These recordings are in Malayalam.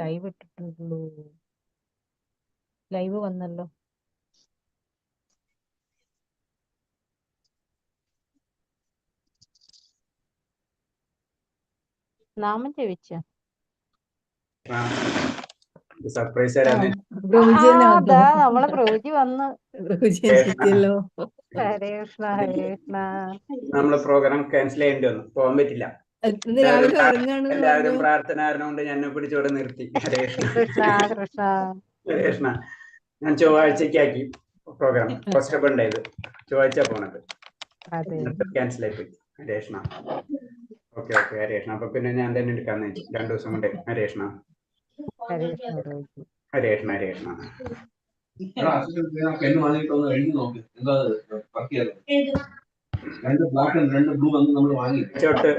ലൈവ് ഇട്ടിട്ടുള്ളൂ. ലൈവ് വന്നല്ലോ. നാമം ജപിച്ച സർപ്രൈസ് അതാ നമ്മളെ പ്രവചി വന്ന്. ഹരേ കൃഷ്ണ ഹരേ കൃഷ്ണ. നമ്മളെ പ്രോഗ്രാം ക്യാൻസൽ ചെയ്യേണ്ടി വന്നു, പോകാൻ പറ്റില്ല. എല്ലാവരും പ്രാർത്ഥന കൊണ്ട് എന്നെ പിടിച്ചോടെ നിർത്തി. ഹരേ കൃഷ്ണ കൃഷ്ണ ഹരേ കൃഷ്ണ. ഞാൻ ചൊവ്വാഴ്ചക്കാക്കി പ്രോഗ്രാം, പോസ്റ്റപ്പ് ഉണ്ടായത്. ചൊവ്വാഴ്ച പോണത് ക്യാൻസൽ ആയിപ്പോയി. ഹരേ കൃഷ്ണ. ഓക്കെ ഓക്കെ ഹരേ കൃഷ്ണ. അപ്പൊ പിന്നെ ഞാൻ തന്നെ എടുക്കാന്ന് വെച്ചു, 2 ദിവസം കൊണ്ട്. ഹരേ കൃഷ്ണ ഹരേ കൃഷ്ണ പ്രവചി. ഹരേ കൃഷ്ണ ഹരേ കൃഷ്ണ. ചോട്ട്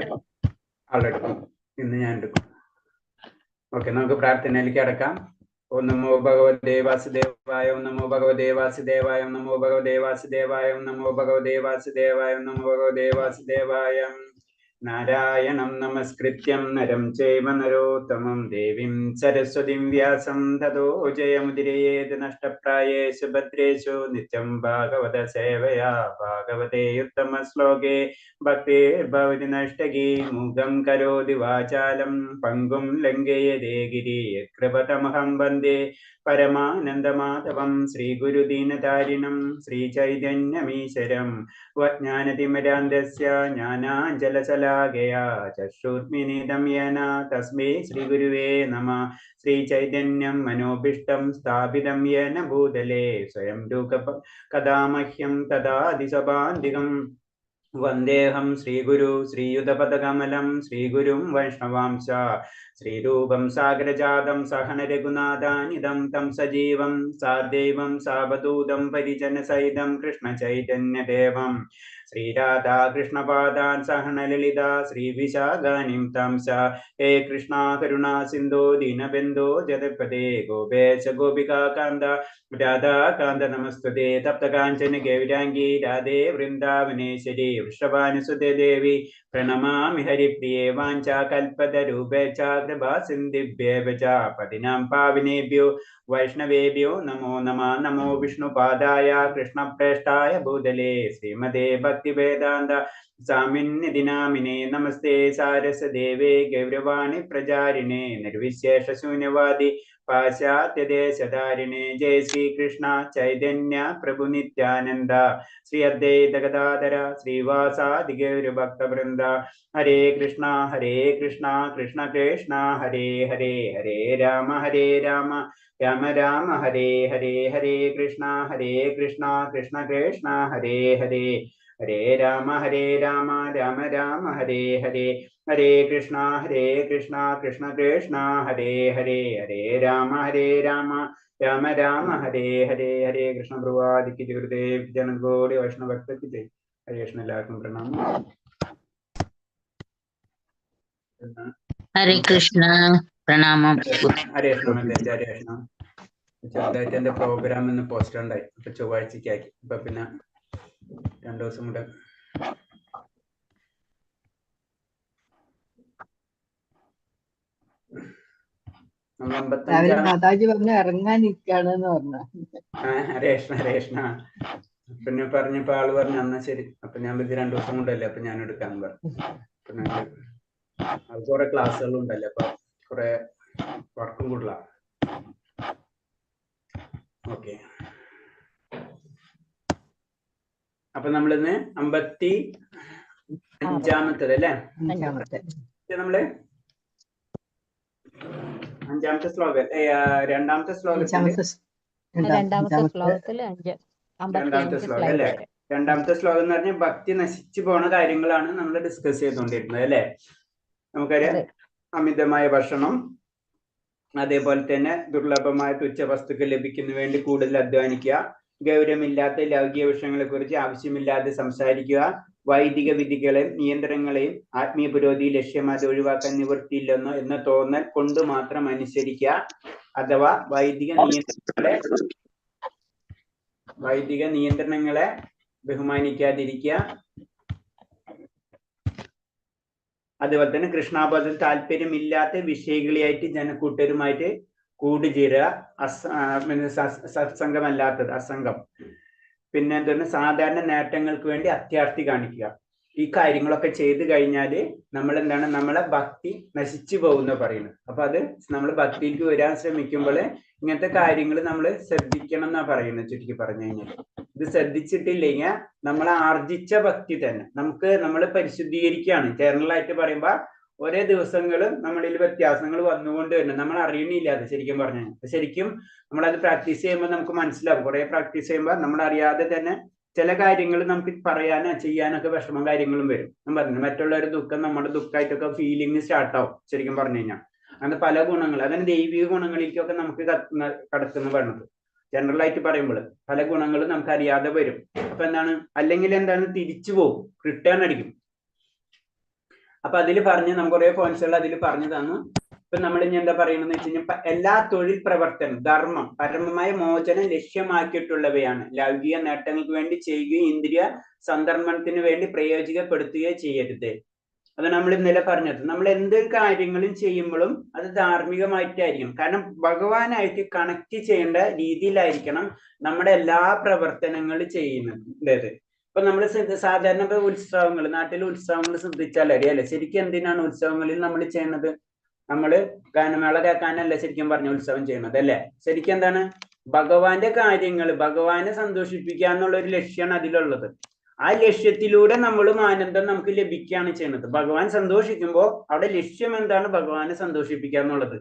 ആളെടുക്കും, ഇന്ന് ഞാൻ എടുക്കും. ഓക്കെ, നമുക്ക് പ്രാർത്ഥനയിലേക്ക് അടക്കാം. ഓം നമോ ഭഗവതേ വാസുദേവായ, ഓം നമോ ഭഗവതേ വാസുദേവായ, ഓം നമോ ഭഗവതേ വാസുദേവായ, ഓം നമോ ഭഗവതേ വാസുദേവായ, ഓം നമോ ഭഗവതേ വാസുദേവായ. നാരായണം നമസ്കൃത്യം നരം ചൈവ നരോത്തമം ദേവീം സരസ്വതീം വ്യാസം തതോ ജയമുദിരയേത് നഷ്ടപ്രായേഷു ഭദ്രേഷു നിത്യം ഭാഗവത സേവയാ ഭാഗവതേ ഉത്തമ ശ്ലോകേ ഭക്തിർഭവതി നഷ്ടകീ മൂകം കരോതി വാചാലം പങ്കും ലംഘയതേ ഗിരി കൃപതമഹം വന്ദേ പരമാനന്ദമാധവം ശ്രീഗുരുദീനതാരിണം ശ്രീചൈതന്യമീശ്വരം വജ്ഞാനതിമിരാന്ധസ്യ ജ്ഞാനാഞ്ജലശലാകയാ ചക്ഷുർമിലിതം യേന തസ്മൈ ശ്രീഗുരുവേ നമഃ. ശ്രീചൈതന്യം മനോഭീഷ്ടം സ്ഥാപിതം യേന ഭൂതലേ സ്വയം രൂപ കഥാ മഹ്യം തദാദിസഭാന്തികം വന്ദേഹം ശ്രീഗുരു ശ്രീയുതപദകമലം ശ്രീഗുരും വൈഷ്ണവാംശ ശ്രീരൂപം സാഗരജാതം സഹന രഘുനാഥാനിദം തം സജീവം സാർദൈവം സാവധൂതം പരിജനസഹിതം കൃഷ്ണചൈതന്യദേവം ശ്രീരാധാകൃഷ്ണപാദാൻ സഹനലളിത ശ്രീവിശാഖാനിം തംസ. ഹേ കൃഷ്ണ കരുണാ സിന്ധോ ദീനബന്ധോ ജഗത്പതേ ഗോപേശ ഗോപികാകാന്ത രാധാകാന്ത നമസ്തുതേ. തപ്തകാഞ്ചന ഗൗരാംഗീ രാധേ വൃന്ദാവനേശ്വരി വൃഷഭാനുസുതേ ദേവി പ്രണമാമി ഹരിപ്രിയേ. വാഞ്ചാകൽപതരൂപേ ച കൃപാ സിന്ധിഭ്യേവ ച പതിനാം പാവനേഭ്യോ വൈഷ്ണവേഭ്യോ നമോ നമഃ. നമോ വിഷ്ണുപാദായ കൃഷ്ണപ്രേഷ്ഠായ ഭൂതലേ ശ്രീമതേ ഭക്തിവേദാന്ത സ്വാമിന്നിധി നാമിനേ. നമസ്തേ സാരസ്വദേവേ ഗൗരവാണി പ്രചാരിണേ നിർവിശേഷശൂന്യവാദി പാശ്ചാത്യദേശധാരിണേ. ജയ ശ്രീകൃഷ്ണ ചൈതന്യ പ്രഭു നിത്യാനന്ദ ശ്രീ അദ്വൈത ഗദാധര ശ്രീവാസാദി ഗൗരഭക്തവൃന്ദ. ഹരേ കൃഷ്ണ കൃഷ്ണ കൃഷ്ണ ഹരേ ഹരേ, ഹരേ രാമ രാമ രാമ ഹരേ ഹരേ. ഹരേ കൃഷ്ണ കൃഷ്ണ കൃഷ്ണ ഹരേ ഹരേ, ഹരേ രാമ രാമ രാമ ഹരേ ഹരേ. ഹരേ കൃഷ്ണ കൃഷ്ണ കൃഷ്ണ ഹരേ ഹരേ, ഹരേ രാമ രാമ ഹരേ ഹരേ. ഹരേ കൃഷ്ണ പ്രഭാതിക്ക് ഗുരുദേവ് ജനകോടി വൈഷ്ണവ ഭക്തർക്ക് ജയ്. ഹരേ കൃഷ്ണ. എല്ലാവർക്കും പ്രണാമം. ഹരേ കൃഷ്ണ പ്രണാമം. ഹരേ കൃഷ്ണ. ഹരേ കൃഷ്ണ. ചെറുതായിട്ട് എന്റെ പ്രോഗ്രാം ഇന്ന് പോസ്റ്റർ ഉണ്ടായി, അപ്പൊ ചൊവ്വാഴ്ചക്ക് ആക്കി. അപ്പൊ പിന്നെ 2 ദിവസം കൂടെ മാതാജി പറഞ്ഞ ഇറങ്ങാനിരിക്കാണെന്ന് പറഞ്ഞു. ഹരേ കൃഷ്ണ ഹരേ കൃഷ്ണ. പിന്നെ പറഞ്ഞപ്പോ ആള് പറഞ്ഞു എന്നാ ശരി. അപ്പൊ ഞാൻ ഇത് 2 ദിവസം കൊണ്ടല്ലേ, അപ്പൊ ഞാൻ എടുക്കാന്ന് പറഞ്ഞു. അപ്പൊ അത് കുറെ ക്ലാസ്സുകളും ഉണ്ടല്ലേ, അപ്പൊ കുറെ വർക്കും കൂടുതലാ. ഓക്കെ, അപ്പൊ നമ്മളിന്ന് 55-ാമത്തത് അല്ലേ? നമ്മള് 5-ാമത്തെ ശ്ലോകം, 2-ാമത്തെ ശ്ലോകത്തില് 2-ാമത്തെ ശ്ലോകത്തില് 2-ാമത്തെ ശ്ലോകം അല്ലേ? 2-ാമത്തെ ശ്ലോകം എന്ന് പറഞ്ഞാൽ ഭക്തി നശിച്ചു പോണ കാര്യങ്ങളാണ് നമ്മൾ ഡിസ്കസ് ചെയ്തുകൊണ്ടിരുന്നത് അല്ലേ? നമുക്കറിയാം, അമിതമായ ഭക്ഷണം, അതേപോലെ തന്നെ ദുർലഭമായ തുച്ഛ വസ്തുക്കൾ ലഭിക്കുന്നതിന് വേണ്ടി കൂടുതൽ അധ്വാനിക്കുക, ഗൗരവമില്ലാത്ത ലൗകിക വിഷയങ്ങളെ കുറിച്ച് ആവശ്യമില്ലാതെ സംസാരിക്കുക, വൈദിക വിധികളെയും നിയന്ത്രണങ്ങളെയും ആത്മീയ പുരോഗതി ലക്ഷ്യമാതെ ഒഴിവാക്കാൻ നിവൃത്തിയില്ലെന്നോ എന്ന തോന്നൽ കൊണ്ട് മാത്രം അനുസരിക്കുക, അഥവാ വൈദിക നിയന്ത്രണങ്ങളെ ബഹുമാനിക്കാതിരിക്കുക, അതുപോലെ തന്നെ കൃഷ്ണാബോധത്തിൽ താല്പര്യമില്ലാത്ത വിഷയികളായിട്ട് ജനക്കൂട്ടരുമായിട്ട് കൂടുചേരുക, സത്സംഗമല്ലാത്തത് അസംഗം. പിന്നെ എന്താണ് സാധാരണ നേട്ടങ്ങൾക്ക് വേണ്ടി അത്യാർത്തി കാണിക്കുക. ഈ കാര്യങ്ങളൊക്കെ ചെയ്തു കഴിഞ്ഞാൽ നമ്മൾ എന്താണ് നമ്മളെ ഭക്തി നശിച്ചു പോകുന്ന പറയുന്നത്. അപ്പൊ അത് നമ്മൾ ഭക്തിയിലേക്ക് വരാൻ ശ്രമിക്കുമ്പോൾ ഇങ്ങനത്തെ കാര്യങ്ങൾ നമ്മൾ ശ്രദ്ധിക്കണം എന്നാ പറയുന്നത്. ചുരുക്കി പറഞ്ഞു കഴിഞ്ഞാൽ ഇത് ശ്രദ്ധിച്ചിട്ടില്ലെങ്കിൽ നമ്മൾ ആർജിച്ച ഭക്തി തന്നെ നമ്മൾ പരിശുദ്ധീകരിക്കുകയാണ്. ജനറലായിട്ട് പറയുമ്പോൾ ഒരേ ദിവസങ്ങളും നമ്മളിൽ വ്യത്യാസങ്ങൾ വന്നുകൊണ്ട് തന്നെ നമ്മൾ അറിയണില്ല. അത് ശരിക്കും പറഞ്ഞു ശരിക്കും നമ്മളത് പ്രാക്ടീസ് ചെയ്യുമ്പോൾ നമുക്ക് മനസ്സിലാവും. കുറെ പ്രാക്ടീസ് ചെയ്യുമ്പോൾ നമ്മൾ അറിയാതെ തന്നെ ചില കാര്യങ്ങൾ നമുക്ക് പറയാനോ ചെയ്യാനൊക്കെ വിഷമം കാര്യങ്ങളും വരും. ഞാൻ പറഞ്ഞു മറ്റുള്ളവരുടെ ദുഃഖം നമ്മുടെ ദുഃഖമായിട്ടൊക്കെ ഫീലിംഗ് സ്റ്റാർട്ടാവും. ശരിക്കും പറഞ്ഞു കഴിഞ്ഞാൽ അങ്ങനെ പല ഗുണങ്ങൾ, അതിന് ദൈവിക ഗുണങ്ങളിലേക്കൊക്കെ നമുക്ക് കടക്കുന്നു പറഞ്ഞത്. ജനറൽ ആയിട്ട് പറയുമ്പോൾ പല ഗുണങ്ങളും നമുക്ക് അറിയാതെ വരും. അപ്പൊ എന്താണ് അല്ലെങ്കിൽ എന്താണ് തിരിച്ചു പോകും, റിട്ടേൺ അടിക്കും. അപ്പൊ അതിൽ പറഞ്ഞ് നമുക്ക് കുറെ പോയിന്റ്സുകൾ അതിൽ പറഞ്ഞു തന്നു. ഇപ്പൊ നമ്മൾ ഇനി എന്താ പറയുന്നത് വെച്ച് കഴിഞ്ഞാൽ എല്ലാ തൊഴിൽ പ്രവർത്തനം ധർമ്മം പരമമായ മോചനം ലക്ഷ്യമാക്കിയിട്ടുള്ളവയാണ്. ലൗകിക നേട്ടങ്ങൾക്ക് വേണ്ടി ചെയ്യുകയും ഇന്ദ്രിയ സന്ദർഭത്തിന് വേണ്ടി പ്രയോജനപ്പെടുത്തുകയോ ചെയ്യരുത്. അത് നമ്മൾ ഇന്നലെ പറഞ്ഞത്. നമ്മൾ എന്തൊരു കാര്യങ്ങളും ചെയ്യുമ്പോഴും അത് ധാർമ്മികമായിട്ടായിരിക്കും. കാരണം ഭഗവാനായിട്ട് കണക്ട് ചെയ്യേണ്ട രീതിയിലായിരിക്കണം നമ്മുടെ എല്ലാ പ്രവർത്തനങ്ങളും ചെയ്യുന്നത്. ഇപ്പൊ നമ്മൾ സാധാരണ ഇപ്പൊ ഉത്സവങ്ങൾ, നാട്ടിലെ ഉത്സവങ്ങൾ ശ്രദ്ധിച്ചാൽ അറിയാലേ ശരിക്കും എന്തിനാണ് ഉത്സവങ്ങളിൽ നമ്മൾ ചെയ്യുന്നത്? നമ്മള് ഗാനമേള കേൾക്കാനല്ല ശരിക്കും പറഞ്ഞ ഉത്സവം ചെയ്യുന്നത് അല്ലെ. ശരിക്കും എന്താണ് ഭഗവാന്റെ കാര്യങ്ങൾ, ഭഗവാനെ സന്തോഷിപ്പിക്കുക എന്നുള്ള ഒരു ലക്ഷ്യമാണ് അതിലുള്ളത്. ആ ലക്ഷ്യത്തിലൂടെ നമ്മളും ആനന്ദം നമുക്ക് ലഭിക്കുകയാണ് ചെയ്യുന്നത്. ഭഗവാൻ സന്തോഷിക്കുമ്പോൾ അവിടെ ലക്ഷ്യം എന്താണ്? ഭഗവാനെ സന്തോഷിപ്പിക്കുക എന്നുള്ളത്.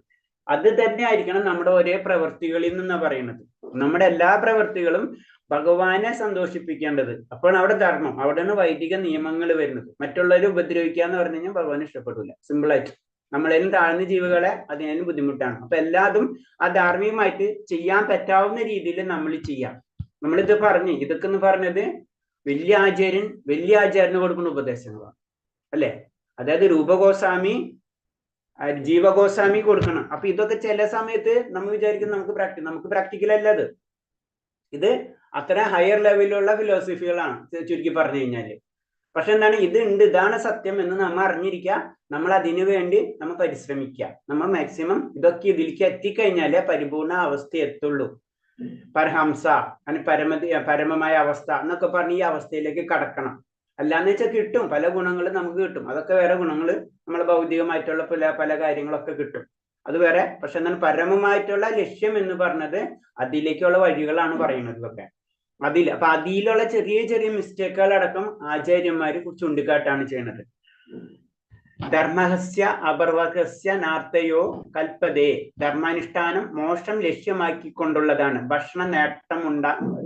അത് തന്നെ ആയിരിക്കണം നമ്മുടെ ഒരേ പ്രവൃത്തികളിൽ നിന്നാണ് പറയുന്നത്. നമ്മുടെ എല്ലാ പ്രവൃത്തികളും ഭഗവാനെ സന്തോഷിപ്പിക്കേണ്ടത്. അപ്പോൾ അവിടെ ധർമ്മം, അവിടെയാണ് വൈദിക നിയമങ്ങൾ വരുന്നത്. മറ്റുള്ളവരെ ഉപദ്രവിക്കുക എന്ന് പറഞ്ഞു കഴിഞ്ഞാൽ ഭഗവാൻ ഇഷ്ടപ്പെടില്ല. സിമ്പിളായിട്ട് നമ്മളേലും താഴ്ന്ന ജീവികളെ അതിനേലും ബുദ്ധിമുട്ടാണ്. അപ്പൊ എല്ലാതും ആ ധാർമ്മികമായിട്ട് ചെയ്യാൻ പറ്റാവുന്ന രീതിയിൽ നമ്മൾ ചെയ്യാം. നമ്മളിത് പറഞ്ഞ് ഇതൊക്കെ എന്ന് പറഞ്ഞത് വലിയ ആചാര്യന് കൊടുക്കുന്ന ഉപദേശങ്ങളാണ് അല്ലെ. അതായത് രൂപഗോസ്വാമി, ജീവഗോസ്വാമി കൊടുക്കണം. അപ്പൊ ഇതൊക്കെ ചില സമയത്ത് നമ്മൾ വിചാരിക്കും നമുക്ക് പ്രാക്ടിക്കൽ അല്ല. ഇത് അത്ര ഹയർ ലെവലിലുള്ള ഫിലോസഫികളാണ് ചുരുക്കി പറഞ്ഞു കഴിഞ്ഞാല്. പക്ഷെ എന്താണ് ഇതാണ് സത്യം എന്ന് നമ്മൾ അറിഞ്ഞിരിക്കുക. നമ്മൾ അതിനു വേണ്ടി നമ്മൾ പരിശ്രമിക്കുക. നമ്മൾ മാക്സിമം ഇതൊക്കെ ഇതിലേക്ക് എത്തിക്കഴിഞ്ഞാലേ പരിപൂർണ അവസ്ഥ എത്തുള്ളൂ. പരഹംസ പരമമായ അവസ്ഥ എന്നൊക്കെ പറഞ്ഞ് ഈ അവസ്ഥയിലേക്ക് കടക്കണം. അല്ലാന്ന് വെച്ചാൽ കിട്ടും, പല ഗുണങ്ങളും നമുക്ക് കിട്ടും. അതൊക്കെ വേറെ ഗുണങ്ങൾ, നമ്മളെ ഭൗതികമായിട്ടുള്ള പല കാര്യങ്ങളൊക്കെ കിട്ടും, അത് വേറെ. പക്ഷെ എന്താണ് പരമമായിട്ടുള്ള ലക്ഷ്യം എന്ന് പറഞ്ഞത് അതിലേക്കുള്ള വഴികളാണ് പറയുന്നത് ഇതൊക്കെ. അപ്പൊ അതിലുള്ള ചെറിയ ചെറിയ മിസ്റ്റേക്കുകൾ അടക്കം ആചാര്യന്മാര് ചൂണ്ടിക്കാട്ടാണ് ചെയ്യുന്നത്. ധർമ്മഹസ്യ അപർവഹസ്യ നാർത്തയോ കൽപ്പതേ. ധർമാനുഷ്ഠാനം മോക്ഷം ലക്ഷ്യമാക്കിക്കൊണ്ടുള്ളതാണ്, ഭക്ഷണ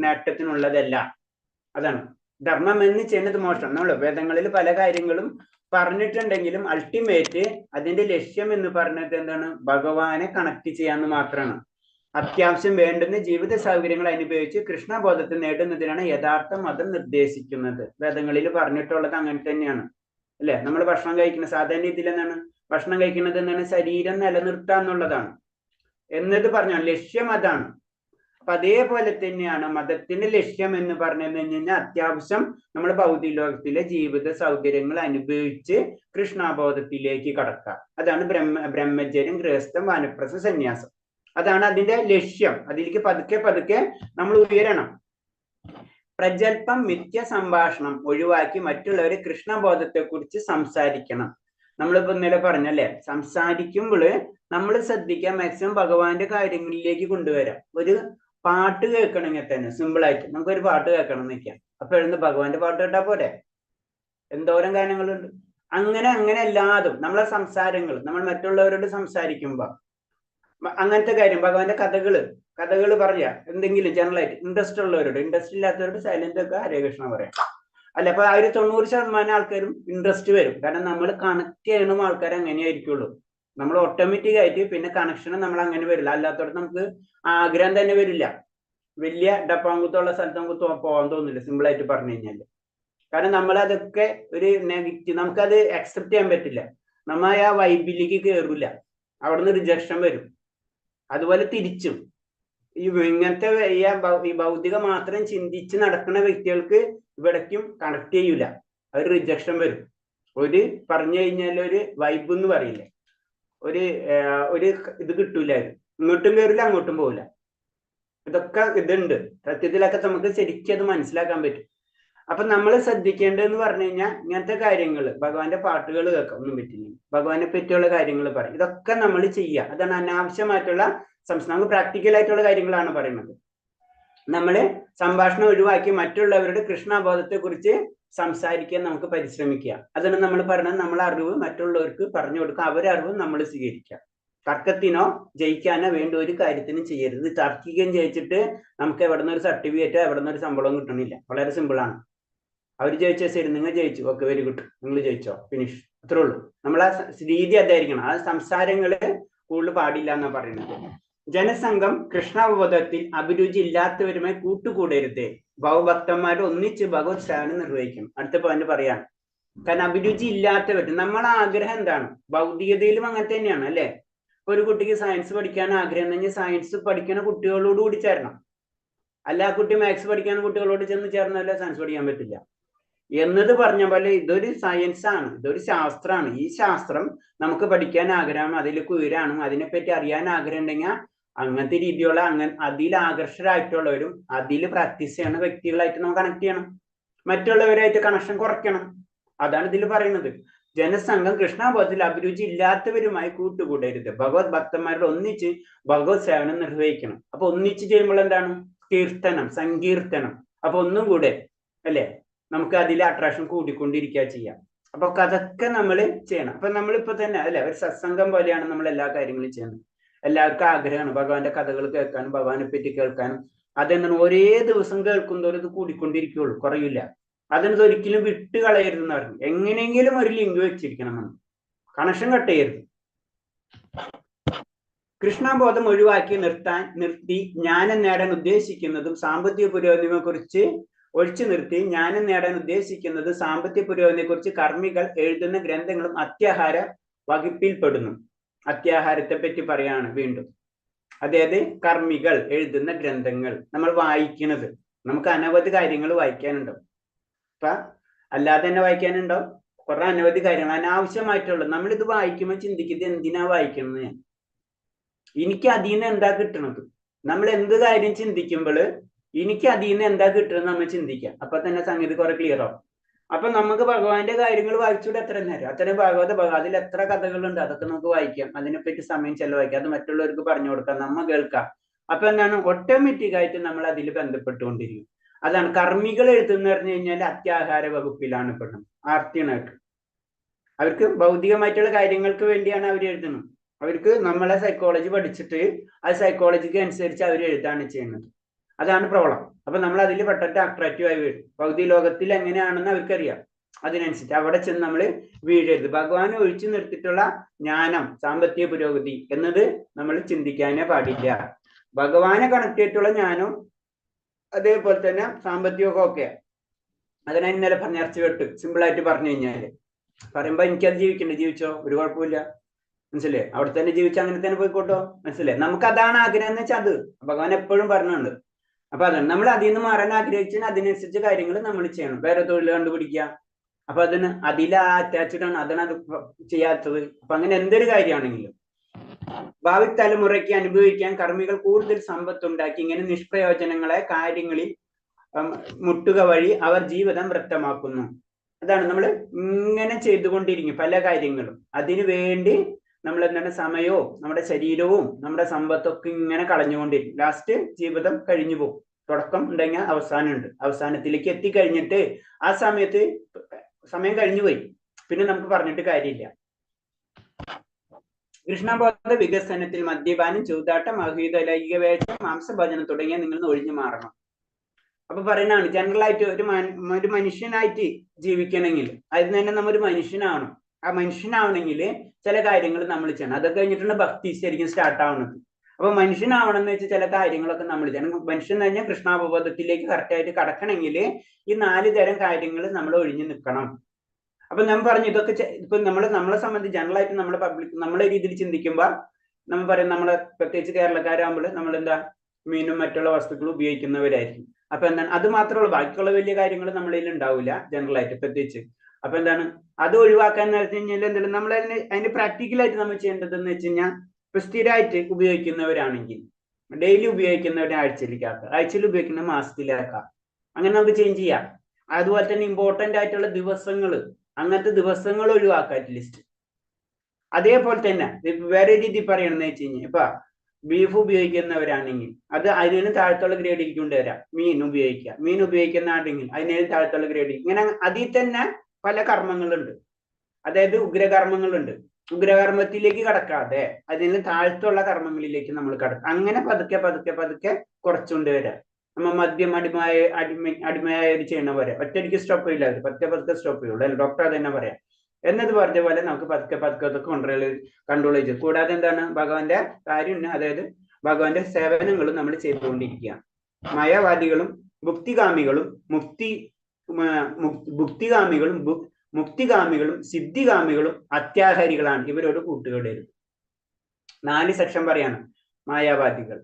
നേട്ടത്തിനുള്ളതല്ല. അതാണ് ധർമ്മം എന്ന് ചെയ്യുന്നത് മോക്ഷം. നമ്മൾ വേദങ്ങളിൽ പല കാര്യങ്ങളും പറഞ്ഞിട്ടുണ്ടെങ്കിലും അൾട്ടിമേറ്റ് അതിന്റെ ലക്ഷ്യം എന്ന് പറഞ്ഞത് എന്താണ്? ഭഗവാനെ കണക്ട് ചെയ്യാന്ന് മാത്രമാണ്. അത്യാവശ്യം വേണ്ടുന്ന ജീവിത സൗകര്യങ്ങൾ അനുഭവിച്ച് കൃഷ്ണബോധത്തെ നേടുന്നതിനാണ് യഥാർത്ഥ മതം നിർദ്ദേശിക്കുന്നത്. വേദങ്ങളിൽ പറഞ്ഞിട്ടുള്ളത് അങ്ങനെ തന്നെയാണ് അല്ലെ. നമ്മൾ ഭക്ഷണം കഴിക്കുന്ന സാധാരണ രീതിയിൽ എന്താണ് ഭക്ഷണം കഴിക്കുന്നത്? എന്താണ്? ശരീരം നിലനിർത്തുക എന്നുള്ളതാണ് എന്നത് പറഞ്ഞു. ലക്ഷ്യം അതാണ്. അപ്പൊ അതേപോലെ തന്നെയാണ് മതത്തിന്റെ ലക്ഷ്യം എന്ന് പറഞ്ഞു കഴിഞ്ഞാൽ അത്യാവശ്യം നമ്മൾ ഭൗതിക ലോകത്തിലെ ജീവിത സൗകര്യങ്ങൾ അനുഭവിച്ച് കൃഷ്ണബോധത്തിലേക്ക് കടക്കുക. അതാണ് ബ്രഹ്മചര്യം, ഗൃഹസ്ഥം, വാനപ്രസ്ഥ, സന്യാസം. അതാണ് അതിന്റെ ലക്ഷ്യം. അതിലേക്ക് പതുക്കെ നമ്മൾ ഉയരണം. പ്രജൽപ്പം മിഥ്യ സംഭാഷണം ഒഴിവാക്കി മറ്റുള്ളവരെ കൃഷ്ണബോധത്തെ കുറിച്ച് സംസാരിക്കണം. നമ്മളിപ്പോ ഇന്നലെ പറഞ്ഞല്ലേ, സംസാരിക്കുമ്പോൾ നമ്മൾ ശ്രദ്ധിക്കാൻ മാക്സിമം ഭഗവാന്റെ കാര്യങ്ങളിലേക്ക് കൊണ്ടുവരാം. ഒരു പാട്ട് കേൾക്കണമെങ്കിൽ തന്നെ സിമ്പിളായിട്ട് നമുക്കൊരു പാട്ട് കേൾക്കണം എന്ന് വെക്കാം. അപ്പൊ എഴുന്ന് ഭഗവാന്റെ പാട്ട് കേട്ടാ പോരെ? എന്തോരം കാര്യങ്ങളുണ്ട്. അങ്ങനെ എല്ലാതും നമ്മളെ സംസാരങ്ങൾ, നമ്മൾ മറ്റുള്ളവരോട് സംസാരിക്കുമ്പോ അങ്ങനത്തെ കാര്യം, ഭഗവാന്റെ കഥകൾ പറയാ, എന്തെങ്കിലും ജനറലായിട്ട് ഇൻട്രസ്റ്റ് ഉള്ളവരോട്. ഇൻട്രസ്റ്റ് ഇല്ലാത്തവരോട് സൈലന്റ് ഒക്കെ ഹരേ കൃഷ്ണ പറയാം അല്ല. അപ്പൊ ആ ഒരു 90% ആൾക്കാരും ഇൻട്രസ്റ്റ് വരും. കാരണം നമ്മൾ കണക്ട് ചെയ്യണം ആൾക്കാർ അങ്ങനെയായിരിക്കുള്ളൂ. നമ്മൾ ഓട്ടോമാറ്റിക് ആയിട്ട് പിന്നെ കണക്ഷൻ നമ്മൾ അങ്ങനെ വരില്ല. അല്ലാത്തവർക്ക് നമുക്ക് ആഗ്രഹം തന്നെ വരില്ല. വലിയ ഡപ്പാങ്കുത്തുള്ള സ്ഥലത്ത് നമുക്ക് പോകാൻ തോന്നില്ല, സിമ്പിൾ ആയിട്ട് പറഞ്ഞു കഴിഞ്ഞാല്. കാരണം നമ്മൾ അതൊക്കെ ഒരു നെഗറ്റീവ്, നമുക്കത് അക്സെപ്റ്റ് ചെയ്യാൻ പറ്റില്ല. നമ്മൾ ആ വൈബിലേക്ക് കയറില്ല, അവിടുന്ന് റിജക്ഷൻ വരും. അതുപോലെ തിരിച്ചും ഇങ്ങനത്തെ ഈ ഭൗതികം മാത്രം ചിന്തിച്ച് നടക്കുന്ന വ്യക്തികൾക്ക് ഇവിടേക്കും കണക്ട് ചെയ്യൂല, അവർ റിജക്ഷൻ വരും. ഒരു പറഞ്ഞു കഴിഞ്ഞാൽ ഒരു വൈബ് എന്ന് പറയില്ലേ, ഒരു ഇത് കിട്ടൂലായിരുന്നു. ഇങ്ങോട്ടും കയറില്ല, അങ്ങോട്ടും പോകില്ല. ഇതൊക്കെ ഇതുണ്ട്. സത്യത്തിലൊക്കെ നമുക്ക് ശരിക്കും അത് മനസ്സിലാക്കാൻ പറ്റും. അപ്പൊ നമ്മൾ ശ്രദ്ധിക്കേണ്ടതെന്ന് പറഞ്ഞു കഴിഞ്ഞാൽ ഇങ്ങനത്തെ കാര്യങ്ങൾ, ഭഗവാന്റെ പാട്ടുകൾ കേൾക്കാം, ഒന്നും പറ്റില്ല, ഭഗവാനെ പറ്റിയുള്ള കാര്യങ്ങൾ പറയും, ഇതൊക്കെ നമ്മൾ ചെയ്യുക. അതാണ് അനാവശ്യമായിട്ടുള്ള നമുക്ക് പ്രാക്ടിക്കൽ ആയിട്ടുള്ള കാര്യങ്ങളാണ് പറയുന്നത്. നമ്മൾ സംഭാഷണം ഒഴിവാക്കി മറ്റുള്ളവരുടെ കൃഷ്ണബോധത്തെ കുറിച്ച് സംസാരിക്കാൻ നമുക്ക് പരിശ്രമിക്കുക. അതാണ് നമ്മൾ പറയുന്നത്. നമ്മളെ അറിവ് മറ്റുള്ളവർക്ക് പറഞ്ഞു കൊടുക്കുക, അവരെ അറിവ് നമ്മൾ സ്വീകരിക്കുക. തർക്കത്തിനോ ജയിക്കാനോ വേണ്ട ഒരു കാര്യത്തിനും ചെയ്യരുത്. തർക്കിക്കാൻ ജയിച്ചിട്ട് നമുക്ക് എവിടെ നിന്ന് ഒരു സർട്ടിഫിക്കറ്റോ എവിടെ നിന്ന് ഒരു ശമ്പളവും കിട്ടണില്ല. വളരെ സിമ്പിളാണ്. അവർ ജയിച്ചാൽ ശരി, നിങ്ങൾ ജയിച്ചു, ഓക്കെ, വെരി ഗുഡ്, നിങ്ങൾ ജയിച്ചോ, ഫിനിഷ്, അത്രേ ഉള്ളൂ. നമ്മൾ ആ രീതി അതായിരിക്കണം. ആ സംസാരങ്ങള് കൂടുതൽ പാടില്ല എന്നാ പറയുന്നത്. ജനസംഘം കൃഷ്ണാവബോധത്തിൽ അഭിരുചി ഇല്ലാത്തവരുമായി കൂട്ടുകൂടരുത്. ഭവഭക്തന്മാർ ഒന്നിച്ച് ഭഗവത് സേവനം നിർവഹിക്കും. അടുത്ത പോയിന്റ് പറയാം. കാരണം അഭിരുചി ഇല്ലാത്തവർ, നമ്മളെ ആഗ്രഹം എന്താണ്? ഭൗതികതയിലും അങ്ങനെ തന്നെയാണ് അല്ലെ. ഒരു കുട്ടിക്ക് സയൻസ് പഠിക്കാൻ ആഗ്രഹം ഉണ്ടെങ്കിൽ സയൻസ് പഠിക്കുന്ന കുട്ടികളോട് കൂടി ചേരണം. അല്ല ആ കുട്ടി മാത്സ് പഠിക്കാൻ കുട്ടികളോട് ചെന്ന് ചേർന്നല്ല സയൻസ് പഠിക്കാൻ പറ്റില്ല. എന്നത് പറഞ്ഞ പോലെ ഇതൊരു സയൻസ് ആണ്, ഇതൊരു ശാസ്ത്രമാണ്. ഈ ശാസ്ത്രം നമുക്ക് പഠിക്കാൻ ആഗ്രഹം, അതിലേക്ക് ഉയരാനും അതിനെപ്പറ്റി അറിയാൻ ആഗ്രഹം ഉണ്ടെങ്കിൽ അങ്ങനത്തെ രീതിയുള്ള അതിൽ ആകർഷകരായിട്ടുള്ളവരും അതിൽ പ്രാക്ടീസ് ചെയ്യുന്ന വ്യക്തികളായിട്ട് നമുക്ക് കണക്ട് ചെയ്യണം. മറ്റുള്ളവരായിട്ട് കണക്ഷൻ കുറയ്ക്കണം. അതാണ് ഇതിൽ പറയുന്നത്. ജനസംഘം കൃഷ്ണബോധത്തിൽ അഭിരുചി ഇല്ലാത്തവരുമായി കൂട്ടുകൂടരുത്. ഭഗവത് ഭക്തന്മാരുടെ ഒന്നിച്ച് ഭഗവത് സേവനം നിർവഹിക്കണം. അപ്പൊ ഒന്നിച്ച് ചെയ്യുമ്പോൾ എന്താണ്? കീർത്തനം, സങ്കീർത്തനം. അപ്പൊ ഒന്നും കൂടെ അല്ലെ നമുക്ക് അതിലെ അട്രാക്ഷൻ കൂടിക്കൊണ്ടിരിക്കുക ചെയ്യാം. അപ്പൊ അതൊക്കെ നമ്മൾ ചെയ്യണം. അപ്പൊ നമ്മളിപ്പോ തന്നെ അല്ലെ ഒരു സത്സംഗം പോലെയാണ് നമ്മൾ എല്ലാ കാര്യങ്ങളും ചെയ്യുന്നത്. എല്ലാവർക്കും ആഗ്രഹമാണ് ഭഗവാന്റെ കഥകൾ കേൾക്കാനും ഭഗവാനെ പറ്റി കേൾക്കാനും. അതെന്താണ് ഒരേ ദിവസം കേൾക്കുന്നവർ ഇത് കൂടിക്കൊണ്ടിരിക്കുകയുള്ളൂ, കുറയില്ല. അതിനത് ഒരിക്കലും വിട്ട് കളയരുതെന്ന് പറഞ്ഞു. എങ്ങനെയെങ്കിലും ഒരു ലിങ്ക് വെച്ചിരിക്കണം, നമ്മൾ കണക്ഷൻ കട്ട് ചെയ്യരുത്. കൃഷ്ണബോധം ഒഴിവാക്കി നിർത്തി ജ്ഞാനം നേടാൻ ഉദ്ദേശിക്കുന്നതും സാമ്പത്തിക പുരോഗതിയെ കുറിച്ച് ഒഴിച്ചു നിർത്തി ജ്ഞാനം നേടാൻ ഉദ്ദേശിക്കുന്നത് സാമ്പത്തിക പുരോഗതിയെ കുറിച്ച് കർമ്മികൾ എഴുതുന്ന ഗ്രന്ഥങ്ങളും അത്യാഹാര വകുപ്പിൽപ്പെടുന്നു. അത്യാഹാരത്തെ പറ്റി പറയാണ് വീണ്ടും. അതായത് കർമ്മികൾ എഴുതുന്ന ഗ്രന്ഥങ്ങൾ നമ്മൾ വായിക്കുന്നത്, നമുക്ക് അനവധി കാര്യങ്ങൾ വായിക്കാനുണ്ടോ. അപ്പൊ അല്ലാതെ തന്നെ വായിക്കാനുണ്ടോ കുറെ അനവധി കാര്യങ്ങൾ അനാവശ്യമായിട്ടുള്ളത്. നമ്മളിത് വായിക്കുമ്പോൾ ചിന്തിക്കുന്നത് എന്തിനാ വായിക്കുന്നത്, എനിക്ക് അതിൽ നിന്ന് എന്താ കിട്ടണത്. നമ്മൾ എന്ത് കാര്യം ചിന്തിക്കുമ്പോൾ എനിക്ക് അതിൽ നിന്ന് എന്താ കിട്ടുന്നത് നമ്മൾ ചിന്തിക്കാം. അപ്പൊ തന്നെ സംഗതി കുറെ ക്ലിയർ ആവും. അപ്പൊ നമുക്ക് ഭഗവാന്റെ കാര്യങ്ങൾ വായിച്ചുകൂടെ എത്ര നേരം? അത്രയും അതിൽ എത്ര കഥകളുണ്ട്, അതൊക്കെ നമുക്ക് വായിക്കാം. അതിനെപ്പറ്റി സമയം ചെലവഴിക്കാം, അത് മറ്റുള്ളവർക്ക് പറഞ്ഞു കൊടുക്കാം, നമ്മ കേൾക്കാം. അപ്പൊ എന്താണ്? ഓട്ടോമാറ്റിക് ആയിട്ട് നമ്മൾ അതിൽ ബന്ധപ്പെട്ടുകൊണ്ടിരിക്കും. അതാണ് കർമ്മികൾ എഴുതുന്ന പറഞ്ഞു കഴിഞ്ഞാൽ അത്യാഹാര വകുപ്പിലാണ് പെടുന്നത്. ആർത്തിനായിട്ട് അവർക്ക് ഭൗതികമായിട്ടുള്ള കാര്യങ്ങൾക്ക് വേണ്ടിയാണ് അവർ എഴുതുന്നത്. അവർക്ക് നമ്മളെ സൈക്കോളജി പഠിച്ചിട്ട് ആ സൈക്കോളജിക്ക് അനുസരിച്ച് അവർ എഴുതാണ് ചെയ്യുന്നത്. അതാണ് പ്രോബ്ലം. അപ്പൊ നമ്മൾ അതിൽ പെട്ടിട്ട് അട്രാക്റ്റീവ് ആയി വരും. ഭൗതിക ലോകത്തിൽ എങ്ങനെയാണെന്ന് അവർക്കറിയാം. അതിനനുസരിച്ച് അവിടെ ചെന്ന് നമ്മൾ വീഴരുത്. ഭഗവാനെ ഒഴിച്ചു നിർത്തിയിട്ടുള്ള ജ്ഞാനം, സാമ്പത്തിക പുരോഗതി എന്നത് നമ്മൾ ചിന്തിക്കാനേ പാടില്ല. ഭഗവാനെ കണക്ട് ചെയ്തിട്ടുള്ള ജ്ഞാനവും അതേപോലെ തന്നെ സാമ്പത്തികമൊക്കെ ഒക്കെ അതിനെ ഇന്നലെ നേർച്ച വെട്ട് സിമ്പിൾ ആയിട്ട് പറഞ്ഞു കഴിഞ്ഞാല് പറയുമ്പോ എനിക്കത് ജീവിക്കണ്ടേ, ജീവിച്ചോ, ഒരു കുഴപ്പമില്ല, മനസ്സിലേ. അവിടെ തന്നെ ജീവിച്ച അങ്ങനെ തന്നെ പോയിക്കോട്ടോ, മനസ്സിലേ. നമുക്ക് അതാണ് ആഗ്രഹം എന്ന് വെച്ചാൽ അത് ഭഗവാൻ എപ്പോഴും പറഞ്ഞുണ്ട്. അപ്പൊ അതാണ് നമ്മൾ അതിൽ നിന്ന് മാറാൻ ആഗ്രഹിച്ചാൽ അതിനനുസരിച്ച് കാര്യങ്ങൾ നമ്മൾ ചെയ്യണം. വേറെ തൊഴിൽ കണ്ടുപിടിക്കുക. അപ്പൊ അതിൽ അറ്റാച്ച്ഡ് ആണ്, അതാണ് അത് ചെയ്യാത്തത്. അപ്പൊ അങ്ങനെ എന്തൊരു കാര്യമാണെങ്കിലും ഭാവി തലമുറയ്ക്ക് അനുഭവിക്കാൻ കർമ്മികൾ കൂടുതൽ സമ്പത്ത് ഉണ്ടാക്കി ഇങ്ങനെ നിഷ്പ്രയോജനങ്ങളെ കാര്യങ്ങളിൽ മുട്ടുക വഴി അവർ ജീവിതം വ്യക്തമാക്കുന്നു. അതാണ് നമ്മൾ ഇങ്ങനെ ചെയ്തുകൊണ്ടിരിക്കും പല കാര്യങ്ങളും. അതിനു വേണ്ടി നമ്മൾ എന്താണ് സമയവും നമ്മുടെ ശരീരവും നമ്മുടെ സമ്പത്തൊക്കെ ഇങ്ങനെ കളഞ്ഞുകൊണ്ടിരിക്കും. ലാസ്റ്റ് ജീവിതം കഴിഞ്ഞു പോകും. തുടക്കം ഉണ്ടെങ്കിൽ അവസാനമുണ്ട്. അവസാനത്തിലേക്ക് എത്തിക്കഴിഞ്ഞിട്ട് ആ സമയം കഴിഞ്ഞു പോയി, പിന്നെ നമുക്ക് പറഞ്ഞിട്ട് കാര്യമില്ല. കൃഷ്ണബോധ വികസനത്തിൽ മദ്യപാനം, ചൂതാട്ടം, അഹിത ലൈംഗിക വേഷം, മാംസഭോജനം തുടങ്ങിയ നിങ്ങൾ ഒഴിഞ്ഞു മാറണം. അപ്പൊ പറയുന്നതാണ് ജനറലായിട്ട് ഒരു മനുഷ്യനായിട്ട് ജീവിക്കണമെങ്കിൽ അതിന് തന്നെ നമ്മൊരു മനുഷ്യനാവണം. ആ മനുഷ്യനാവണമെങ്കിൽ ചില കാര്യങ്ങൾ നമ്മൾ ചെയ്യണം. അതൊക്കെ കഴിഞ്ഞിട്ടാണ് ഭക്തി ശരിക്കും സ്റ്റാർട്ട് ആവുന്നത്. അപ്പൊ മനുഷ്യനാവണം എന്ന് വെച്ചാൽ ചില കാര്യങ്ങളൊക്കെ നമ്മൾ ചെയ്യണം. മനുഷ്യൻ എന്ന് പറഞ്ഞാൽ കൃഷ്ണാവബോധത്തിലേക്ക് കറക്റ്റായിട്ട് കടക്കണമെങ്കിൽ ഈ 4 തരം കാര്യങ്ങൾ നമ്മൾ ഒഴിഞ്ഞു നിൽക്കണം. അപ്പൊ ഞാൻ പറഞ്ഞു ഇതൊക്കെ ഇപ്പൊ നമ്മളെ സംബന്ധിച്ച് ജനറലായിട്ട് നമ്മുടെ പബ്ലിക് നമ്മളെ രീതിയിൽ ചിന്തിക്കുമ്പോൾ നമ്മൾ പറയും, നമ്മളെ പ്രത്യേകിച്ച് കേരളക്കാരാകുമ്പോൾ നമ്മൾ എന്താ മീനും മറ്റുള്ള വസ്തുക്കളും ഉപയോഗിക്കുന്നവരായിരിക്കും. അപ്പൊ എന്താണ് അത് മാത്രമുള്ള ബാക്കിയുള്ള വലിയ കാര്യങ്ങൾ നമ്മളിൽ ഉണ്ടാവില്ല ജനറലായിട്ട്. പ്രത്യേകിച്ച് അപ്പൊ എന്താണ് അത് ഒഴിവാക്കാൻ വെച്ച് കഴിഞ്ഞാൽ എന്തെങ്കിലും നമ്മൾ അതിന് പ്രാക്ടിക്കലായിട്ട് നമ്മൾ ചെയ്യേണ്ടതെന്ന് വെച്ച് കഴിഞ്ഞാൽ ഇപ്പൊ സ്ഥിരമായിട്ട് ഉപയോഗിക്കുന്നവരാണെങ്കിൽ ഡെയിലി ഉപയോഗിക്കുന്നവരെ ആഴ്ചയിലേക്കാക്കുക, ആഴ്ചയിൽ ഉപയോഗിക്കുന്ന മാസത്തിലാക്കാം. അങ്ങനെ നമുക്ക് ചേഞ്ച് ചെയ്യാം. അതുപോലെ തന്നെ ഇമ്പോർട്ടന്റ് ആയിട്ടുള്ള ദിവസങ്ങൾ, അങ്ങനത്തെ ദിവസങ്ങൾ ഒഴിവാക്കാം അറ്റ്ലീസ്റ്റ്. അതേപോലെ തന്നെ വേറെ രീതി പറയണമെന്ന് വെച്ച് കഴിഞ്ഞാൽ ഇപ്പൊ ബീഫ് ഉപയോഗിക്കുന്നവരാണെങ്കിൽ അത് അതിന് താഴത്തുള്ള ഗ്രേഡിലേക്ക് കൊണ്ടുവരാം. മീൻ ഉപയോഗിക്കുക, മീൻ ഉപയോഗിക്കുന്നതാണെങ്കിൽ അതിന് താഴത്തുള്ള ഗ്രേഡ്. ഇങ്ങനെ അതിൽ തന്നെ പല കർമ്മങ്ങളുണ്ട്, അതായത് ഉഗ്രകർമ്മങ്ങളുണ്ട്. ഉഗ്രകർമ്മത്തിലേക്ക് കടക്കാതെ അതിന് താഴ്ത്തുള്ള കർമ്മങ്ങളിലേക്ക് നമ്മൾ കടക്കാം. അങ്ങനെ പതുക്കെ പതുക്കെ പതുക്കെ കുറച്ചുകൊണ്ട് വരാം. നമ്മൾ മദ്യം അടിമയായി ചെയ്യുന്ന പോലെ ഒറ്റയ്ക്ക് സ്റ്റോപ്പ് ചെയ്യില്ല, പതുക്കെ പതുക്കെ സ്റ്റോപ്പ് ചെയ്യുള്ളൂ. അല്ല, ഡോക്ടർ തന്നെ പറയാം. എന്നത് പറഞ്ഞ പോലെ നമുക്ക് പതുക്കെ പതുക്കെ അതൊക്കെ കൺട്രോൾ ചെയ്തു. കൂടാതെ എന്താണ് ഭഗവാന്റെ കാര്യം, അതായത് ഭഗവാന്റെ സേവനങ്ങളും നമ്മൾ ചെയ്തുകൊണ്ടിരിക്കുക. മായാവാദികളും മുക്തികാമികളും മുക്തികാമികളും സിദ്ധികാമികളും അത്യാഹാരികളാണ്. ഇവരോട് കൂട്ടുകെടരുത്. 4 സെക്ഷൻ പറയാണ്: മായാവാദികൾ,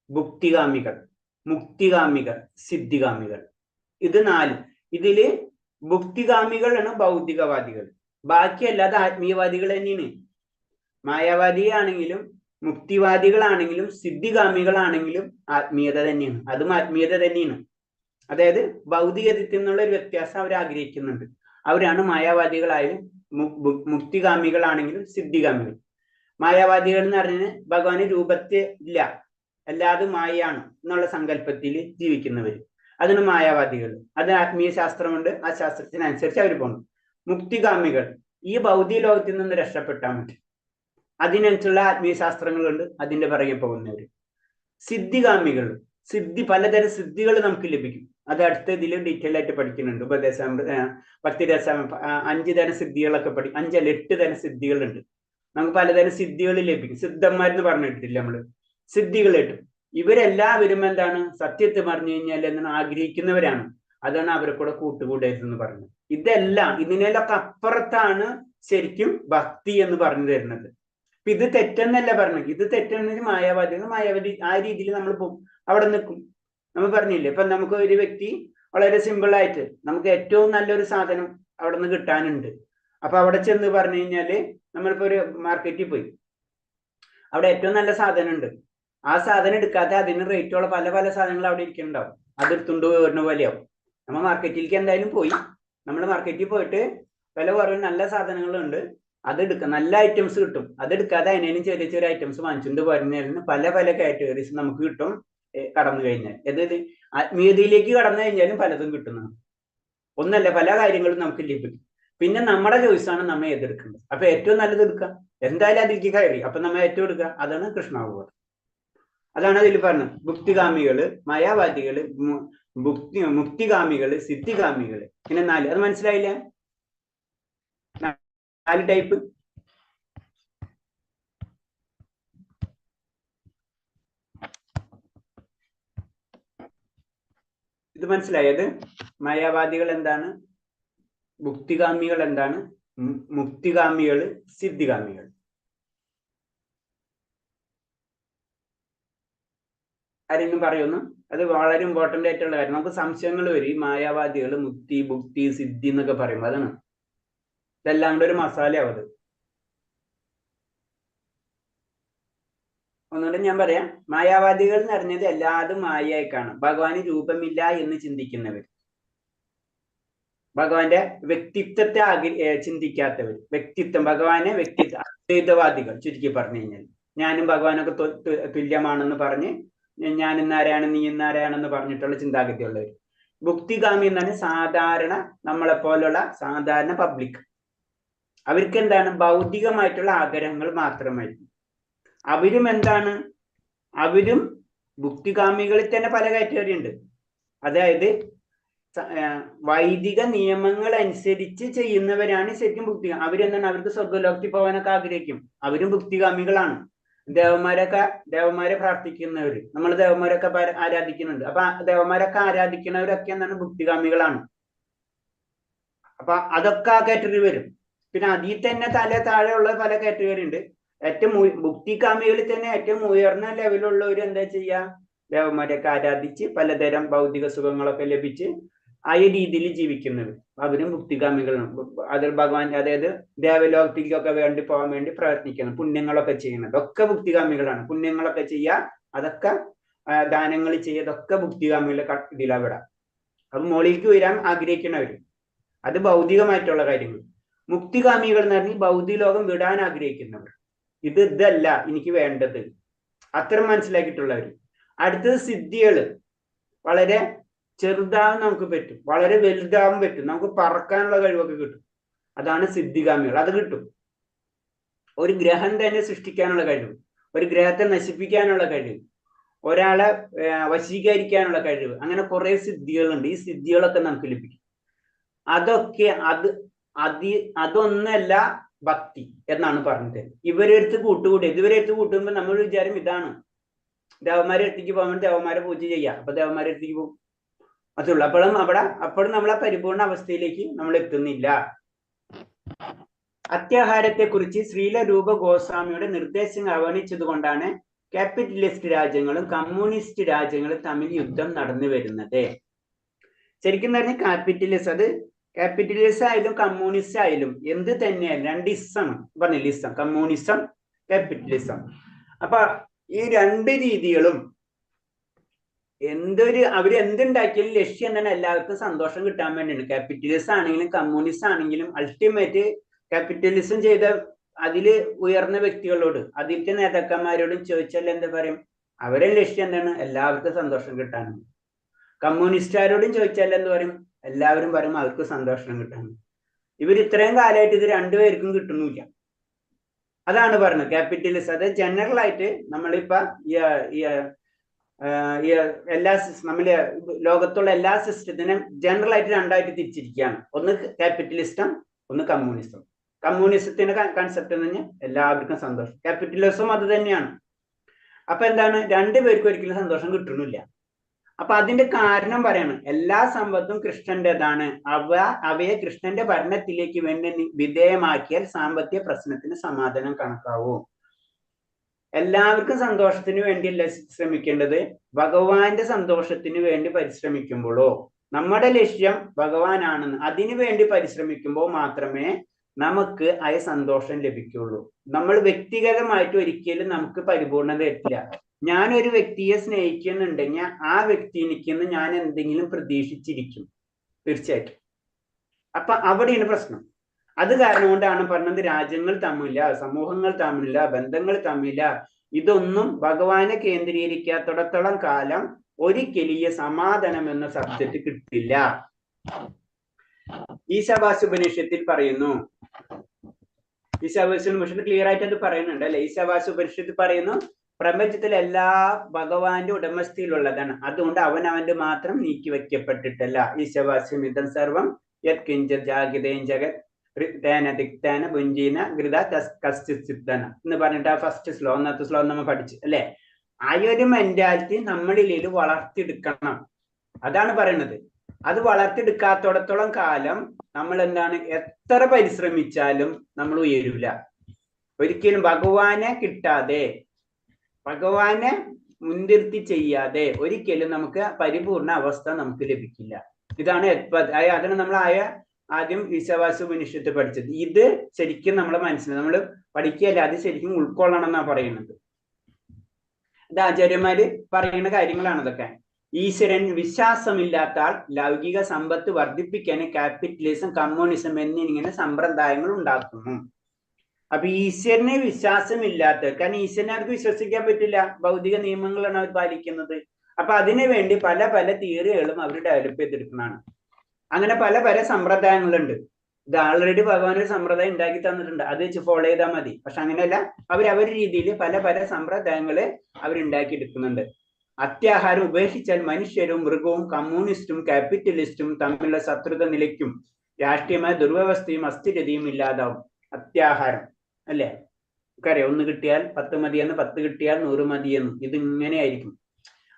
ഭുക്തികാമികൾ, മുക്തികാമികൾ, സിദ്ധികാമികൾ. ഇത് 4. ഇതില് ഭുക്തികാമികളാണ് ഭൗതികവാദികൾ, ബാക്കിയല്ലാതെ ആത്മീയവാദികൾ തന്നെയാണ്. മായാവാദിയാണെങ്കിലും മുക്തിവാദികളാണെങ്കിലും സിദ്ധികാമികളാണെങ്കിലും ആത്മീയത തന്നെയാണ്, അതും ആത്മീയത തന്നെയാണ്. അതായത് ഭൗതികതയിൽ നിന്നുള്ള ഒരു വ്യത്യാസം അവർ ആഗ്രഹിക്കുന്നുണ്ട്. അവരാണ് മായാവാദികളായാലും മുക്തികാമികളാണെങ്കിലും സിദ്ധികാമികൾ. മായാവാദികൾ എന്ന് പറഞ്ഞാൽ ഭഗവാന് രൂപത്തെ ഇല്ല, അല്ലാതെ മായയാണ് എന്നുള്ള സങ്കല്പത്തിൽ ജീവിക്കുന്നവർ, അതിന് മായാവാദികൾ. അത് ആത്മീയ ശാസ്ത്രമുണ്ട്, ആ ശാസ്ത്രത്തിനനുസരിച്ച് അവർ പോകുന്നു. മുക്തികാമികൾ ഈ ഭൗതിക ലോകത്തിൽ നിന്ന് രക്ഷപ്പെട്ടാൽ മതി, അതിനനുസരിച്ചുള്ള ആത്മീയ ശാസ്ത്രങ്ങളുണ്ട്, അതിന്റെ പിറകെ പോകുന്നവർ. സിദ്ധികാമികൾ, പലതരം സിദ്ധികൾ നമുക്ക് ലഭിക്കും. അത് അടുത്ത ഇതിൽ ഡീറ്റെയിൽ ആയിട്ട് പഠിക്കുന്നുണ്ട്. ഭക്തിരസം 5 തരം സിദ്ധികളൊക്കെ 8 തരം സിദ്ധികളുണ്ട്. നമുക്ക് പലതരം സിദ്ധികൾ ലഭിക്കും. സിദ്ധന്മാരെന്ന് പറഞ്ഞിട്ടില്ല നമ്മള്, സിദ്ധികൾ കിട്ടും. ഇവരെല്ലാവരും എന്താണ് സത്യത്തെ പറഞ്ഞു കഴിഞ്ഞാൽ എന്താണ് ആഗ്രഹിക്കുന്നവരാണ്. അതാണ് അവരെ കൂടെ കൂട്ടുകൂടരുതെന്ന് പറഞ്ഞത്. ഇതെല്ലാം ഇതിനേലൊക്കെ അപ്പുറത്താണ് ശരിക്കും ഭക്തി എന്ന് പറഞ്ഞു തരുന്നത്. അപ്പൊ ഇത് തെറ്റെന്നല്ല പറഞ്ഞത്, ഇത് തെറ്റെന്ന് മായാവാദി ആ രീതിയിൽ നമ്മൾ പോകും, അവിടെ നിൽക്കും. നമ്മൾ പറഞ്ഞില്ലേ, ഇപ്പൊ നമുക്ക് ഒരു വ്യക്തി വളരെ സിമ്പിൾ ആയിട്ട് നമുക്ക് ഏറ്റവും നല്ലൊരു സാധനം അവിടെ നിന്ന് കിട്ടാനുണ്ട്. അപ്പൊ അവിടെ ചെന്ന് പറഞ്ഞു കഴിഞ്ഞാല് നമ്മളിപ്പോ ഒരു മാർക്കറ്റിൽ പോയി, അവിടെ ഏറ്റവും നല്ല സാധനം ഉണ്ട്, ആ സാധനം എടുക്കാതെ അതിന് റേറ്റുള്ള പല പല സാധനങ്ങൾ അവിടെ ഇരിക്കുന്നുണ്ടാവും, അതെടുത്തുകൊണ്ട് വരുന്ന പോലെയാവും. നമ്മൾ മാർക്കറ്റിലേക്ക് എന്തായാലും പോയി, നമ്മൾ മാർക്കറ്റിൽ പോയിട്ട് വില കുറവ് നല്ല സാധനങ്ങളുണ്ട്, അതെടുക്കുക, നല്ല ഐറ്റംസ് കിട്ടും, അതെടുക്കാതെ അതിനേലും ചെറിയ ചെറിയ ഐറ്റംസ് വാങ്ങിച്ചുകൊണ്ട് വരുന്നതിന് പല പല കാറ്റഗറീസ് നമുക്ക് കിട്ടും. കടന്നു കഴിഞ്ഞാൽ അതായത് ആത്മീയതയിലേക്ക് കടന്നു കഴിഞ്ഞാലും പലതും കിട്ടുന്നു, ഒന്നല്ല പല കാര്യങ്ങളും നമുക്ക് ലഭിക്കും. പിന്നെ നമ്മുടെ ചോയ്സാണ് നമ്മൾ ഏതെടുക്കുന്നത്. അപ്പൊ ഏറ്റവും നല്ലത് എടുക്കുക, എന്തായാലും അതിലേക്ക് കയറി, അപ്പൊ നമ്മൾ ഏറ്റവും എടുക്കുക. അതാണ് കൃഷ്ണാവബോധം. അതാണ് അതിൽ പറഞ്ഞത്. ഭുക്തികാമികള്, മായാവാദികള്, മുക്തികാമികള്, സിദ്ധികാമികള്, ഇങ്ങനെ 4. അത് മനസ്സിലായില്ല? 4 ടൈപ്പ്. ഇത് മനസ്സിലായത്? മായാവാദികൾ എന്താണ്, ഭുക്തികാമികൾ എന്താണ്, മുക്തികാമികള്, സിദ്ധികാമികൾ. ആരെങ്കിലും പറയുന്നു? അത് വളരെ ഇമ്പോർട്ടന്റ് ആയിട്ടുള്ള കാര്യം. നമുക്ക് സംശയങ്ങൾ വരും, ഈ മായാവാദികൾ മുക്തി, ഭുക്തി, സിദ്ധി എന്നൊക്കെ പറയുമ്പോൾ. അതാണ് ഇതെല്ലാം കൂടെ ഒരു മസാലയാവത്. ഒന്നുകൂടെ ഞാൻ പറയാം. മായാവാദികൾ എന്ന് പറഞ്ഞത് എല്ലാതും മായയായി കാണും, ഭഗവാന് രൂപമില്ല എന്ന് ചിന്തിക്കുന്നവർ, ഭഗവാന്റെ വ്യക്തിത്വത്തെ ചിന്തിക്കാത്തവർ, ഭഗവാനെ അദ്വൈതവാദികൾ ചുരുക്കി പറഞ്ഞു കഴിഞ്ഞാൽ. ഞാനും ഭഗവാനൊക്കെ തുല്യമാണെന്ന് പറഞ്ഞ് ഞാൻ ഇന്നാരാണ് നീ ഇന്നാരാണെന്ന് പറഞ്ഞിട്ടുള്ള ചിന്താഗതിയുള്ളവർ. ഭുക്തികാമി എന്നാണ് സാധാരണ നമ്മളെപ്പോലുള്ള സാധാരണ പബ്ലിക്. അവർക്ക് എന്താണ് ഭൗതികമായിട്ടുള്ള ആഗ്രഹങ്ങൾ മാത്രമായിരിക്കും. അവരും എന്താണ്, അവരും ഭുക്തികാമികളിൽ തന്നെ പല കാറ്റഗറി ഉണ്ട്. അതായത് വൈദിക നിയമങ്ങൾ അനുസരിച്ച് ചെയ്യുന്നവരാണ് ശരിക്കും ഭുക്തികാമി. അവരെന്താണ്, അവർക്ക് സ്വർഗ്ഗലോകത്തിൽ പോകാനൊക്കെ ആഗ്രഹിക്കും, അവരും ഭുക്തികാമികളാണ്. ദേവന്മാരെ പ്രാർത്ഥിക്കുന്നവര്, നമ്മൾ ദേവന്മാരൊക്കെ ആരാധിക്കുന്നുണ്ട്. അപ്പൊ ദേവന്മാരൊക്കെ ആരാധിക്കുന്നവരൊക്കെ എന്താണ് ഭുക്തികാമികളാണ്. അപ്പൊ അതൊക്കെ ആ കാറ്റഗറി വരും. പിന്നെ അതിൽ തന്നെ താഴെയുള്ള പല കാറ്റഗറി ഉണ്ട്. ഏറ്റവും ഭുക്തികാമികളിൽ തന്നെ ഏറ്റവും ഉയർന്ന ലെവലുള്ളവർ എന്താ ചെയ്യുക, ദേവന്മാരെയൊക്കെ ആരാധിച്ച് പലതരം ഭൗതിക സുഖങ്ങളൊക്കെ ലഭിച്ച് ആയ രീതിയിൽ ജീവിക്കുന്നത് അവരും മുക്തികാമികളാണ്. അത് ഭഗവാൻ അതായത് ദേവലോകത്തിലേക്കൊക്കെ വേണ്ടി പോകാൻ വേണ്ടി പ്രയത്നിക്കുന്നത്, പുണ്യങ്ങളൊക്കെ ചെയ്യുന്നത് ഒക്കെ മുക്തികാമികളാണ്. പുണ്യങ്ങളൊക്കെ ചെയ്യുക, അതൊക്കെ ദാനങ്ങൾ ചെയ്യതൊക്കെ മുക്തികാമികളെ ഇതിലവിടാം. അപ്പൊ മോളിലേക്ക് വരാൻ ആഗ്രഹിക്കുന്നവര്, അത് ഭൗതികമായിട്ടുള്ള കാര്യങ്ങൾ. മുക്തികാമികൾ എന്ന് പറഞ്ഞാൽ ഭൗതിക ലോകം വിടാൻ ആഗ്രഹിക്കുന്നവർ. ഇതല്ല എനിക്ക് വേണ്ടത്, അത്തരം മനസ്സിലാക്കിയിട്ടുള്ളവർ. അടുത്തത് സിദ്ധികള്. വളരെ ചെറുതാവാൻ നമുക്ക് പറ്റും, വളരെ വലുതാവാൻ പറ്റും, നമുക്ക് പറക്കാനുള്ള കഴിവൊക്കെ കിട്ടും. അതാണ് സിദ്ധികാമികൾ. അത് കിട്ടും. ഒരു ഗ്രഹം തന്നെ സൃഷ്ടിക്കാനുള്ള കഴിവ്, ഒരു ഗ്രഹത്തെ നശിപ്പിക്കാനുള്ള കഴിവ്, ഒരാളെ വശീകരിക്കാനുള്ള കഴിവ്, അങ്ങനെ കുറെ സിദ്ധികളുണ്ട്. ഈ സിദ്ധികളൊക്കെ നമുക്ക് ലഭിക്കും. അതൊക്കെ അതൊന്നല്ല ഭക്തി എന്നാണ് പറഞ്ഞത്. ഇവരെ അടുത്ത് കൂട്ടുകൂടി, ഇതുവരെ അടുത്ത് കൂട്ടുമ്പോൾ നമ്മൾ വിചാരം ഇതാണ്, ദേവന്മാരെ അടുത്തേക്ക് പോകുമ്പോൾ ദേവന്മാരെ പൂജ ചെയ്യാം, അപ്പൊ ദേവന്മാരെ അടുത്തേക്ക് പോകും, അതുള്ളൂ. അപ്പോഴും നമ്മൾ ആ പരിപൂർണ അവസ്ഥയിലേക്ക് നമ്മൾ എത്തുന്നില്ല. അത്യാഹാരത്തെ കുറിച്ച് ശ്രീല രൂപ ഗോസ്വാമിയുടെ നിർദ്ദേശങ്ങൾ അവഗണിച്ചത് കൊണ്ടാണ് ക്യാപിറ്റലിസ്റ്റ് രാജ്യങ്ങളും കമ്മ്യൂണിസ്റ്റ് രാജ്യങ്ങളും തമ്മിൽ യുദ്ധം നടന്നു വരുന്നത്. ശരിക്കും പറഞ്ഞാൽ ക്യാപിറ്റലിസം ആയാലും കമ്മ്യൂണിസ്റ്റ് ആയാലും എന്ത് തന്നെയായാലും രണ്ട് ഇസം പറഞ്ഞില്ല, ഇസം, കമ്മ്യൂണിസം, ക്യാപിറ്റലിസം. അപ്പൊ ഈ രണ്ട് രീതികളും അവരെന്തുണ്ടാക്കിയാലും ലക്ഷ്യം എന്താണ്? എല്ലാവർക്കും സന്തോഷം കിട്ടാൻ വേണ്ടിയാണ്. ക്യാപിറ്റലിസം ആണെങ്കിലും കമ്മ്യൂണിസ്റ്റ് ആണെങ്കിലും അൾട്ടിമേറ്റ് ക്യാപിറ്റലിസം ചെയ്ത അതില് ഉയർന്ന വ്യക്തികളോട്, അതിലത്തെ നേതാക്കന്മാരോടും ചോദിച്ചാൽ എന്താ പറയും? അവരെ ലക്ഷ്യം എന്താണ്? എല്ലാവർക്കും സന്തോഷം കിട്ടാനും. കമ്മ്യൂണിസ്റ്റുകാരോടും ചോദിച്ചാൽ എന്ത് പറയും? എല്ലാവരും പറയും അവർക്ക് സന്തോഷം കിട്ടാനും. ഇവർ ഇത്രയും കാലമായിട്ട് ഇത് രണ്ടുപേർക്കും കിട്ടുന്നില്ല. അതാണ് പറഞ്ഞത് ക്യാപിറ്റലിസം. അത് ജനറൽ ആയിട്ട് നമ്മളിപ്പോ നമ്മള് ലോകത്തുള്ള എല്ലാ സിസ്റ്റത്തിനും ജനറൽ ആയിട്ട് രണ്ടായിട്ട് തിരിച്ചിരിക്കുകയാണ്. ഒന്ന് ക്യാപിറ്റലിസം, ഒന്ന് കമ്മ്യൂണിസം. കമ്മ്യൂണിസത്തിന്റെ കൺസെപ്റ്റ് എന്ന് പറഞ്ഞാൽ എല്ലാവർക്കും സന്തോഷം. ക്യാപിറ്റലിസം അത് തന്നെയാണ്. അപ്പൊ എന്താണ്? രണ്ടുപേർക്കും ഒരിക്കലും സന്തോഷം കിട്ടുന്നില്ല. അപ്പൊ അതിന്റെ കാരണം പറയാണ്, എല്ലാ സമ്പത്തും കൃഷ്ണന്റേതാണ്, അവയെ കൃഷ്ണന്റെ ഭരണത്തിലേക്ക് വേണ്ടി വിധേയമാക്കിയാൽ സാമ്പത്തിക പ്രശ്നത്തിന് സമാധാനം കണക്കാവൂ. എല്ലാവർക്കും സന്തോഷത്തിന് വേണ്ടിയല്ല ശ്രമിക്കേണ്ടത്, ഭഗവാന്റെ സന്തോഷത്തിന് വേണ്ടി പരിശ്രമിക്കുമ്പോഴോ, നമ്മുടെ ലക്ഷ്യം ഭഗവാനാണെന്ന് അതിനു വേണ്ടി പരിശ്രമിക്കുമ്പോൾ മാത്രമേ നമുക്ക് ആ സന്തോഷം ലഭിക്കുള്ളൂ. നമ്മൾ വ്യക്തിഗതമായിട്ട് ഒരിക്കലും നമുക്ക് പരിപൂർണത എത്തില്ല. ഞാനൊരു വ്യക്തിയെ സ്നേഹിക്കുന്നുണ്ടെങ്കിൽ ആ വ്യക്തിനിന്ന് ഞാൻ എന്തെങ്കിലും പ്രതീക്ഷിച്ചിരിക്കും, തീർച്ചയായിട്ടും. അപ്പൊ അവിടെയാണ് പ്രശ്നം. അത് കാരണം കൊണ്ടാണ് പറഞ്ഞത് രാജ്യങ്ങൾ തമ്മില്ല, സമൂഹങ്ങൾ തമ്മില്ല, ബന്ധങ്ങൾ തമ്മില്ല, ഇതൊന്നും ഭഗവാനെ കേന്ദ്രീകരിക്കാത്തിടത്തോളം കാലം ഒരിക്കലും ഈ സമാധാനം എന്ന സബ്ജക്റ്റ് കിട്ടില്ല. ഈശാവാസ്യോപനിഷത്തിൽ പറയുന്നു, ഈശാവാസ്യോപനിഷത്ത് ക്ലിയർ ആയിട്ട് അത് പറയുന്നുണ്ട് അല്ലെ. ഈശാവാസ്യോപനിഷത്തിൽ പറയുന്നു പ്രപഞ്ചത്തിൽ എല്ലാ ഭഗവാന്റെ ഉടമസ്ഥയിലുള്ളതാണ്, അതുകൊണ്ട് അവനവന്റെ മാത്രം നീക്കി വെക്കപ്പെട്ടിട്ടല്ല. ഈശാവാസ്യമിതം സർവം യത് കിഞ്ച ജാഗിതേൻ ജഗത് ദിക്തേന ഭുഞ്ചീന ഗൃത കസ്തിത്തന എന്ന് പറഞ്ഞിട്ട് ആ ഫസ്റ്റ് സ്ലോ, ഒന്നത്തെ സ്ലോ നമ്മൾ പഠിച്ചു അല്ലെ. ആ ഒരു മെന്റാലിറ്റി നമ്മളിൽ വളർത്തിയെടുക്കണം, അതാണ് പറയുന്നത്. അത് വളർത്തിയെടുക്കാത്തോടത്തോളം കാലം നമ്മൾ എന്താണ്, എത്ര പരിശ്രമിച്ചാലും നമ്മൾ ഉയരില്ല. ഒരിക്കലും ഭഗവാനെ കിട്ടാതെ, ഭഗവാനെ മുൻനിർത്തി ചെയ്യാതെ ഒരിക്കലും നമുക്ക് പരിപൂർണ അവസ്ഥ നമുക്ക് ലഭിക്കില്ല. ഇതാണ് അതിന് നമ്മൾ ആദ്യം ഈശാവാസ്യോപനിഷത്ത് പഠിച്ചത്. ഇത് ശരിക്കും നമ്മളെ മനസ്സിൽ നമ്മൾ പഠിക്കുകയല്ല, അത് ശരിക്കും ഉൾക്കൊള്ളണം എന്നാ പറയുന്നത്. ഇത് ആചാര്യന്മാര് പറയുന്ന കാര്യങ്ങളാണ് ഇതൊക്കെ. ഈശ്വരൻ വിശ്വാസമില്ലാത്ത ആൾ ലൗകിക സമ്പത്ത് വർദ്ധിപ്പിക്കാൻ ക്യാപിറ്റലിസം, കമ്മ്യൂണിസം എന്നിങ്ങനെ സമ്പ്രദായങ്ങൾ ഉണ്ടാക്കുന്നു. അപ്പൊ ഈശ്വരനെ വിശ്വാസമില്ലാത്ത, കാരണം ഈശ്വരനെ അവർക്ക് വിശ്വസിക്കാൻ പറ്റില്ല, ഭൗതിക നിയമങ്ങളാണ് അവർ പാലിക്കുന്നത്. അപ്പൊ അതിനു വേണ്ടി പല പല തിയറികളും അവർ ഡെവലപ്പ് ചെയ്തെടുക്കുന്നതാണ്. അങ്ങനെ പല പല സമ്പ്രദായങ്ങളുണ്ട്. ഇത് ആൾറെഡി ഭഗവാൻ ഒരു സമ്പ്രദായം ഉണ്ടാക്കി തന്നിട്ടുണ്ട്, അത് വെച്ച് ഫോളോ ചെയ്താൽ മതി. പക്ഷെ അങ്ങനെയല്ല, അവരവരുടെ രീതിയിൽ പല പല സമ്പ്രദായങ്ങള് അവരുണ്ടാക്കിയെടുക്കുന്നുണ്ട്. അത്യാഹാരം ഉപേക്ഷിച്ചാൽ മനുഷ്യരും മൃഗവും കമ്മ്യൂണിസ്റ്റും ക്യാപിറ്റലിസ്റ്റും തമ്മിലുള്ള ശത്രുത നിലയ്ക്കും, രാഷ്ട്രീയമായ ദുർവ്യവസ്ഥയും അസ്ഥിരതയും ഇല്ലാതാവും. അത്യാഹാരം അല്ലേ, നമുക്കറിയാം, 1 കിട്ടിയാൽ 10 മതിയെന്ന്, 10 കിട്ടിയാൽ 100 മതിയെന്ന്, ഇത് ഇങ്ങനെയായിരിക്കും.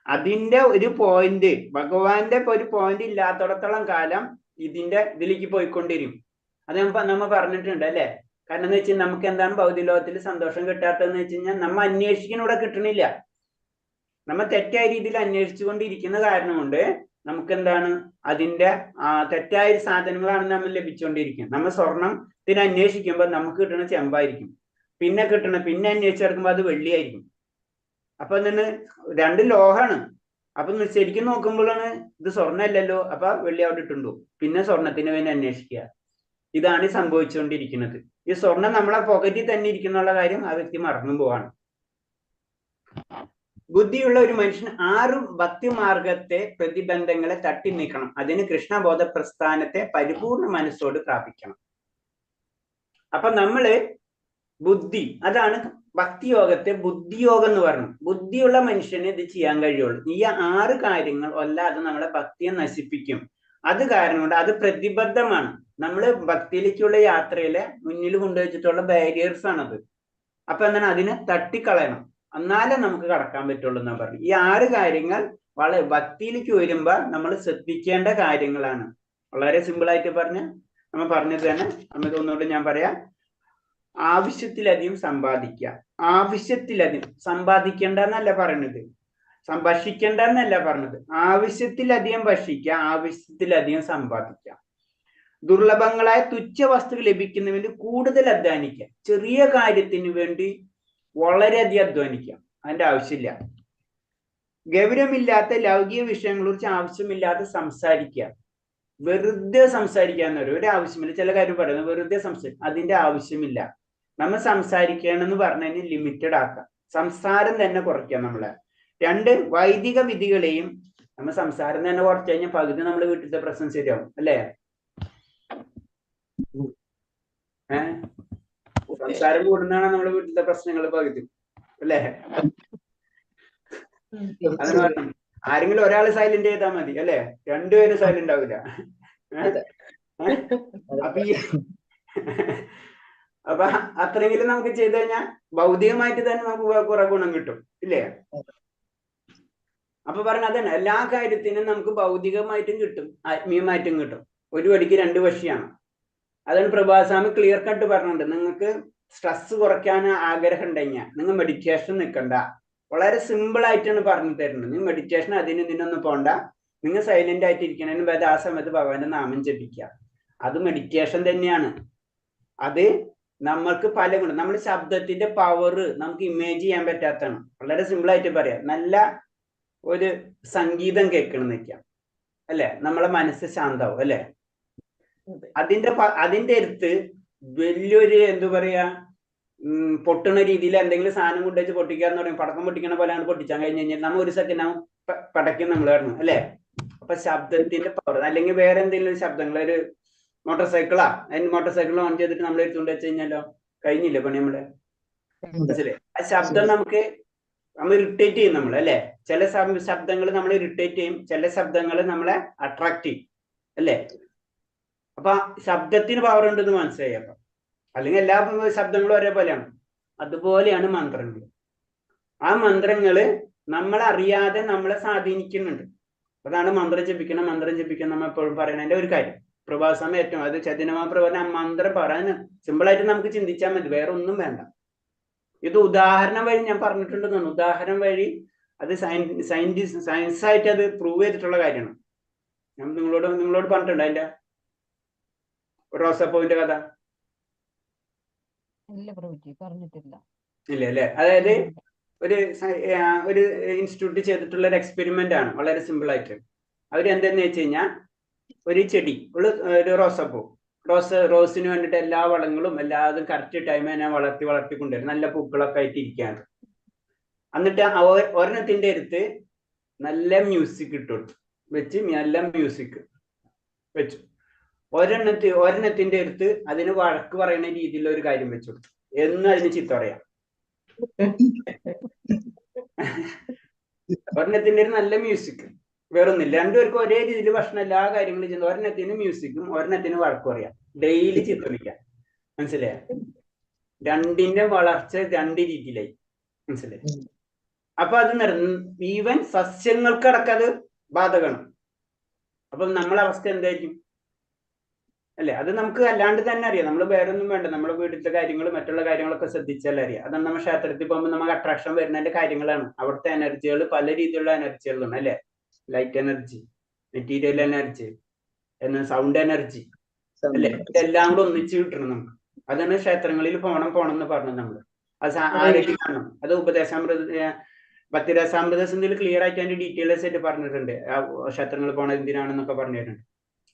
അതിന്റെ ഒരു പോയിന്റ്, ഭഗവാന്റെ ഒരു പോയിന്റ് ഇല്ലാത്തടത്തോളം കാലം ഇതിലേക്ക് പോയിക്കൊണ്ടിരിക്കും. അത് നമ്മ പറഞ്ഞിട്ടുണ്ട് അല്ലെ. കാരണം എന്ന് വെച്ചാൽ നമുക്ക് എന്താണ് ഭൗതിക ലോകത്തിൽ സന്തോഷം കിട്ടാത്തതെന്ന് വെച്ച് കഴിഞ്ഞാൽ നമ്മ അന്വേഷിക്കുന്ന ഇവിടെ കിട്ടണില്ല. നമ്മ തെറ്റായ രീതിയിൽ അന്വേഷിച്ചു കൊണ്ടിരിക്കുന്ന കാരണം കൊണ്ട് നമുക്ക് എന്താണ് അതിന്റെ തെറ്റായ സാധനങ്ങളാണ് നമ്മൾ ലഭിച്ചുകൊണ്ടിരിക്കുന്നത്. നമ്മൾ സ്വർണത്തിന് അന്വേഷിക്കുമ്പോൾ നമുക്ക് കിട്ടുന്ന ചെമ്പായിരിക്കും, പിന്നെ അന്വേഷിച്ചെടുക്കുമ്പോൾ അത് വെള്ളിയായിരിക്കും. അപ്പൊ നിന്ന് രണ്ട് ലോഹാണ്. അപ്പൊ ശരിക്കും നോക്കുമ്പോഴാണ് ഇത് സ്വർണ്ണമല്ലല്ലോ, അപ്പൊ വെള്ളി അവിടെ ഇട്ടുണ്ടോ, പിന്നെ സ്വർണത്തിന് വേണ്ടി അന്വേഷിക്കുക. ഇതാണ് സംഭവിച്ചുകൊണ്ടിരിക്കുന്നത്. ഈ സ്വർണം നമ്മളെ പോക്കറ്റിൽ തന്നെ ഇരിക്കുന്നുള്ള കാര്യം ആ വ്യക്തി മറന്നു പോവാണ്. ബുദ്ധിയുള്ള ഒരു മനുഷ്യൻ 6 ഭക്തിമാർഗത്തെ പ്രതിബന്ധങ്ങളെ തട്ടി നീക്കണം. അതിന് കൃഷ്ണബോധ പ്രസ്ഥാനത്തെ പരിപൂർണ മനസ്സോട് പ്രാപിക്കണം. അപ്പൊ നമ്മള് ബുദ്ധി, അതാണ് ഭക്തിയോഗത്തെ ബുദ്ധിയോഗം എന്ന് പറഞ്ഞു. ബുദ്ധിയുള്ള മനുഷ്യന് ഇത് ചെയ്യാൻ കഴിയുള്ളൂ. ഈ 6 കാര്യങ്ങൾ അല്ലാതെ നമ്മളെ ഭക്തിയെ നശിപ്പിക്കും. അത് കാരണം കൊണ്ട് അത് പ്രതിബദ്ധമാണ്. നമ്മള് ഭക്തിയിലേക്കുള്ള യാത്രയിലെ മുന്നിൽ കൊണ്ടുവച്ചിട്ടുള്ള ബാരിയേഴ്സ് ആണത്. അപ്പൊ എന്താണ്, അതിനെ തട്ടിക്കളയണം, എന്നാലേ നമുക്ക് കടക്കാൻ പറ്റുള്ളൂ എന്നാ പറഞ്ഞു. ഈ 6 കാര്യങ്ങൾ വളരെ ഭക്തിയിലേക്ക് വരുമ്പോ നമ്മൾ ശ്രദ്ധിക്കേണ്ട കാര്യങ്ങളാണ്. വളരെ സിമ്പിൾ ആയിട്ട് നമ്മൾ പറഞ്ഞത് തന്നെ നമുക്ക് ഒന്നുകൂടെ ഞാൻ പറയാം. ആവശ്യത്തിലധികം സമ്പാദിക്കുക. ആവശ്യത്തിലധികം സമ്പാദിക്കേണ്ട എന്നല്ല പറയുന്നത്, ഭക്ഷിക്കേണ്ട എന്നല്ല പറഞ്ഞത്. ആവശ്യത്തിലധികം ഭക്ഷിക്കുക, ആവശ്യത്തിലധികം സമ്പാദിക്കുക. ദുർലഭങ്ങളായ തുച്ഛ വസ്തുക്കൾ ലഭിക്കുന്നതിന് കൂടുതൽ അധ്വാനിക്കുക. ചെറിയ കാര്യത്തിന് വേണ്ടി വളരെയധികം അധ്വാനിക്കുക, അതിന്റെ ആവശ്യമില്ല. ഗൗരവമില്ലാത്ത ലൗകിക വിഷയങ്ങളെ കുറിച്ച് ആവശ്യമില്ലാതെ സംസാരിക്കുക. വെറുതെ സംസാരിക്കാന്ന് പറയും, ഒരു ആവശ്യമില്ല. ചില കാര്യം പറയുന്നത് വെറുതെ സംസാരിക്കും, അതിന്റെ ആവശ്യമില്ല. നമ്മൾ സംസാരിക്കണമെന്ന് പറഞ്ഞതിന് ലിമിറ്റഡ് ആക്കാം, സംസാരം തന്നെ കുറയ്ക്കാം നമ്മളെ. 2, വൈദിക വിധികളെയും നമ്മൾ സംസാരം തന്നെ കുറച്ച് കഴിഞ്ഞാൽ പകുതി നമ്മുടെ വീട്ടിലത്തെ പ്രശ്നം ശരിയാവും, അല്ലേ? സംസാരം കൂടുന്നതാണ് നമ്മുടെ വീട്ടിലത്തെ പ്രശ്നങ്ങൾ പകുതി, അല്ലേ? അതെന്ന് പറഞ്ഞു, ആരെങ്കിലും ഒരാൾ സൈലന്റ് ചെയ്താൽ മതി, അല്ലെ? 2 പേരും സൈലന്റ് ആവില്ല. അപ്പൊ അത്രയെങ്കിലും നമുക്ക് ചെയ്തു കഴിഞ്ഞാൽ ഭൗതികമായിട്ട് തന്നെ നമുക്ക് കുറെ ഗുണം കിട്ടും, ഇല്ലേ? അപ്പൊ പറഞ്ഞ അതന്നെ, എല്ലാ കാര്യത്തിനും നമുക്ക് ഭൗതികമായിട്ടും കിട്ടും, ആത്മീയമായിട്ടും കിട്ടും. ഒരു വടിക്ക് 2 പക്ഷിയാണ്. അതാണ് പ്രഭാസ്വാമി ക്ലിയർ കട്ട് പറഞ്ഞിട്ടുണ്ട്. നിങ്ങൾക്ക് സ്ട്രെസ് കുറയ്ക്കാൻ ആഗ്രഹം ഉണ്ടെങ്കിൽ നിങ്ങൾ മെഡിറ്റേഷൻ നിൽക്കണ്ട. വളരെ സിമ്പിൾ ആയിട്ടാണ് പറഞ്ഞു തരുന്നത്. നിങ്ങൾ മെഡിറ്റേഷൻ ഇതിനൊന്നും പോണ്ട, നിങ്ങൾ സൈലന്റ് ആയിട്ട് ഇരിക്കണതിന് പകരം ആ സമയത്ത് ഭഗവാന്റെ നാമം ജപിക്കുക. അത് മെഡിറ്റേഷൻ തന്നെയാണ്. അത് നമ്മൾക്ക് പല ഗുണം, നമ്മുടെ ശബ്ദത്തിന്റെ പവർ നമുക്ക് ഇമേജ് ചെയ്യാൻ പറ്റാത്തതാണ്. വളരെ സിമ്പിൾ ആയിട്ട് പറയാം, നല്ല ഒരു സംഗീതം കേൾക്കണം നിൽക്കാം, അല്ലെ? നമ്മളെ മനസ്സ് ശാന്താവും, അല്ലെ? അതിന്റെ അടുത്ത് വലിയൊരു എന്താ പറയാ, പൊട്ടുന്ന രീതിയിൽ എന്തെങ്കിലും സാധനം കൊണ്ടുവച്ച് പൊട്ടിക്കാന്ന് പറയും, പടക്കം പൊട്ടിക്കണ പോലെയാണ് പൊട്ടിച്ചാൻ കഴിഞ്ഞ് കഴിഞ്ഞാൽ നമ്മൾ ഒരു സെക്കൻഡ് ആവും പടക്കും നമ്മൾ പറഞ്ഞു, അല്ലെ? അപ്പൊ ശബ്ദത്തിന്റെ പവർ, അല്ലെങ്കിൽ വേറെ എന്തെങ്കിലും ശബ്ദങ്ങൾ, ഒരു മോട്ടോർ സൈക്കിൾ ഓൺ ചെയ്തിട്ട് നമ്മൾ എടുത്തുകൊണ്ട് വെച്ച് കഴിഞ്ഞാലോ കഴിഞ്ഞില്ലേ പണി നമ്മളെ, മനസ്സിലെ? ആ ശബ്ദം നമ്മൾ ഇറിറ്റേറ്റ് ചെയ്യും നമ്മൾ, അല്ലെ? ചില ശബ്ദങ്ങൾ നമ്മൾ ഇറിറ്റേറ്റ് ചെയ്യും, ചില ശബ്ദങ്ങൾ നമ്മളെ അട്രാക്ട് ചെയ്യും, അല്ലെ? അപ്പൊ ശബ്ദത്തിന് പവർ ഉണ്ടെന്ന് മനസ്സിലായി. അപ്പൊ അല്ലെങ്കിൽ എല്ലാ ശബ്ദങ്ങളും ഒരേപോലെയാണ്. അതുപോലെയാണ് മന്ത്രങ്ങൾ. ആ മന്ത്രങ്ങള് നമ്മളറിയാതെ നമ്മളെ സ്വാധീനിക്കുന്നുണ്ട്. അതാണ് മന്ത്രം ജപിക്കണം നമ്മൾ എപ്പോഴും പറയുന്നതിന്റെ ഒരു കാര്യം. പ്രഭാസ്വാമി ഏറ്റവും അത് ചൈതന്യമാപ്രഭുവിന്റെ ആ മന്ത്രം പറയാൻ സിമ്പിളായിട്ട് നമുക്ക് ചിന്തിച്ചാൽ മതി, വേറെ ഒന്നും വേണ്ട. ഇത് ഉദാഹരണം വഴി ഞാൻ പറഞ്ഞിട്ടുണ്ടെന്നാണ്. ഉദാഹരണം വഴി അത് സയൻസ് ആയിട്ട് അത് പ്രൂവ് ചെയ്തിട്ടുള്ള കാര്യമാണ്. ഞാൻ നിങ്ങളോട് പറഞ്ഞിട്ടുണ്ട് അതിന്റെ റോസാപ്പൂവിന്റെ കഥ. ഇല്ല അല്ലെ? അതായത് ഒരു ഇൻസ്റ്റിറ്റ്യൂട്ട് ചെയ്തിട്ടുള്ള ഒരു എക്സ്പെരിമെന്റ് ആണ്, വളരെ സിമ്പിൾ ആയിട്ട്. അവരെന്തെന്ന് വെച്ച് കഴിഞ്ഞാൽ, ഒരു ചെടി, ഒരു റോസാപ്പൂ, റോസിന് വേണ്ടിയിട്ട് എല്ലാ വളങ്ങളും എല്ലാതും കറക്റ്റ് ടൈം തന്നെ വളർത്തിക്കൊണ്ടുവരും, നല്ല പൂക്കളൊക്കെ ആയിട്ട് ഇരിക്കുകയാണ്. എന്നിട്ട് ഒരെണ്ണത്തിന്റെ അടുത്ത് നല്ല മ്യൂസിക് വെച്ച് നല്ല മ്യൂസിക് വെച്ചു. ഒരെണ്ണത്തിന്റെ അടുത്ത് അതിന് വഴക്ക് പറയുന്ന രീതിയിലുള്ള ഒരു കാര്യം വെച്ചു കൊടുത്തു, എന്ന് അതിന് ചീത്ത പറയാം. ഒരെണ്ണത്തിന്റെ നല്ല മ്യൂസിക്, വേറൊന്നില്ല. രണ്ടുപേർക്കും ഒരേ രീതിയിൽ ഭക്ഷണം എല്ലാ കാര്യങ്ങളും ചെയ്യുന്നത്. ഒരെണ്ണത്തിന് മ്യൂസിക്കും ഒരെണ്ണത്തിന് വഴക്ക് പറയാം, ഡെയിലി ചീത്ത വിളിക്കാം, മനസ്സിലായ? രണ്ടിന്റെ വളർച്ച 2 രീതിയിലായി, മനസ്സിലായി? അപ്പൊ അത് ഈവൻ സസ്യങ്ങൾക്കടക്കം അത് ബാധകമാണ്. അപ്പൊ നമ്മളെ അവസ്ഥ എന്തായിരിക്കും, അല്ലെ? അത് നമുക്ക് അല്ലാണ്ട് തന്നെ അറിയാം. നമ്മൾ വേറൊന്നും വേണ്ട, നമ്മുടെ വീട്ടിലത്തെ കാര്യങ്ങളും മറ്റുള്ള കാര്യങ്ങളൊക്കെ ശ്രദ്ധിച്ചാൽ അറിയാം. അതാണ് നമ്മൾ ക്ഷേത്രത്തിൽ പോകുമ്പോൾ നമുക്ക് അട്രാക്ഷൻ വരുന്നതിന്റെ കാര്യങ്ങളാണ്. അവിടുത്തെ എനർജികൾ പല രീതിയിലുള്ള എനർജികളുണ്ട്, അല്ലെ? ലൈറ്റ് എനർജി, മെറ്റീരിയൽ എനർജി എന്ന് സൗണ്ട് എനർജി അല്ലെ, ഇതെല്ലാം കൂടെ ഒന്നിച്ച് കിട്ടണം നമുക്ക്. അതാണ് ക്ഷേത്രങ്ങളിൽ പോണം എന്ന് പറഞ്ഞത് നമ്മള്. അത് ആരൊക്കെ കാണണം, അത് ഉപദേശാമൃത ഭക്തിരസാമൃത സിന്ധിൽ ക്ലിയർ ആയിട്ട് അതിന്റെ ഡീറ്റെയിൽസ് ആയിട്ട് പറഞ്ഞിട്ടുണ്ട്. ആ ക്ഷേത്രങ്ങളിൽ പോണത് എന്തിനാണെന്നൊക്കെ പറഞ്ഞിട്ടുണ്ട്.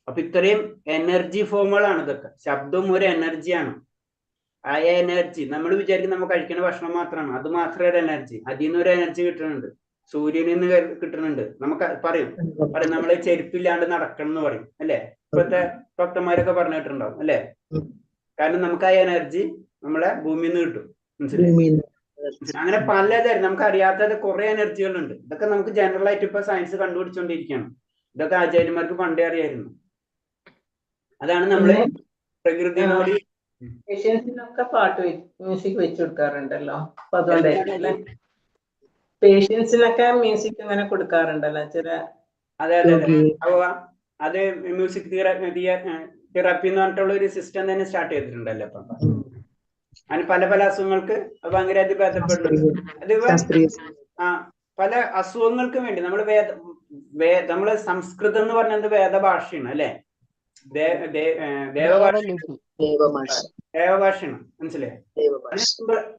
അപ്പൊ ഇത്രയും എനർജി ഫോമുകളാണ് ഇതൊക്കെ. ശബ്ദം ഒരു എനർജിയാണ്. ആ എനർജി നമ്മൾ വിചാരിക്കും നമ്മൾ കഴിക്കുന്ന ഭക്ഷണം മാത്രമാണ്, അത് മാത്രമേ ഒരു എനർജി. അതിൽ നിന്ന് ഒരു എനർജി കിട്ടുന്നുണ്ട്, സൂര്യനിൽ നിന്ന് കിട്ടുന്നുണ്ട്. നമുക്ക് പറയും നമ്മള് ചെരുപ്പില്ലാണ്ട് നടക്കണം എന്ന് പറയും അല്ലെ, ഇപ്പോഴത്തെ ഡോക്ടർമാരൊക്കെ പറഞ്ഞിട്ടുണ്ടാവും അല്ലെ. കാരണം നമുക്ക് ആ എനർജി നമ്മളെ ഭൂമിയിൽ നിന്ന് കിട്ടും, മനസ്സിലായി. അങ്ങനെ പലതരം നമുക്ക് അറിയാത്ത കുറെ എനർജികളുണ്ട്. ഇതൊക്കെ നമുക്ക് ജനറൽ ആയിട്ട് ഇപ്പൊ സയൻസ് കണ്ടുപിടിച്ചുകൊണ്ടിരിക്കുകയാണ്. ഇതൊക്കെ ആചാര്യന്മാർക്ക് പണ്ടേ അറിയായിരുന്നു. അതാണ് നമ്മള് പ്രകൃതിയോട് പേഷ്യൻസിനൊക്കെ പാട്ട് മ്യൂസിക് വെച്ചു കൊടുക്കാറുണ്ടല്ലോ. അപ്പൊ അതുകൊണ്ടായിരിക്കും പേഷ്യൻസിനൊക്കെ മ്യൂസിക് അങ്ങനെ കൊടുക്കാറുണ്ടല്ലോ ചില. അതെ അതെ അതെ. അപ്പൊ അത് മ്യൂസിക് തെറാപ്പി എന്ന് പറഞ്ഞിട്ടുള്ള ഒരു സിസ്റ്റം തന്നെ സ്റ്റാർട്ട് ചെയ്തിട്ടുണ്ടല്ലോ ഇപ്പൊ. അതിന് പല പല അസുഖങ്ങൾക്ക് ഭയങ്കര ബന്ധപ്പെടുന്നുണ്ട്. അത് പല അസുഖങ്ങൾക്കും വേണ്ടി നമ്മള് നമ്മള് സംസ്കൃതം എന്ന് പറഞ്ഞത് വേദഭാഷയാണ് അല്ലെ, ദേവഭാഷയാണ്, മനസ്സിലായി.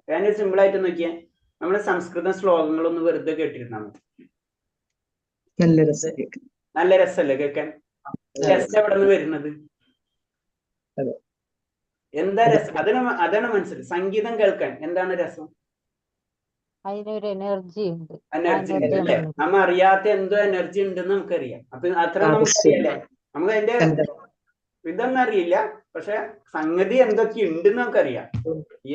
അതിന് സിമ്പിൾ ആയിട്ട് നോക്കിയാൽ നമ്മള് സംസ്കൃതം ശ്ലോകങ്ങളൊന്ന് വെറുതെ കേട്ടിരുന്നാൽ മതി. നല്ല രസമല്ലേ കേൾക്കാൻ? രസം എവിടെ നിന്ന് വരുന്നത്? എന്താ രസം? അതാണ് മനസ്സിലായി. സംഗീതം കേൾക്കാൻ എന്താണ് രസം? അതിനൊരു എനർജി ഉണ്ട്. എനർജി ഉണ്ട് അല്ലേ? നമ്മ അറിയാത്ത എന്തോ എനർജി ഉണ്ടെന്ന് നമുക്കറിയാം. അപ്പൊ അത്ര നമുക്കറിയാല്ലേ, നമുക്ക് അതിന്റെ ഇതൊന്നും അറിയില്ല, പക്ഷെ സംഗതി എന്തൊക്കെ ഉണ്ടെന്ന് നമുക്കറിയാം.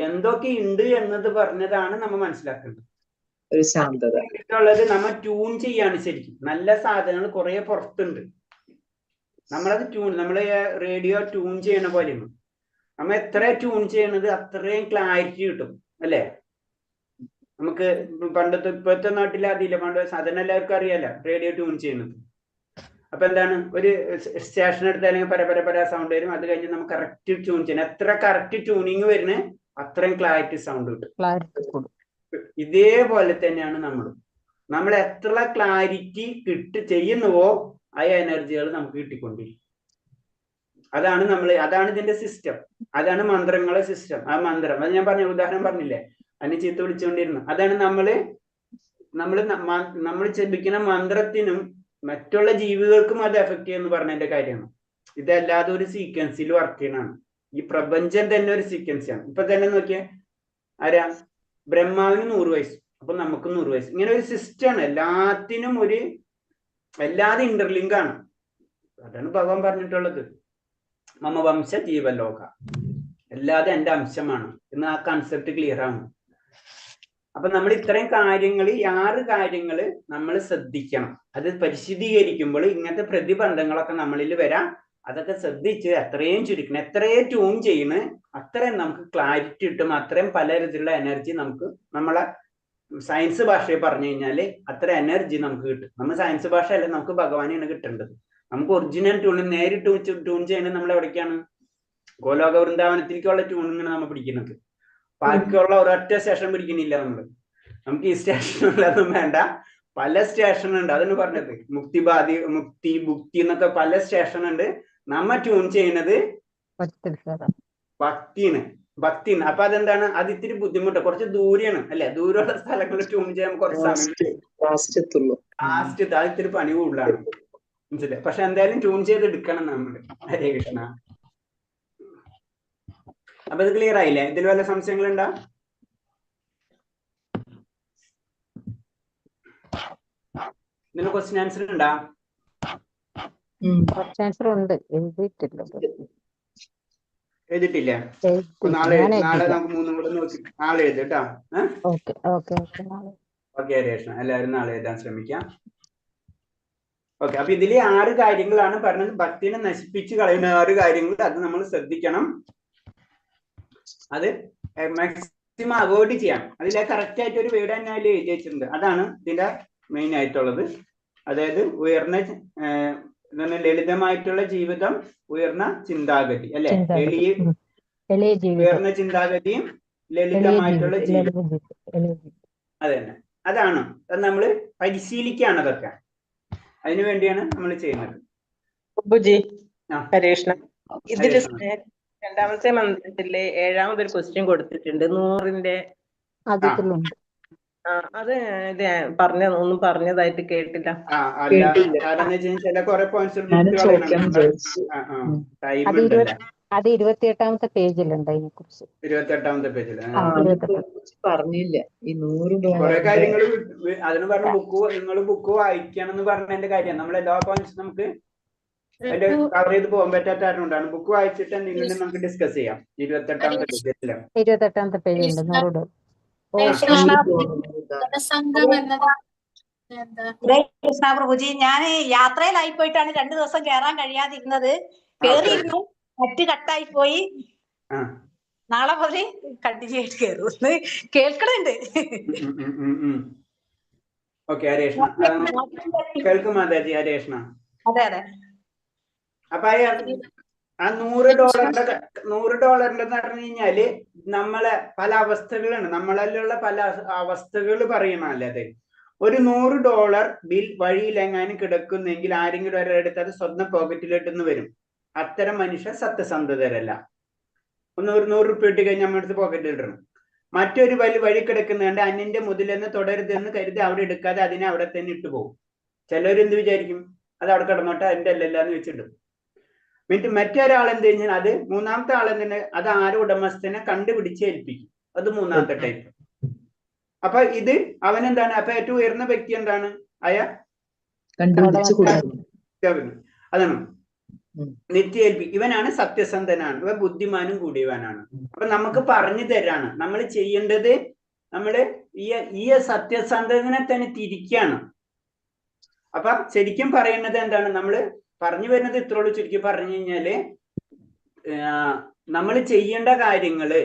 എന്തൊക്കെ ഉണ്ട് എന്നത് പറഞ്ഞതാണ് നമ്മൾ മനസ്സിലാക്കേണ്ടത്. നമ്മ ട്യൂൺ ചെയ്യാണ് ശരിക്കും. നല്ല സാധനങ്ങൾ കുറെ പുറത്തുണ്ട്, നമ്മളത് ട്യൂൺ, നമ്മള് റേഡിയോ ട്യൂൺ ചെയ്യണ പോലെയാണ്. നമ്മ എത്ര ട്യൂൺ ചെയ്യണത് അത്രയും ക്ലാരിറ്റി കിട്ടും അല്ലേ. നമുക്ക് പണ്ടത്തെ ഇപ്പോഴത്തെ നാട്ടിൽ അതില്ല, പണ്ട് സാധാരണ എല്ലാവർക്കും അറിയാലോ റേഡിയോ ട്യൂൺ ചെയ്യുന്നത്. അപ്പൊ എന്താണ്, ഒരു സ്റ്റേഷൻ എടുത്ത് അല്ലെങ്കിൽ പര സൗണ്ട് വരും. അത് കഴിഞ്ഞ് നമുക്ക് കറക്റ്റ് ട്യൂൺ ചെയ്യണം. എത്ര കറക്റ്റ് ട്യൂണിങ് വരുന്നത് അത്രയും ക്ലാരിറ്റി സൗണ്ട് കിട്ടും. ഇതേപോലെ തന്നെയാണ് നമ്മൾ എത്ര ക്ലാരിറ്റി ചെയ്യുന്നുവോ ആ എനർജികൾ നമുക്ക് കിട്ടിക്കൊണ്ടിരിക്കും. അതാണ് ഇതിന്റെ സിസ്റ്റം. അതാണ് മന്ത്രങ്ങളെ സിസ്റ്റം. ആ മന്ത്രം അത് ഞാൻ പറഞ്ഞ ഉദാഹരണം പറഞ്ഞില്ലേ, അതിന് ചീത്ത വിളിച്ചുകൊണ്ടിരുന്നു. അതാണ് നമ്മൾ ജപിക്കുന്ന മന്ത്രത്തിനും മറ്റുള്ള ജീവികൾക്കും അത് എഫക്ട് ചെയ്യുമെന്ന് പറഞ്ഞതിന്റെ കാര്യമാണ്. ഇതല്ലാതെ ഒരു സീക്വൻസിൽ വർക്ക് ചെയ്യണതാണ്. ഈ പ്രപഞ്ചം തന്നെ ഒരു സീക്വൻസ് ആണ്. ഇപ്പൊ തന്നെ നോക്കിയേ, ബ്രഹ്മാവിന് 100 വയസ്സ്, അപ്പൊ നമുക്ക് 100 വയസ്സ്. ഇങ്ങനെ ഒരു സിസ്റ്റമാണ്. എല്ലാതും ഇന്റർലിങ്ക് ആണ്. അതാണ് ഭഗവാൻ പറഞ്ഞിട്ടുള്ളത്, മമ വംശ ജീവലോക, എല്ലാതും എന്റെ അംശമാണ് എന്ന്. ആ കൺസെപ്റ്റ് ക്ലിയർ ആണ്. അപ്പൊ നമ്മൾ ഇത്രയും കാര്യങ്ങൾ, 6 കാര്യങ്ങൾ നമ്മൾ ശ്രദ്ധിക്കണം. അത് പരിശുദ്ധീകരിക്കുമ്പോൾ ഇങ്ങനത്തെ പ്രതിബന്ധങ്ങളൊക്കെ നമ്മളിൽ വരാം. അതൊക്കെ ശ്രദ്ധിച്ച് എത്രയും ചുരുക്കണം, എത്രയും ട്യൂൺ ചെയ്യുന്ന അത്രയും നമുക്ക് ക്ലാരിറ്റി കിട്ടും. അത്രയും പലതരത്തിലുള്ള എനർജി നമുക്ക്, നമ്മളെ സയൻസ് ഭാഷയിൽ പറഞ്ഞു കഴിഞ്ഞാല് അത്ര എനർജി നമുക്ക് കിട്ടും. നമ്മൾ സയൻസ് ഭാഷയല്ല, നമുക്ക് ഭഗവാനെയാണ് കിട്ടേണ്ടത്. നമുക്ക് ഒറിജിനൽ ട്യൂൺ നേരിട്ട് ട്യൂൺ ചെയ്യുന്നത് നമ്മൾ എവിടേക്കാണ്? ഗോലോക വൃന്ദാവനത്തിലേക്കുള്ള ട്യൂണിങ്ങാണ് നമ്മൾ പിടിക്കുന്നത്. ബാക്കിയുള്ള ഒരൊറ്റ സ്റ്റേഷൻ പിടിക്കുന്നില്ല നമുക്ക്. ഈ സ്റ്റേഷനുകളൊന്നും വേണ്ട, പല സ്റ്റേഷൻ ഉണ്ട്. അതാണ് പറഞ്ഞത്, മുക്തി ഭുക്തി എന്നൊക്കെ പല സ്റ്റേഷൻ ഉണ്ട്. നമ്മ ട്യൂൺ ചെയ്യുന്നത് ഭക്തിന്. അപ്പൊ അതെന്താണ്, അത് ഇത്തിരി ബുദ്ധിമുട്ട്, കുറച്ച് ദൂരെയാണ് അല്ലെ. ദൂരമുള്ള സ്ഥലങ്ങളിൽ ട്യൂൺ ചെയ്യാൻ കുറച്ച് സമയം, ലാസ്റ്റ് അത് ഇത്തിരി പണി കൂടുതലാണ്, മനസ്സിലായി. പക്ഷെ എന്തായാലും ട്യൂൺ ചെയ്ത് എടുക്കണം നമ്മള്. ഹരേ കൃഷ്ണ. അപ്പൊ ഇത് ക്ലിയർ ആയില്ലേ? ഇതിൽ വല്ല സംശയങ്ങളുണ്ടോ? ഇതിന് ക്വസ്റ്റ്യൻ ആൻസർ ഉണ്ടോ? എഴുതിട്ടില്ല. നാളെ നമുക്ക് 3 കൂടെ നോക്കി നാളെ എഴുതിട്ടാ. ഓക്കെ ഹരേ കൃഷ്ണ. എല്ലാവരും നാളെ എഴുതാൻ ശ്രമിക്കാം. ഓക്കെ. അപ്പൊ ഇതില് 6 കാര്യങ്ങളാണ് പറഞ്ഞത്. ഭക്തിനെ നശിപ്പിച്ച് കളയുന്ന 6 കാര്യങ്ങൾ, അത് നമ്മൾ ശ്രദ്ധിക്കണം. അത് മാക്സിമം അവോയ്ഡ് ചെയ്യാം. അതിലെ കറക്റ്റ് ആയിട്ട് ഒരു വീട് തന്നെ അതിൽ എഴുതി വെച്ചിട്ടുണ്ട്. അതാണ് ഇതിന്റെ മെയിൻ ആയിട്ടുള്ളത്. അതായത് ലളിതമായിട്ടുള്ള ജീവിതം, ഉയർന്ന ചിന്താഗതി അല്ലെ. ഉയർന്ന ചിന്താഗതിയും ലളിതമായിട്ടുള്ള ജീവിതം, അത് തന്നെ. അതാണ് നമ്മള് പരിശീലിക്കുകയാണ്. അതൊക്കെ അതിനു വേണ്ടിയാണ് നമ്മൾ ചെയ്യുന്നത്. പ്രഭുജി, ആ, ഹരേഷ്ണ, ഇതില് ഹരേഷ്ണ. രണ്ടാമത്തെ മന്ത്രത്തിലെ 7ാമതൊരു ക്വസ്റ്റ്യൻ കൊടുത്തിട്ടുണ്ട് 100ന്റെ. അതിലുണ്ട്. അത് ഇത് ഒന്നും പറഞ്ഞതായിട്ട് കേട്ടില്ല. അല്ല, കേട്ടില്ല. കാരണം എന്ന് വെച്ചാൽ ചില കുറെ പോയിന്റ്സ് ഞാൻ ചോദിക്കാൻ വിചാരിച്ചു. ടൈം അത് ഉണ്ടല്ലോ. അത് 28ാമത്തെ പേജിലുണ്ട് അതിനെ കുറിച്ച്. 28ാമത്തെ പേജിൽ പറഞ്ഞില്ല ഈ കുറെ $100 കാര്യങ്ങൾ അതിന് പറഞ്ഞ നിങ്ങൾ ബുക്ക് വായിക്കണം എന്ന് പറഞ്ഞതിന്റെ കാര്യം നമ്മൾ എല്ലാ പോയിന്റ്സും നമുക്ക് അതിന്റെ കവർ ചെയ്ത് പോകാൻ പറ്റാത്ത കാരണമുണ്ടാണ്. ബുക്ക് വായിച്ചിട്ട് എന്തെങ്കിലും നമുക്ക് ഡിസ്കസ് ചെയ്യാം. 28ാമത്തെ പേജിൽ 28ാമത്തെ പേജുണ്ട് നൂറ്. കൃഷ്ണ പ്രഭുജി, ഞാൻ യാത്രയിലായി പോയിട്ടാണ് 2 ദിവസം കയറാൻ കഴിയാതിരുന്നത്. കേറിയിരുന്നു, മറ്റ് കട്ടായി പോയി. നാളെ പോലെ കണ്ടിന്യൂ ആയിട്ട് കയറും. കേൾക്കണുണ്ട്. ഓക്കെ, ഹരേഷ്ണ കേൾക്കും മാതാജി. ഹരേഷ്ണ, അതെ അതെ. അപ്പൊ ആ $100 എന്ന് പറഞ്ഞു കഴിഞ്ഞാല് നമ്മളെ പല അവസ്ഥകളാണ്, നമ്മളിലുള്ള പല അവസ്ഥകൾ പറയണല്ലേ. അതെ, ഒരു $100 ബിൽ വഴിയിലെങ്ങാനും കിടക്കുന്നെങ്കിൽ ആരെങ്കിലും ഒരിടത്ത് അത് സ്വന്തം പോക്കറ്റിലിട്ടെന്ന് വരും. അത്തരം മനുഷ്യർ സത്യസന്ധതരല്ല. ഒരു 100 റുപ്യ ഇട്ട് കഴിഞ്ഞാൽ നമ്മുടെ അടുത്ത് പോക്കറ്റിൽ ഇടണം. മറ്റൊരു വഴി കിടക്കുന്നുണ്ട്, അന്യന്റെ മുതലെന്ന് തുടരുതെന്ന് കരുതി അവിടെ എടുക്കാതെ അതിനെ അവിടെ തന്നെ ഇട്ടു പോകും. ചിലരെന്ത് വിചാരിക്കും, അത് അവിടെ കിടന്നോട്ടെ, അതിന്റെ അല്ലെല്ലാന്ന് വെച്ചിടും. മറ്റൊരാൾ എന്ത് കഴിഞ്ഞാൽ അത് മൂന്നാമത്തെ ആളെന്തിന് അത് ആരോ ഉടമസ്ഥനെ കണ്ടുപിടിച്ച് ഏൽപ്പിക്കും. അത് മൂന്നാമത്തെ ടൈപ്പ്. അപ്പൊ ഇത് അവനെന്താണ്, അപ്പൊ ഏറ്റവും ഉയർന്ന വ്യക്തി എന്താണ്, അതാണ് നിത്യേൽപ്പിക്കും. ഇവനാണ് സത്യസന്ധനാണ്, ഇവ ബുദ്ധിമാനും കൂടിയവനാണ്. അപ്പൊ നമുക്ക് പറഞ്ഞു തരാണ് നമ്മൾ ചെയ്യേണ്ടത്. നമ്മള് ഈ സത്യസന്ധനെ തന്നെ തിരിക്കാണ്. അപ്പൊ ശരിക്കും പറയുന്നത് എന്താണ്, നമ്മള് പറഞ്ഞു വരുന്നത് ഇത്രോളൂ. ചുരുക്കി പറഞ്ഞു കഴിഞ്ഞാല് നമ്മൾ ചെയ്യേണ്ട കാര്യങ്ങള്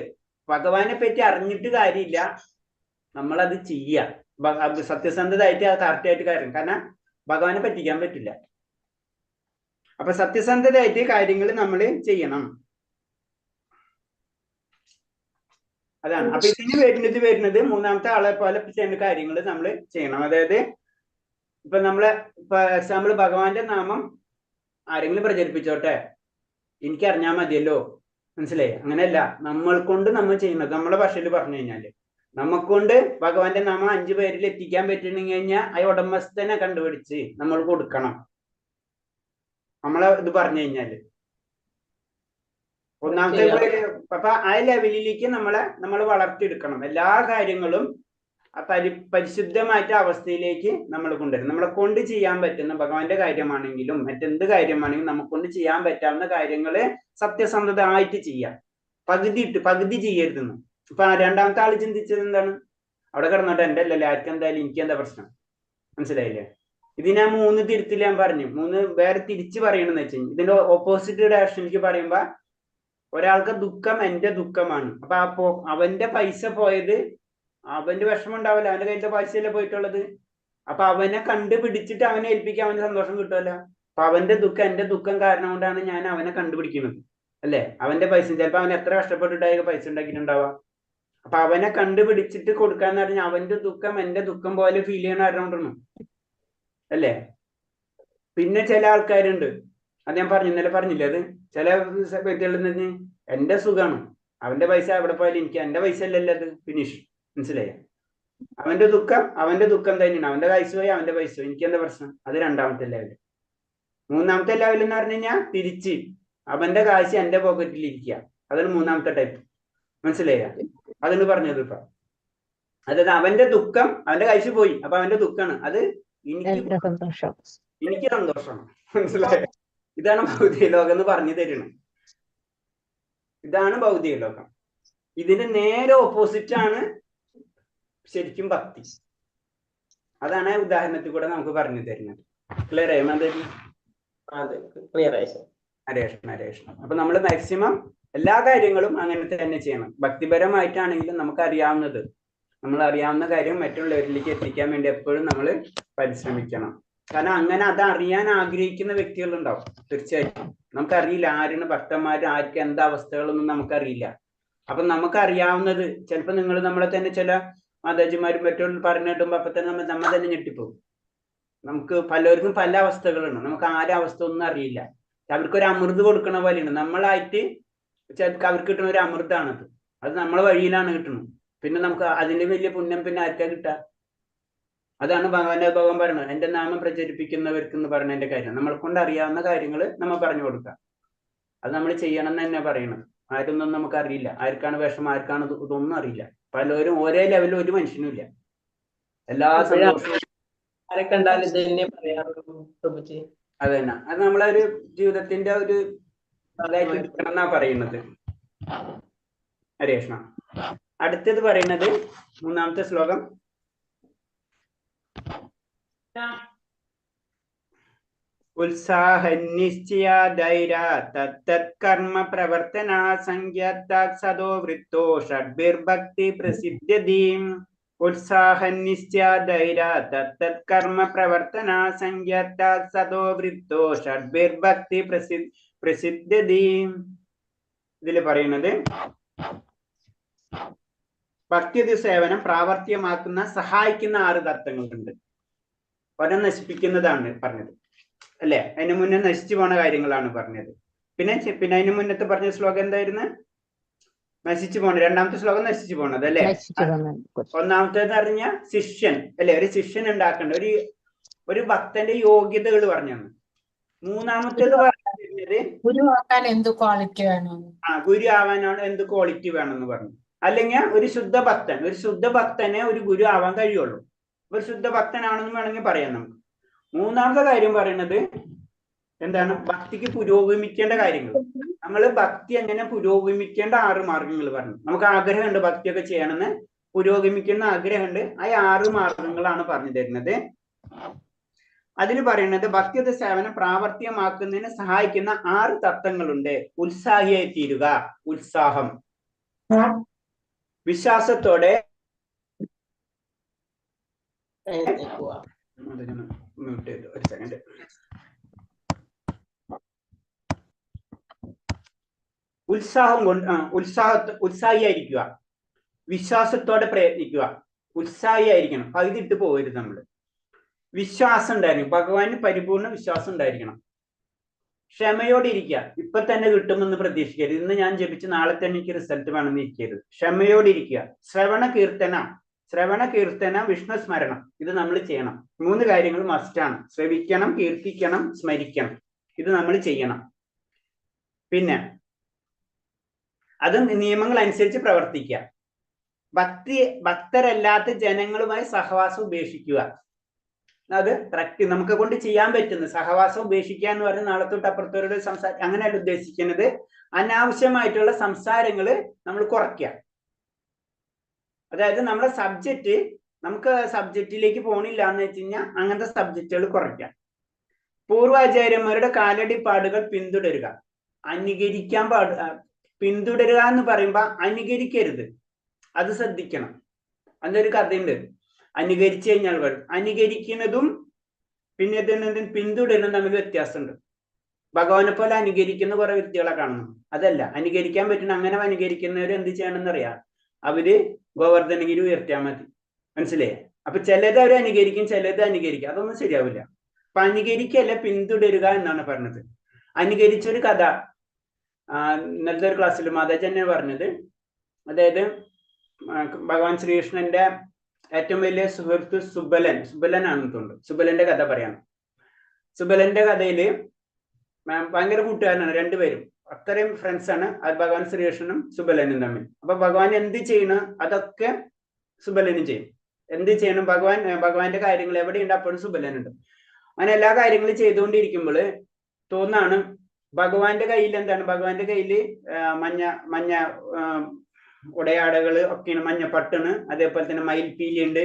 ഭഗവാനെ പറ്റി അറിഞ്ഞിട്ട് കാര്യമില്ല, നമ്മളത് ചെയ്യുക സത്യസന്ധതായിട്ട്, അത് കറക്റ്റായിട്ട് കാര്യം. കാരണം ഭഗവാനെ പറ്റിക്കാൻ പറ്റില്ല. അപ്പൊ സത്യസന്ധതയായിട്ട് കാര്യങ്ങൾ നമ്മൾ ചെയ്യണം. അതാണ്. അപ്പൊ ഇതിന് വരുന്നത് മൂന്നാമത്തെ ആളെ പോലെ ചെയ്യേണ്ട കാര്യങ്ങൾ നമ്മൾ ചെയ്യണം. അതായത് ഇപ്പൊ നമ്മള് എക്സാമ്പിൾ ഭഗവാന്റെ നാമം ആരെങ്കിലും പ്രചരിപ്പിച്ചോട്ടെ, എനിക്ക് അറിഞ്ഞാൽ മതിയല്ലോ, മനസ്സിലായി? അങ്ങനെയല്ല, നമ്മൾ കൊണ്ട് നമ്മൾ ചെയ്യുന്നത്. നമ്മളെ ഭാഷയിൽ പറഞ്ഞു കഴിഞ്ഞാല് നമുക്കൊണ്ട് ഭഗവാന്റെ നാമം 5 പേരിൽ എത്തിക്കാൻ പറ്റണമെങ്കിൽ കഴിഞ്ഞാൽ ആ ഉടമസ്ഥനെ കണ്ടുപിടിച്ച് നമ്മൾ കൊടുക്കണം. നമ്മളെ ഇത് പറഞ്ഞു കഴിഞ്ഞാല് ഒന്നാമത്തെ പേര്. അപ്പൊ ആ ലെവലിലേക്ക് നമ്മൾ വളർത്തിയെടുക്കണം. എല്ലാ കാര്യങ്ങളും പരിശുദ്ധമായിട്ട് അവസ്ഥയിലേക്ക് നമ്മൾ കൊണ്ടുവരും. നമ്മളെ കൊണ്ട് ചെയ്യാൻ പറ്റുന്ന ഭഗവാന്റെ കാര്യമാണെങ്കിലും മറ്റെന്ത് കാര്യമാണെങ്കിലും നമുക്ക് കൊണ്ട് ചെയ്യാൻ പറ്റാവുന്ന കാര്യങ്ങള് സത്യസന്ധത ആയിട്ട് ചെയ്യാം. പകുതി ചെയ്യരുതെന്ന്. ഇപ്പൊ രണ്ടാമത്തെ ആള് ചിന്തിച്ചത് എന്താണ്, അവിടെ കിടന്നോട്ടെ, എന്റെ അല്ലല്ലേ, ആർക്കും എന്തായാലും എനിക്ക് എന്താ പ്രശ്നം, മനസ്സിലായില്ലേ? ഇതിനെ 3 തിരുത്തിൽ ഞാൻ പറഞ്ഞു. 3 വേറെ തിരിച്ച് പറയണമെന്ന് വെച്ച് കഴിഞ്ഞാൽ ഇതിന്റെ ഓപ്പോസിറ്റ് ഡയറക്ഷനിലേക്ക് പറയുമ്പോ ഒരാൾക്ക് ദുഃഖം എന്റെ ദുഃഖമാണ്. അപ്പൊ അവന്റെ പൈസ പോയത് അവന്റെ വിഷമം ഉണ്ടാവില്ല, അവന്റെ കയ്യിലത്തെ പൈസയല്ലേ പോയിട്ടുള്ളത്. അപ്പൊ അവനെ കണ്ടുപിടിച്ചിട്ട് അവനെ ഏൽപ്പിക്കാൻ അവന് സന്തോഷം കിട്ടുമല്ലോ. അപ്പൊ അവന്റെ ദുഃഖം എന്റെ ദുഃഖം കാരണം കൊണ്ടാണ് ഞാൻ അവനെ കണ്ടുപിടിക്കുന്നത്, അല്ലെ? അവന്റെ പൈസ ചിലപ്പോ അവൻ എത്ര കഷ്ടപ്പെട്ടിട്ടായി പൈസ ഉണ്ടാക്കിയിട്ടുണ്ടാവാം. അപ്പൊ അവനെ കണ്ടുപിടിച്ചിട്ട് കൊടുക്കാന്ന് പറഞ്ഞാൽ അവന്റെ ദുഃഖം എന്റെ ദുഃഖം പോലെ ഫീൽ ചെയ്യണ കാരണം കൊണ്ടാണ്, അല്ലേ? പിന്നെ ചില ആൾക്കാരുണ്ട്, അത് ഞാൻ ഇന്നലെ പറഞ്ഞില്ലേ, അത് ചില വ്യക്തികൾ എന്റെ സുഖമാണ്, അവന്റെ പൈസ എവിടെ പോയാലും എനിക്ക് എന്റെ പൈസ അല്ലല്ലോ അത്, ഫിനിഷ്, മനസ്സിലായ? അവന്റെ ദുഃഖം തന്നെയാണ്, അവന്റെ പൈസ പോയി അവന്റെ പൈസ, എനിക്ക് എന്താ പ്രശ്നം? അത് രണ്ടാമത്തെ ലെവൽ. മൂന്നാമത്തെ ലെവൽ എന്ന് പറഞ്ഞു കഴിഞ്ഞാൽ തിരിച്ച് അവന്റെ കാശ് എന്റെ പോക്കറ്റിൽ ഇരിക്കുക, അതാണ് മൂന്നാമത്തെ ടൈപ്പ്, മനസ്സിലായ? അതാണ് പറഞ്ഞത്. ഇപ്പൊ അതായത് അവന്റെ ദുഃഖം, അവന്റെ കാശ് പോയി, അപ്പൊ അവന്റെ ദുഃഖമാണ്, അത് എനിക്ക് സന്തോഷമാണ്, മനസ്സിലായ? ഇതാണ് ഭൗതിക ലോകം എന്ന് പറഞ്ഞു തരുന്നത്. ഇതാണ് ഭൗതിക ലോകം. ഇതിന്റെ നേരെ ഓപ്പോസിറ്റ് ആണ് ശരിക്കും ഭക്തി. അതാണ് ഉദാഹരണത്തിൽ കൂടെ നമുക്ക് പറഞ്ഞു തരുന്നത്. ക്ലിയർ ആയി മാതാജി? ഹരേഷ്ണ. അപ്പൊ നമ്മൾ മാക്സിമം എല്ലാ കാര്യങ്ങളും അങ്ങനെ തന്നെ ചെയ്യണം. ഭക്തിപരമായിട്ടാണെങ്കിലും നമുക്ക് അറിയാവുന്ന കാര്യം മറ്റുള്ളവരിലേക്ക് എത്തിക്കാൻ വേണ്ടി എപ്പോഴും നമ്മൾ പരിശ്രമിക്കണം. കാരണം അങ്ങനെ അത് അറിയാൻ ആഗ്രഹിക്കുന്ന വ്യക്തികൾ ഉണ്ടാവും, തീർച്ചയായിട്ടും. നമുക്കറിയില്ല ആരാണ് ഭക്തന്മാർ, ആർക്ക് എന്താ അവസ്ഥകളൊന്നും നമുക്കറിയില്ല. അപ്പൊ നമുക്കറിയാവുന്നത് ചിലപ്പോൾ നിങ്ങൾ നമ്മളെ തന്നെ ചില മാതാജിമാരും മറ്റുള്ള പറഞ്ഞു കിട്ടുമ്പോ അപ്പൊ തന്നെ നമ്മൾ തന്നെ ഞെട്ടിപ്പോകും. നമുക്ക് പലർക്കും പല അവസ്ഥകളുണ്ട്. നമുക്ക് ആരുടെ അവസ്ഥ ഒന്നും അറിയില്ല. അവർക്കൊരു അമൃത് കൊടുക്കണ പോലെയുണ്ട്. നമ്മളായിട്ട് ചിലർക്ക് അവർക്ക് കിട്ടുന്ന ഒരു അമൃതാണത്. അത് നമ്മളെ വഴിയിലാണ് കിട്ടുന്നത്. പിന്നെ നമുക്ക് അതിന്റെ വലിയ പുണ്യം പിന്നെ ആർക്കാ കിട്ടുക? അതാണ് ഭഗവാൻ പറയുന്നത്, എന്റെ നാമം പ്രചരിപ്പിക്കുന്നവർക്ക് എന്ന് പറഞ്ഞതിന്റെ കാര്യം. നമ്മളെ കൊണ്ട് അറിയാവുന്ന കാര്യങ്ങൾ നമ്മൾ പറഞ്ഞു കൊടുക്കുക. അത് നമ്മൾ ചെയ്യണം എന്ന് തന്നെ പറയുന്നത്. ആരൊന്നും നമുക്ക് അറിയില്ല, ആർക്കാണ് വിഷമം, ആർക്കാണ് ഇതൊന്നും അറിയില്ല. പലരും ഒരേ ലെവലിൽ ഒരു മനുഷ്യനും ഇല്ല. എല്ലാ സന്തോഷവും ആരെ കണ്ടാലും ഇത് തന്നെ പറയാറുള്ളൂ പ്രഭുജി. അത് തന്നെ. അത് നമ്മളൊരു ജീവിതത്തിന്റെ ഒരു ഇതായിട്ട് എടുക്കണം എന്നാ പറയുന്നത്. ഹരേ കൃഷ്ണ. അടുത്തത് പറയുന്നത് 3-ാമത്തെ ശ്ലോകം. ഉത്സാഹനിശ്ചയാദൈര തത്തത് കർമ്മ പ്രവർത്തന സംഖ്യാത്തോ വൃത്തോ ഷഡ്ഭിർഭക്തി പ്രസിദ്ധ്യതീം. ഉത്സാഹനിശ്ചയാദൈര തത്തത് കർമ്മ പ്രവർത്തന സംഖ്യാത്തോ വൃത്തോ ഷഡ്ഭിർഭക്തി പ്രസിദ്ധ്യതീം. ഇതില് പറയുന്നത് ഭക്തി സേവനം പ്രാവർത്തികമാക്കുന്ന സഹായിക്കുന്ന 6 തത്വങ്ങളുണ്ട്. ഒരം നശിപ്പിക്കുന്നതാണ് പറഞ്ഞത് അല്ലെ? അതിന് മുന്നേ നശിച്ചു പോണ കാര്യങ്ങളാണ് പറഞ്ഞത്. പിന്നെ അതിന് മുന്നത്തെ പറഞ്ഞ ശ്ലോകം എന്തായിരുന്നു? നശിച്ചു പോണ. 2-ാമത്തെ ശ്ലോകം നശിച്ചു പോണത് അല്ലെ? 1-ാമത്തേത് അറിഞ്ഞ ശിഷ്യൻ അല്ലെ? ഒരു ശിഷ്യൻ ഉണ്ടാക്കേണ്ട ഒരു ഭക്തന്റെ യോഗ്യതകൾ പറഞ്ഞു. 3-ാമത്തേത് പറഞ്ഞത് ഗുരു ആക്കാൻ എന്ത് ക്വാളിറ്റി വേണം? ഗുരു ആവാനാണ് എന്ത് ക്വാളിറ്റി വേണമെന്ന് പറഞ്ഞു. അല്ലെങ്കിൽ ഒരു ശുദ്ധ ഭക്തനെ ഒരു ഗുരു ആവാൻ കഴിയുള്ളൂ. ഒരു ശുദ്ധ ഭക്തനാണെന്ന് വേണമെങ്കിൽ പറയാം നമുക്ക്. 3-ാമത്തെ കാര്യം പറയുന്നത് എന്താണ്? ഭക്തിക്ക് പുരോഗമിക്കേണ്ട കാര്യങ്ങൾ. നമ്മൾ ഭക്തി എങ്ങനെ പുരോഗമിക്കേണ്ട 6 മാർഗങ്ങൾ പറഞ്ഞു. നമുക്ക് ആഗ്രഹമുണ്ട് ഭക്തിയൊക്കെ ചെയ്യണമെന്ന്, പുരോഗമിക്കുന്ന ആഗ്രഹമുണ്ട്. ആ 6 മാർഗങ്ങളാണ് പറഞ്ഞു തരുന്നത്. അതിൽ പറയുന്നത് ഭക്തിയുടെ സേവനം പ്രാവർത്തികമാക്കുന്നതിന് സഹായിക്കുന്ന 6 തത്വങ്ങളുണ്ട്. ഉത്സാഹിയായി തീരുക, ഉത്സാഹം. വിശ്വാസത്തോടെ ഒരു സെക്കൻഡ്. ഉത്സാഹിയായിരിക്കുക, വിശ്വാസത്തോടെ പ്രയത്നിക്കുക, ഉത്സാഹിയായിരിക്കണം. പകുതി ഇട്ട് പോകരുത്. നമ്മള് വിശ്വാസം ഉണ്ടായിരിക്കണം, ഭഗവാന് പരിപൂർണ വിശ്വാസം ഉണ്ടായിരിക്കണം. ക്ഷമയോടെ ഇരിക്കുക. ഇപ്പൊ തന്നെ കിട്ടുമെന്ന് പ്രതീക്ഷിക്കരുത്. ഇന്ന് ഞാൻ ജപിച്ച് നാളെ തന്നെ എനിക്ക് റിസൾട്ട് വേണമെന്ന് ഇരിക്കരുത്. ക്ഷമയോടെ ഇരിക്കുക. ശ്രവണ കീർത്തന വിഷ്ണു സ്മരണം, ഇത് നമ്മൾ ചെയ്യണം. 3 കാര്യങ്ങൾ മസ്റ്റാണ്. ശ്രവിക്കണം, കീർത്തിക്കണം, സ്മരിക്കണം. ഇത് നമ്മൾ ചെയ്യണം. പിന്നെ അത് നിയമങ്ങൾ അനുസരിച്ച് പ്രവർത്തിക്കുക. ഭക്തരല്ലാത്ത ജനങ്ങളുമായി സഹവാസം ഉപേക്ഷിക്കുക. അത് കറക്റ്റ് നമുക്ക് കൊണ്ട് ചെയ്യാൻ പറ്റുന്ന സഹവാസം ഉപേക്ഷിക്കുക എന്ന് പറഞ്ഞാൽ നാളെ തൊട്ട് അപ്പുറത്തോരുടെ അങ്ങനെയല്ല ഉദ്ദേശിക്കുന്നത്. അനാവശ്യമായിട്ടുള്ള സംസാരങ്ങള് നമ്മൾ കുറയ്ക്കുക. അതായത് നമ്മുടെ സബ്ജക്റ്റ് നമുക്ക് സബ്ജക്റ്റിലേക്ക് പോണില്ല എന്ന് വെച്ച് കഴിഞ്ഞാൽ അങ്ങനത്തെ സബ്ജക്റ്റുകൾ കുറയ്ക്കാം. പൂർവാചാര്യന്മാരുടെ കാലടിപ്പാടുകൾ പിന്തുടരുക. പിന്തുടരുക എന്ന് പറയുമ്പോ അനുകരിക്കരുത്. അത് ശ്രദ്ധിക്കണം. അതൊരു കഥയുണ്ട്. അനുകരിച്ചു കഴിഞ്ഞാൽ അനുകരിക്കുന്നതും പിന്നെ പിന്തുടരുന്നതും തമ്മിൽ വ്യത്യാസമുണ്ട്. ഭഗവാനെ പോലെ അനുകരിക്കുന്ന കുറെ വ്യക്തികളെ കാണുന്നു. അതല്ല അനുകരിക്കാൻ പറ്റുന്ന. അങ്ങനെ അനുകരിക്കുന്നവർ എന്ത് ചെയ്യണമെന്ന് അറിയാം? അവര് ഗോവർദ്ധനഗിരി ഉയർത്തിയാൽ മതി. മനസ്സിലായേ? അപ്പൊ ചിലത് അവർ അനുകരിക്കും, ചിലത് അനുകരിക്കും. അതൊന്നും ശരിയാവില്ല. അപ്പൊ അനുകരിക്കല്ല, പിന്തുടരുക എന്നാണ് പറഞ്ഞത്. അനുകരിച്ചൊരു കഥ ഇന്നലത്തെ ഒരു ക്ലാസ്സിൽ മാതാജന്നെ പറഞ്ഞത്. അതായത് ഭഗവാൻ ശ്രീകൃഷ്ണന്റെ ഏറ്റവും വലിയ സുഹൃത്ത് സുബലനാണെന്ന് തോന്നുന്നു. സുബലന്റെ കഥ പറയാണ്. സുബലന്റെ കഥയില് ഭയങ്കര കൂട്ടുകാരനാണ്. 2 പേരും അത്രയും ഫ്രണ്ട്സ് ആണ്. അത് ഭഗവാൻ ശ്രീകൃഷ്ണനും സുബലനും തമ്മിൽ. അപ്പൊ ഭഗവാൻ എന്ത് ചെയ്യണം അതൊക്കെ സുബലനും ചെയ്യും. എന്ത് ചെയ്യണം ഭഗവാന്റെ കാര്യങ്ങൾ എവിടെയുണ്ട് അപ്പോഴും സുബലനുണ്ട്. അങ്ങനെ എല്ലാ കാര്യങ്ങളും ചെയ്തുകൊണ്ടിരിക്കുമ്പോൾ തോന്നാണ് ഭഗവാന്റെ കയ്യിൽ എന്താണ്? ഭഗവാന്റെ കയ്യിൽ മഞ്ഞ ഉടയാടകള് ഒക്കെയാണ്, മഞ്ഞപ്പട്ടാണ്, അതേപോലെ തന്നെ മയിൽപ്പീലി ഉണ്ട്.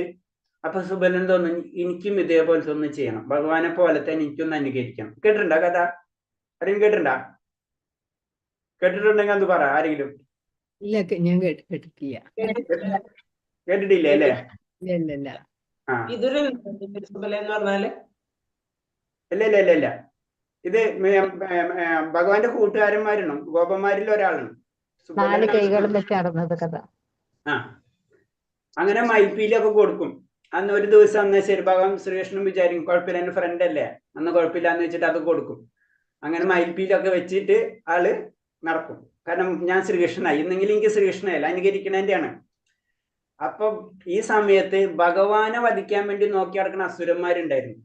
അപ്പൊ സുബലൻ തോന്നുന്നു എനിക്കും ഇതേപോലത്തെ ഒന്ന് ചെയ്യണം, ഭഗവാനെ പോലെ തന്നെ എനിക്കൊന്ന് അനുകരിക്കണം. കേട്ടിട്ടുണ്ടോ കഥ? ആരെങ്കിലും കേട്ടിട്ടുണ്ടെങ്കിൽ അത് പറ. ആരെങ്കിലും ഞാൻ കേട്ടിട്ടില്ല. കേട്ടിട്ടില്ലേ അല്ലേ? ഇതൊരു സുബലൻ എന്ന് പറഞ്ഞാല് ഇല്ല. ഇത് ഭഗവാന്റെ കൂട്ടുകാരന്മാരാണ്, ഗോപന്മാരിൽ ഒരാളാണ്. 4 കൈകളും വെച്ച് നടന്നത് കഥ. അങ്ങനെ മയിൽപ്പീലൊക്കെ കൊടുക്കും. അന്ന് ഒരു ദിവസം അന്ന് ശരി ഭഗവാൻ ശ്രീകൃഷ്ണൻ വിചാരിക്കും കുഴപ്പമില്ല, എൻ്റെ ഫ്രണ്ട് അല്ലേ, അന്ന് കുഴപ്പമില്ല എന്ന് വെച്ചിട്ട് അത് കൊടുക്കും. അങ്ങനെ മയിൽപ്പീലൊക്കെ വെച്ചിട്ട് ആള് നടക്കും. കാരണം ഞാൻ ശ്രീകൃഷ്ണനായി, ഇന്നെങ്കിലും എനിക്ക് ശ്രീകൃഷ്ണനല്ല, അനുകരിക്കണേന്റെയാണ്. അപ്പൊ ഈ സമയത്ത് ഭഗവാനെ വധിക്കാൻ വേണ്ടി നോക്കി നടക്കുന്ന അസുരന്മാരുണ്ടായിരുന്നു.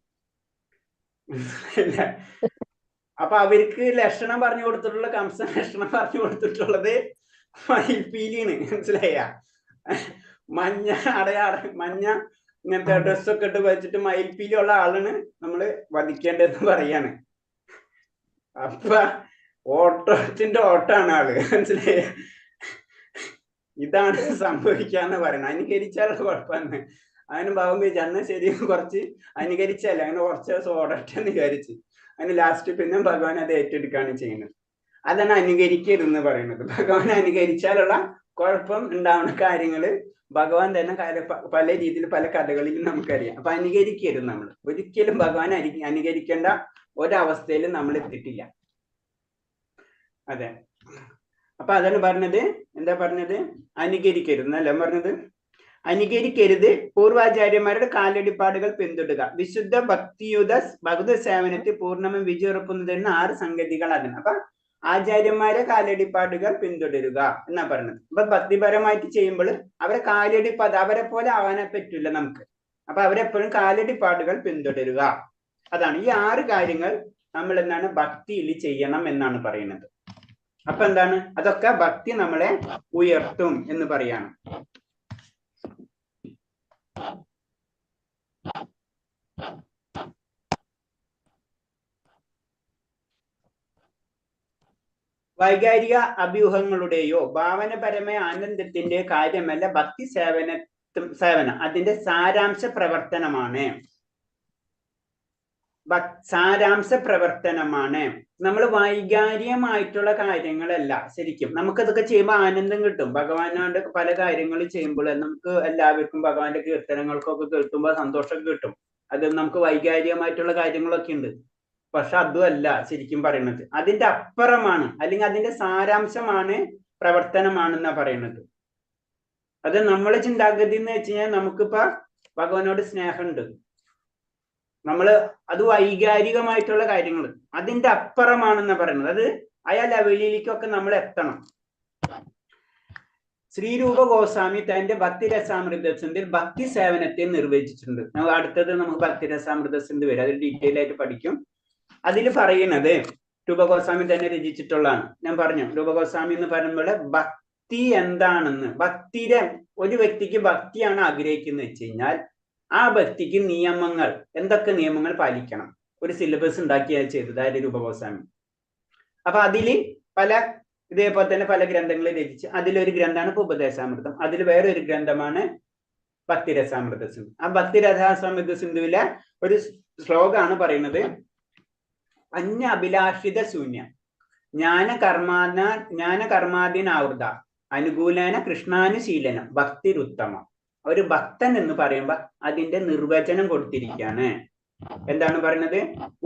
അപ്പൊ അവർക്ക് ലക്ഷണം പറഞ്ഞു കൊടുത്തിട്ടുള്ള, കംസൻ ലക്ഷണം പറഞ്ഞു കൊടുത്തിട്ടുള്ളത് മയിൽപ്പീലിയാണ്. മനസ്സിലായ? മഞ്ഞ മഞ്ഞ ഇങ്ങനത്തെ ഡ്രസ്സൊക്കെ ഇട്ട് വെച്ചിട്ട് മയിൽപ്പീലിയുള്ള ആളാണ് നമ്മള് വധിക്കേണ്ടതെന്ന് പറയാണ്. അപ്പൊ ഓട്ടത്തിന്റെ ഓട്ടാണ് ആള്. മനസ്സിലായ? ഇതാണ് സംഭവിക്കാന്ന് പറയുന്നത്. അനുകരിച്ചാലുള്ള കുഴപ്പമെന്ന് അതിന് ഭാവം വിചാരിച്ചു. അന്ന് ശരി കുറച്ച് അനുകരിച്ചല്ല, അങ്ങനെ കുറച്ച് ദിവസം ഓടട്ടെന്ന് വിചാരിച്ച് അതിന് ലാസ്റ്റ് പിന്നെ ഭഗവാൻ അത് ഏറ്റെടുക്കുകയാണ് ചെയ്യുന്നത്. അതാണ് അനുകരിക്കരുതെന്ന് പറയുന്നത്. ഭഗവാൻ അനുകരിച്ചാലുള്ള കുഴപ്പം ഉണ്ടാവുന്ന കാര്യങ്ങള് ഭഗവാൻ തന്നെ പല രീതിയിൽ പല കഥകളിലും നമുക്കറിയാം. അപ്പൊ അനുകരിക്കരുത്. നമ്മൾ ഒരിക്കലും ഭഗവാൻ അനുകരിക്കേണ്ട ഒരവസ്ഥയിലും നമ്മൾ എത്തിയിട്ടില്ല. അതെ. അപ്പൊ അതാണ് പറഞ്ഞത്. എന്താ പറഞ്ഞത്? അനുകരിക്കരുത് എന്നല്ല പറഞ്ഞത്. അനുകരിക്കരുത്, പൂർവാചാര്യന്മാരുടെ കാലടിപ്പാടുകൾ പിന്തുടരുക, വിശുദ്ധ ഭക്ത സേവനത്തിൽ പൂർണ്ണമായും വിജയുറപ്പുന്നതിന് 6 സംഗതികൾ അതിന്. അപ്പൊ ആചാര്യന്മാരെ കാലടിപ്പാടുകൾ പിന്തുടരുക എന്നാ പറയുന്നത്. അപ്പൊ ഭക്തിപരമായിട്ട് ചെയ്യുമ്പോൾ അവരെ കാലടിപ്പാട്, അവരെ പോലെ ആവാനെ പറ്റില്ല നമുക്ക്. അപ്പൊ അവരെപ്പോഴും കാലടിപ്പാടുകൾ പിന്തുടരുക. അതാണ് ഈ 6 കാര്യങ്ങൾ നമ്മൾ എന്താണ് ഭക്തിയിൽ ചെയ്യണം എന്നാണ് പറയുന്നത്. അപ്പൊ എന്താണ്? അതൊക്കെ ഭക്തി നമ്മളെ ഉയർത്തും എന്ന് പറയാണ്. വൈകാരിക അഭ്യൂഹങ്ങളുടെയോ ഭാവനപരമായ ആനന്ദത്തിന്റെ കാര്യമല്ല ഭക്തി സേവനം, അതിന്റെ സാരാംശ പ്രവർത്തനമാണ്. സാരാംശ പ്രവർത്തനമാണ്. നമ്മൾ വൈകാരികമായിട്ടുള്ള കാര്യങ്ങളല്ല. ശരിക്കും നമുക്കതൊക്കെ ചെയ്യുമ്പോൾ ആനന്ദം കിട്ടും. ഭഗവാനോട് പല കാര്യങ്ങൾ ചെയ്യുമ്പോൾ നമുക്ക് എല്ലാവർക്കും ഭഗവാന്റെ കീർത്തനങ്ങൾക്കൊക്കെ കേൾക്കുമ്പോൾ സന്തോഷം കിട്ടും. അത് നമുക്ക് വൈകാരികമായിട്ടുള്ള കാര്യങ്ങളൊക്കെ ഉണ്ട്. പക്ഷെ അതുമല്ല ശരിക്കും പറയുന്നത്. അതിന്റെ അപ്പുറമാണ്, അല്ലെങ്കിൽ അതിന്റെ സാരാംശമാണ്, പ്രവർത്തനമാണെന്നാ പറയുന്നത്. അത് നമ്മളെ ചിന്താഗതി എന്ന് വെച്ച് കഴിഞ്ഞാൽ നമുക്കിപ്പോ ഭഗവാനോട് സ്നേഹമുണ്ട്, നമ്മള് അത് വൈകാരികമായിട്ടുള്ള കാര്യങ്ങൾ, അതിന്റെ അപ്പുറമാണെന്നാ പറയുന്നത്. അത് ആ ലെവലിലേക്കൊക്കെ നമ്മൾ എത്തണം. ശ്രീരൂപ ഗോസ്വാമി തന്റെ ഭക്തിരസാമൃതസിന്റെ ഭക്തി സേവനത്തെ നിർവചിച്ചിട്ടുണ്ട്. അടുത്തത് നമുക്ക് ഭക്തിരസാമൃതസിന്റെ വരും, അത് ഡീറ്റെയിൽ ആയിട്ട് പഠിക്കും. അതിൽ പറയുന്നത് രൂപഗോസ്വാമി തന്നെ രചിച്ചിട്ടുള്ളതാണ്. ഞാൻ പറഞ്ഞു രൂപഗോസ്വാമി എന്ന് പറയുമ്പോൾ ഭക്തി എന്താണെന്ന്, ഭക്തിയുടെ ഒരു വ്യക്തിക്ക് ഭക്തിയാണ് ആഗ്രഹിക്കുന്നത് വെച്ച് കഴിഞ്ഞാൽ ആ ഭക്തിക്ക് നിയമങ്ങൾ, എന്തൊക്കെ നിയമങ്ങൾ പാലിക്കണം, ഒരു സിലബസ് ഉണ്ടാക്കിയാൽ ചെയ്തത് ആര്? രൂപഗോസ്വാമി. അപ്പൊ അതില് പല ഇതേപോലെ തന്നെ പല ഗ്രന്ഥങ്ങൾ രചിച്ച് അതിലൊരു ഗ്രന്ഥമാണ് ഇപ്പൊ ഉപദേശാമൃതം. അതിൽ വേറൊരു ഗ്രന്ഥമാണ് ഭക്തിരസാമൃത സിന്ധു. ആ ഭക്തിരസാമൃത സിന്ധുവിലെ ഒരു ശ്ലോകമാണ് പറയുന്നത്, അന്യ അഭിലാഷിത ശൂന്യ ജ്ഞാനകർമാദിനാവൃത അനുകൂലേന കൃഷ്ണാനുശീലനം ഭക്തിരുത്തമം. ഒരു ഭക്തൻ എന്ന് പറയുമ്പോ അതിന്റെ നിർവചനം കൊടുത്തിരിക്കുകയാണ്. എന്താണ് പറയുന്നത്?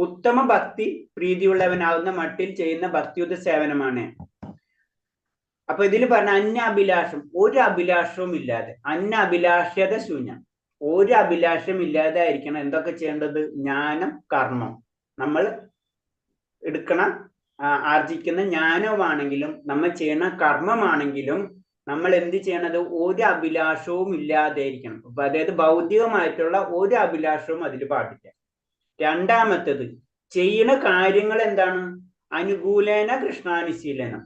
ഉത്തമ ഭക്തി പ്രീതിയുള്ളവനാവുന്ന മട്ടിൽ ചെയ്യുന്ന ഭക്തിയുത സേവനമാണ്. അപ്പൊ ഇതിൽ പറഞ്ഞ അന്യാഭിലാഷം, ഒരു അഭിലാഷവും ഇല്ലാതെ, അന്യാഭിലാഷ്യത ശൂന്യം, ഒരു അഭിലാഷം ഇല്ലാതെ ആയിരിക്കണം എന്തൊക്കെ ചെയ്യേണ്ടത്? ജ്ഞാനം, കർമ്മം. നമ്മൾ എടുക്കണ ആർജിക്കുന്ന ജ്ഞാനമാണെങ്കിലും നമ്മൾ ചെയ്യുന്ന കർമ്മമാണെങ്കിലും നമ്മൾ എന്ത് ചെയ്യണത്? ഒരു അഭിലാഷവും ഇല്ലാതെ ഇരിക്കണം. അപ്പൊ അതായത് ഭൗതികമായിട്ടുള്ള ഒരു അഭിലാഷവും അതിൽ പാടില്ല. രണ്ടാമത്തത്, ചെയ്യുന്ന കാര്യങ്ങൾ എന്താണ്? അനുകൂലേന കൃഷ്ണാനുശീലനം,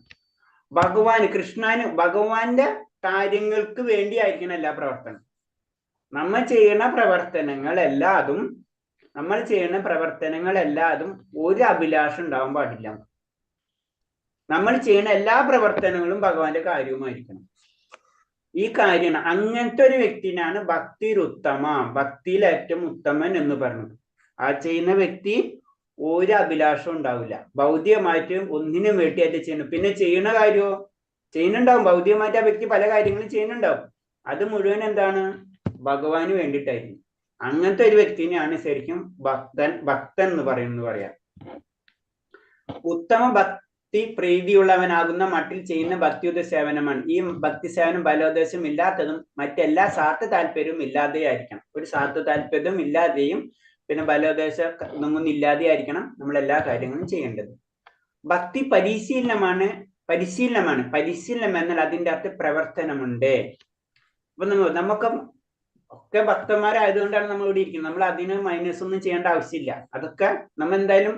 ഭഗവാന്റെ കാര്യങ്ങൾക്ക് വേണ്ടി ആയിരിക്കണം എല്ലാ പ്രവർത്തനം. നമ്മൾ ചെയ്യുന്ന പ്രവർത്തനങ്ങളെല്ലാതും ഒരു അഭിലാഷം ഉണ്ടാവാൻ പാടില്ല. നമ്മൾ ചെയ്യുന്ന എല്ലാ പ്രവർത്തനങ്ങളും ഭഗവാന്റെ കാര്യവുമായിരിക്കണം. ഈ കാര്യമാണ്. അങ്ങനത്തെ ഒരു വ്യക്തിനാണ് ഭക്തിരുത്തമ, ഭക്തിയിൽ ഏറ്റവും ഉത്തമൻ എന്ന് പറഞ്ഞത്. ആ ചെയ്യുന്ന വ്യക്തി ഒരു അഭിലാഷം ഉണ്ടാവില്ല, ഭൗതികമായിട്ടും ഒന്നിനും വേണ്ടിയായിട്ട് ചെയ്യണം. പിന്നെ ചെയ്യുന്ന കാര്യമോ ചെയ്യുന്നുണ്ടാവും, ഭൗതികമായിട്ട് ആ വ്യക്തി പല കാര്യങ്ങളും ചെയ്യുന്നുണ്ടാവും. അത് മുഴുവൻ എന്താണ്? ഭഗവാന് വേണ്ടിയിട്ടായിരിക്കും. അങ്ങനത്തെ ഒരു വ്യക്തിനെയാണ് ശരിക്കും ഭക്തൻ എന്ന് പറയാം. ഭക്തി പ്രീതിയുള്ളവനാകുന്ന മട്ടിൽ ചെയ്യുന്ന ഭക്തിയുത സേവനമാണ്. ഈ ഭക്തി സേവനം ബലോദ്ദേശം ഇല്ലാത്തതും മറ്റെല്ലാ സ്വാർത്ഥ താല്പര്യവും ഇല്ലാതെയായിരിക്കണം. ഒരു സ്വാർത്ഥ താല്പര്യവും ഇല്ലാതെയും പിന്നെ ബലോദ്ദേശം ഒന്നും ഇല്ലാതെയായിരിക്കണം നമ്മൾ എല്ലാ കാര്യങ്ങളും ചെയ്യേണ്ടത്. ഭക്തി പരിശീലനം എന്നാൽ അതിൻ്റെ അകത്ത് പ്രവർത്തനമുണ്ട്. അപ്പൊ നമുക്ക് ഒക്കെ ഭക്തന്മാരായതുകൊണ്ടാണ് നമ്മൾ ഇവിടെ ഇരിക്കുന്നത്. നമ്മൾ അതിന് മൈനസ് ഒന്നും ചെയ്യേണ്ട ആവശ്യമില്ല. അതൊക്കെ നമ്മൾ എന്തായാലും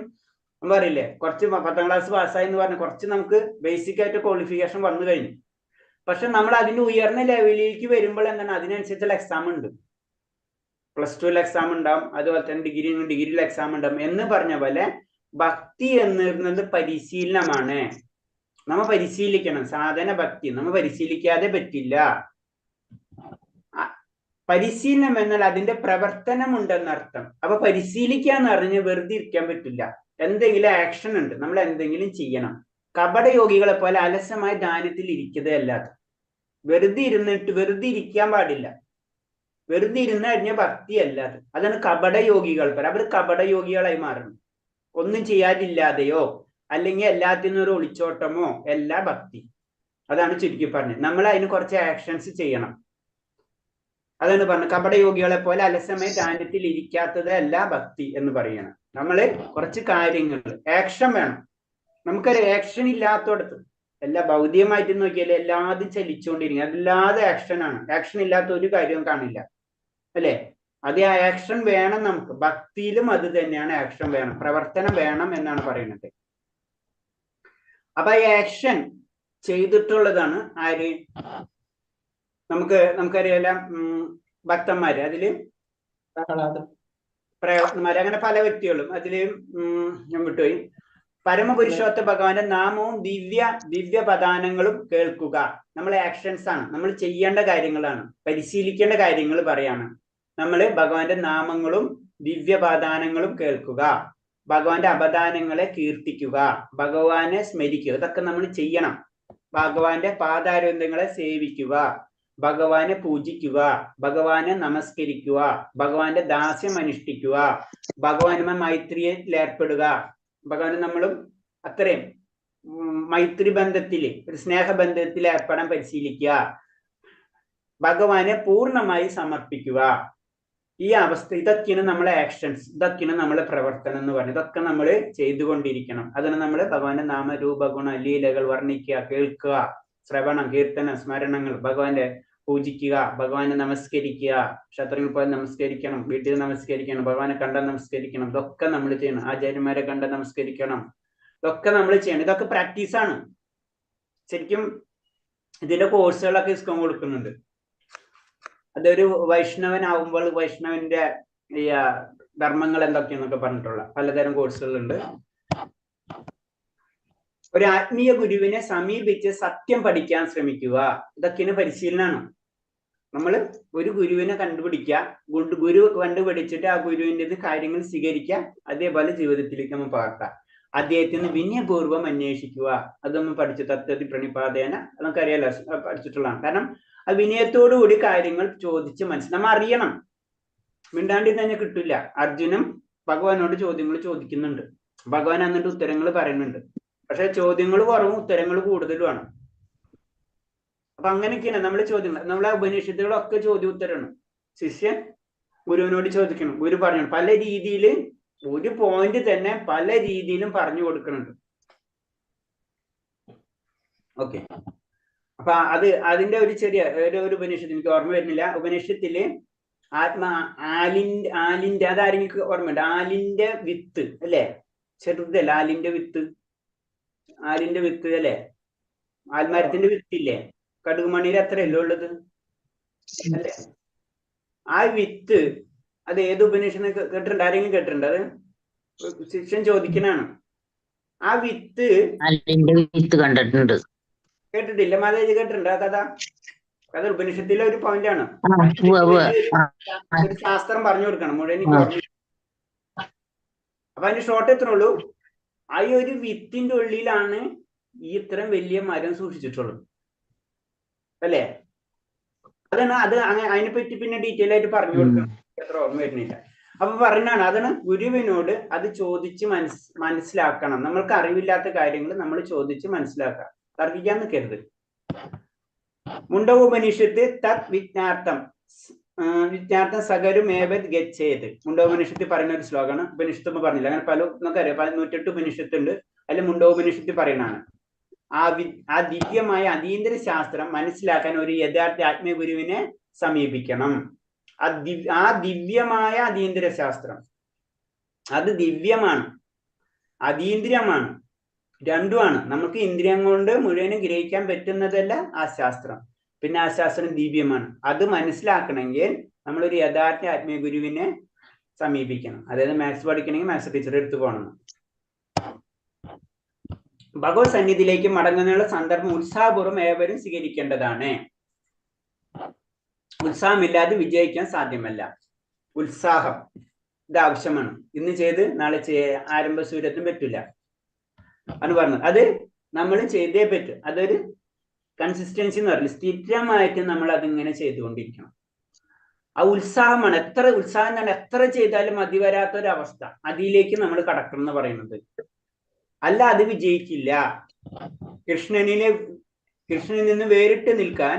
നമ്മൾ പറയില്ലേ, കുറച്ച് 10ാം ക്ലാസ് പാസ്സായി എന്ന് പറഞ്ഞാൽ കുറച്ച് നമുക്ക് ബേസിക് ആയിട്ട് ക്വാളിഫിക്കേഷൻ വന്നു കഴിഞ്ഞു. പക്ഷെ നമ്മൾ അതിന്റെ ഉയർന്ന ലെവലിലേക്ക് വരുമ്പോൾ എന്താണ്, അതിനനുസരിച്ചുള്ള എക്സാം ഉണ്ട്. +2 എക്സാം ഉണ്ടാവും, അതുപോലെ തന്നെ ഡിഗ്രിയിൽ എക്സാം ഉണ്ടാവും. എന്ന് പറഞ്ഞ പോലെ ഭക്തി എന്നുള്ളത് പരിശീലനമാണ്. നമ്മ പരിശീലിക്കണം. സാധന ഭക്തി നമ്മ പരിശീലിക്കാതെ പറ്റില്ല. പരിശീലനം എന്നാൽ അതിന്റെ പ്രവർത്തനം ഉണ്ടെന്നർത്ഥം. അപ്പൊ പരിശീലിക്കുക എന്ന് പറഞ്ഞ് വെറുതെ ഇരിക്കാൻ പറ്റില്ല. എന്തെങ്കിലും ആക്ഷൻ ഉണ്ട്, നമ്മൾ എന്തെങ്കിലും ചെയ്യണം. കപടയോഗികളെ പോലെ അലസമായ ധ്യാനത്തിൽ ഇരിക്കതേ അല്ലാതെ വെറുതെ ഇരിക്കാൻ പാടില്ല. വെറുതെ ഇരുന്ന് കഴിഞ്ഞ ഭക്തി അല്ലാതെ അതാണ് കപടയോഗികൾ. അവർ കപടയോഗികളായി മാറുന്നു. ഒന്നും ചെയ്യാതില്ലാതെയോ അല്ലെങ്കിൽ എല്ലാത്തിനും ഒരു ഒളിച്ചോട്ടമോ അല്ല ഭക്തി. അതാണ് ചുരുക്കി പറഞ്ഞത്. നമ്മൾ അതിന് കുറച്ച് ആക്ഷൻസ് ചെയ്യണം. അതാണ് പറഞ്ഞത്, കപടയോഗികളെ പോലെ അലസമായ ധ്യാനത്തിൽ ഇരിക്കാത്തത് അല്ല ഭക്തി എന്ന് പറയണം. നമ്മള് കുറച്ച് കാര്യങ്ങൾ ആക്ഷൻ വേണം. നമുക്കൊരു ആക്ഷൻ ഇല്ലാത്തടത്ത് എല്ലാ ഭൗതികമായിട്ട് നോക്കിയാൽ എല്ലാതും ചലിച്ചുകൊണ്ടിരിക്കും. അല്ലാതെ ആക്ഷനാണ്. ആക്ഷൻ ഇല്ലാത്ത ഒരു കാര്യവും കാണില്ല, അല്ലെ? അത് ആ ആക്ഷൻ വേണം നമുക്ക്. ഭക്തിയിലും അത് തന്നെയാണ്, ആക്ഷൻ വേണം, പ്രവർത്തനം വേണം എന്നാണ് പറയുന്നത്. അപ്പൊ ഈ ആക്ഷൻ ചെയ്തിട്ടുള്ളതാണ് ആര്? നമുക്കറിയാം ഭക്തന്മാര്, അതില് പ്രയത്നമാര്, അങ്ങനെ പല വ്യക്തികളും. അതില് ഞാൻ വിട്ടുപോയി. പരമപുരുഷോത്ത ഭഗവാന്റെ നാമവും ദിവ്യ പദാനങ്ങളും കേൾക്കുക. നമ്മളെ ആക്ഷൻസ് ആണ്, നമ്മൾ ചെയ്യേണ്ട കാര്യങ്ങളാണ്, പരിശീലിക്കേണ്ട കാര്യങ്ങൾ പറയാണ്. നമ്മള് ഭഗവാന്റെ നാമങ്ങളും ദിവ്യപാദാനങ്ങളും കേൾക്കുക, ഭഗവാന്റെ അപദാനങ്ങളെ കീർത്തിക്കുക, ഭഗവാനെ സ്മരിക്കുക. ഇതൊക്കെ നമ്മൾ ചെയ്യണം. ഭഗവാന്റെ പാദാരവിന്ദങ്ങളെ സേവിക്കുക, ഭഗവാനെ പൂജിക്കുക, ഭഗവാനെ നമസ്കരിക്കുക, ഭഗവാന്റെ ദാസ്യം അനുഷ്ഠിക്കുക, ഭഗവാനുമായി മൈത്രിയിൽ ഏർപ്പെടുക. ഭഗവാന് നമ്മളും അത്രയും മൈത്രി ബന്ധത്തിൽ, ഒരു സ്നേഹബന്ധത്തിൽ ഏർപ്പെടാൻ പരിശീലിക്കുക, ഭഗവാനെ പൂർണ്ണമായി സമർപ്പിക്കുക. ഈ അവസ്ഥ, ഇതൊക്കെയാണ് നമ്മളെ ആക്ഷൻസ്, ഇതൊക്കെയാണ് നമ്മളെ പ്രവർത്തനം എന്ന് പറയുന്നത്. ഇതൊക്കെ നമ്മൾ ചെയ്തുകൊണ്ടിരിക്കണം. അതിന് നമ്മൾ ഭഗവാന്റെ നാമരൂപ ഗുണ ലീലകൾ വർണ്ണിക്കുക, കേൾക്കുക, ശ്രവണം, കീർത്തന, സ്മരണങ്ങൾ, ഭഗവാന്റെ പൂജിക്കുക, ഭഗവാനെ നമസ്കരിക്കുക. ക്ഷേത്രങ്ങളിൽ പോയി നമസ്കരിക്കണം, വീട്ടിൽ നമസ്കരിക്കണം, ഭഗവാനെ കണ്ടാൽ നമസ്കരിക്കണം. ഇതൊക്കെ നമ്മൾ ചെയ്യണം. ആചാര്യന്മാരെ കണ്ടാൽ നമസ്കരിക്കണം. ഇതൊക്കെ നമ്മൾ ചെയ്യണം. ഇതൊക്കെ പ്രാക്ടീസാണ്. ശരിക്കും ഇതിന്റെ കോഴ്സുകളൊക്കെ ഇസ്കോൺ കൊടുക്കുന്നുണ്ട്. അതൊരു വൈഷ്ണവനാവുമ്പോൾ വൈഷ്ണവന്റെ ഈ ധർമ്മങ്ങൾ എന്തൊക്കെയാന്നൊക്കെ പറഞ്ഞിട്ടുള്ള പലതരം കോഴ്സുകളുണ്ട്. ഒരു ആത്മീയ ഗുരുവിനെ സമീപിച്ച് സത്യം പഠിക്കാൻ ശ്രമിക്കുക. ഇതൊക്കെയാണ് പരിശീലനമാണ്. നമ്മൾ ഒരു ഗുരുവിനെ കണ്ടുപിടിക്കുക, ഗുരു കണ്ടുപിടിച്ചിട്ട് ആ ഗുരുവിൻ്റെ കാര്യങ്ങൾ സ്വീകരിക്കുക, അതേപോലെ ജീവിതത്തിലേക്ക് നമ്മൾ പകർത്താം. അദ്ദേഹത്തിന് വിനയപൂർവ്വം അന്വേഷിക്കുക. അതൊന്നും പഠിച്ചു തത്വതി പ്രണിപാതേന, അതൊക്കെ അറിയാലോ, പഠിച്ചിട്ടുള്ളതാണ്. കാരണം ആ വിനയത്തോടു കൂടി കാര്യങ്ങൾ ചോദിച്ച് നമ്മൾ അറിയണം. മിണ്ടാണ്ടി തന്നെ കിട്ടില്ല. അർജുനും ഭഗവാനോട് ചോദ്യങ്ങൾ ചോദിക്കുന്നുണ്ട്. ഭഗവാൻ എന്നിട്ട് ഉത്തരങ്ങൾ പറയുന്നുണ്ട്. പക്ഷെ ചോദ്യങ്ങൾ കുറവും ഉത്തരങ്ങൾ കൂടുതലുമാണ്. അപ്പൊ അങ്ങനെയൊക്കെയാണ് നമ്മളെ ചോദ്യങ്ങൾ. നമ്മളെ ഉപനിഷത്തുകളൊക്കെ ചോദ്യോത്തരമാണ്. ശിഷ്യൻ ഗുരുവിനോട് ചോദിക്കണം, ഗുരു പറഞ്ഞു. പല രീതിയിൽ ഒരു പോയിന്റ് തന്നെ പല രീതിയിലും പറഞ്ഞു കൊടുക്കുന്നുണ്ട്. ഓക്കെ, അപ്പൊ അതിന്റെ ഒരു ചെറിയ ഒരു ഉപനിഷത്ത് എനിക്ക് ഓർമ്മ വരുന്നില്ല. ഉപനിഷത്തില് ആലിന്റെ അതാരെങ്കിലും ഓർമ്മയുണ്ട്? ആലിന്റെ വിത്ത് അല്ലെ? ചെറുതല്ല ആലിന്റെ വിത്ത് അല്ലെ? ആൽമരത്തിന്റെ വിത്തില്ലേ? കടുകുമണിയിൽ അത്രയല്ലേ ഉള്ളത് അല്ലെ? ആ വിത്ത് അത് ഏത് ഉപനിഷത്ത് കേട്ടിട്ടുണ്ട്? ആരെങ്കിലും കേട്ടിട്ടുണ്ട്? അത് ശിഷ്യൻ ചോദിക്കണാണ്. ആ വിത്ത് കണ്ടിട്ടുണ്ട്. കേട്ടിട്ടില്ല? മാതാജി കേട്ടിട്ടുണ്ട് ആ കഥ? കഥ ഉപനിഷത്തിലെ ഒരു പോയിന്റ് ആണ്. ഒരു ശാസ്ത്രം പറഞ്ഞു കൊടുക്കണം മുഴുവൻ. അപ്പൊ അതിന്റെ ഷോർട്ട് എത്ര ഉള്ളൂ? ആ ഒരു വിത്തിന്റെ ഉള്ളിലാണ് ഈ ഇത്രയും വലിയ മരം സൂക്ഷിച്ചിട്ടുള്ളത് അല്ലേ? അതാണ് അത്. അതിനെപ്പറ്റി പിന്നെ ഡീറ്റെയിൽ ആയിട്ട് പറഞ്ഞു കൊടുക്കണം. എത്ര ഓർമ്മ വരുന്നില്ല. അപ്പൊ പറഞ്ഞാണ് അതാണ് ഗുരുവിനോട് അത് ചോദിച്ച് മനസ്സിലാക്കണം. നമ്മൾക്ക് അറിവില്ലാത്ത കാര്യങ്ങൾ നമ്മൾ ചോദിച്ച് മനസ്സിലാക്കാം, തർക്കിക്കാൻ നിൽക്കരുത്. മുണ്ടകോപനിഷത്ത് തത് വിജ്ഞാർത്ഥം സകരുമേവത് ഗച്ഛേത്. മുണ്ടകോപനിഷത്ത് പറയുന്ന ഒരു ശ്ലോകമാണ്. ഉപനിഷത്ത് പറഞ്ഞില്ല, അങ്ങനെ പല നമുക്കറിയാം 108 ഉപനിഷത്ത് ഉണ്ട്. അതിൽ മുണ്ടകോപനിഷത്ത് പറയുന്നതാണ് ആ ദിവ്യമായ അതീന്ദ്ര ശാസ്ത്രം മനസ്സിലാക്കാൻ ഒരു യഥാർത്ഥ ആത്മഗുരുവിനെ സമീപിക്കണം. ആ ദിവ്യമായ അതീന്ദ്ര ശാസ്ത്രം അത് ദിവ്യമാണ്, അതീന്ദ്രിയമാണ്, രണ്ടുമാണ്. നമുക്ക് ഇന്ദ്രിയം കൊണ്ട് മുഴുവനും ഗ്രഹിക്കാൻ പറ്റുന്നതല്ല ആ ശാസ്ത്രം. പിന്നെ ആ ശാസ്ത്രം ദിവ്യമാണ്. അത് മനസ്സിലാക്കണമെങ്കിൽ നമ്മളൊരു യഥാർത്ഥ ആത്മീയ ഗുരുവിനെ സമീപിക്കണം. അതായത് മാത്സ് പഠിക്കണമെങ്കിൽ മാത്സ് ടീച്ചറെ എടുത്തു പോകണം. ഭഗവത് സന്നിധിയിലേക്ക് മടങ്ങുന്നതിനുള്ള സന്ദർഭം ഉത്സാഹപൂർവ്വം ഏവരും സ്വീകരിക്കേണ്ടതാണ്. ഉത്സാഹമില്ലാതെ വിജയിക്കാൻ സാധ്യമല്ല. ഉത്സാഹം ഇത് ആവശ്യമാണ്. ഇന്ന് ചെയ്ത് നാളെ ആരംഭ സൂര്യത്തും പറ്റില്ല എന്ന് പറഞ്ഞത്. അത് നമ്മൾ ചെയ്തേ പറ്റും. അതൊരു കൺസിസ്റ്റൻസി എന്ന് പറയില്ല, സ്ഥിരമായിട്ട് നമ്മൾ അതിങ്ങനെ ചെയ്തുകൊണ്ടിരിക്കണം. ആ ഉത്സാഹമാണ്. എത്ര ഉത്സാഹം ഞാൻ എത്ര ചെയ്താലും മതി വരാത്തൊരവസ്ഥ, അതിലേക്ക് നമ്മൾ കടക്കണം എന്ന് പറയുന്നത്. അല്ല, അത് വിജയിക്കില്ല. കൃഷ്ണനിൽ നിന്ന് വേറിട്ട് നിൽക്കാൻ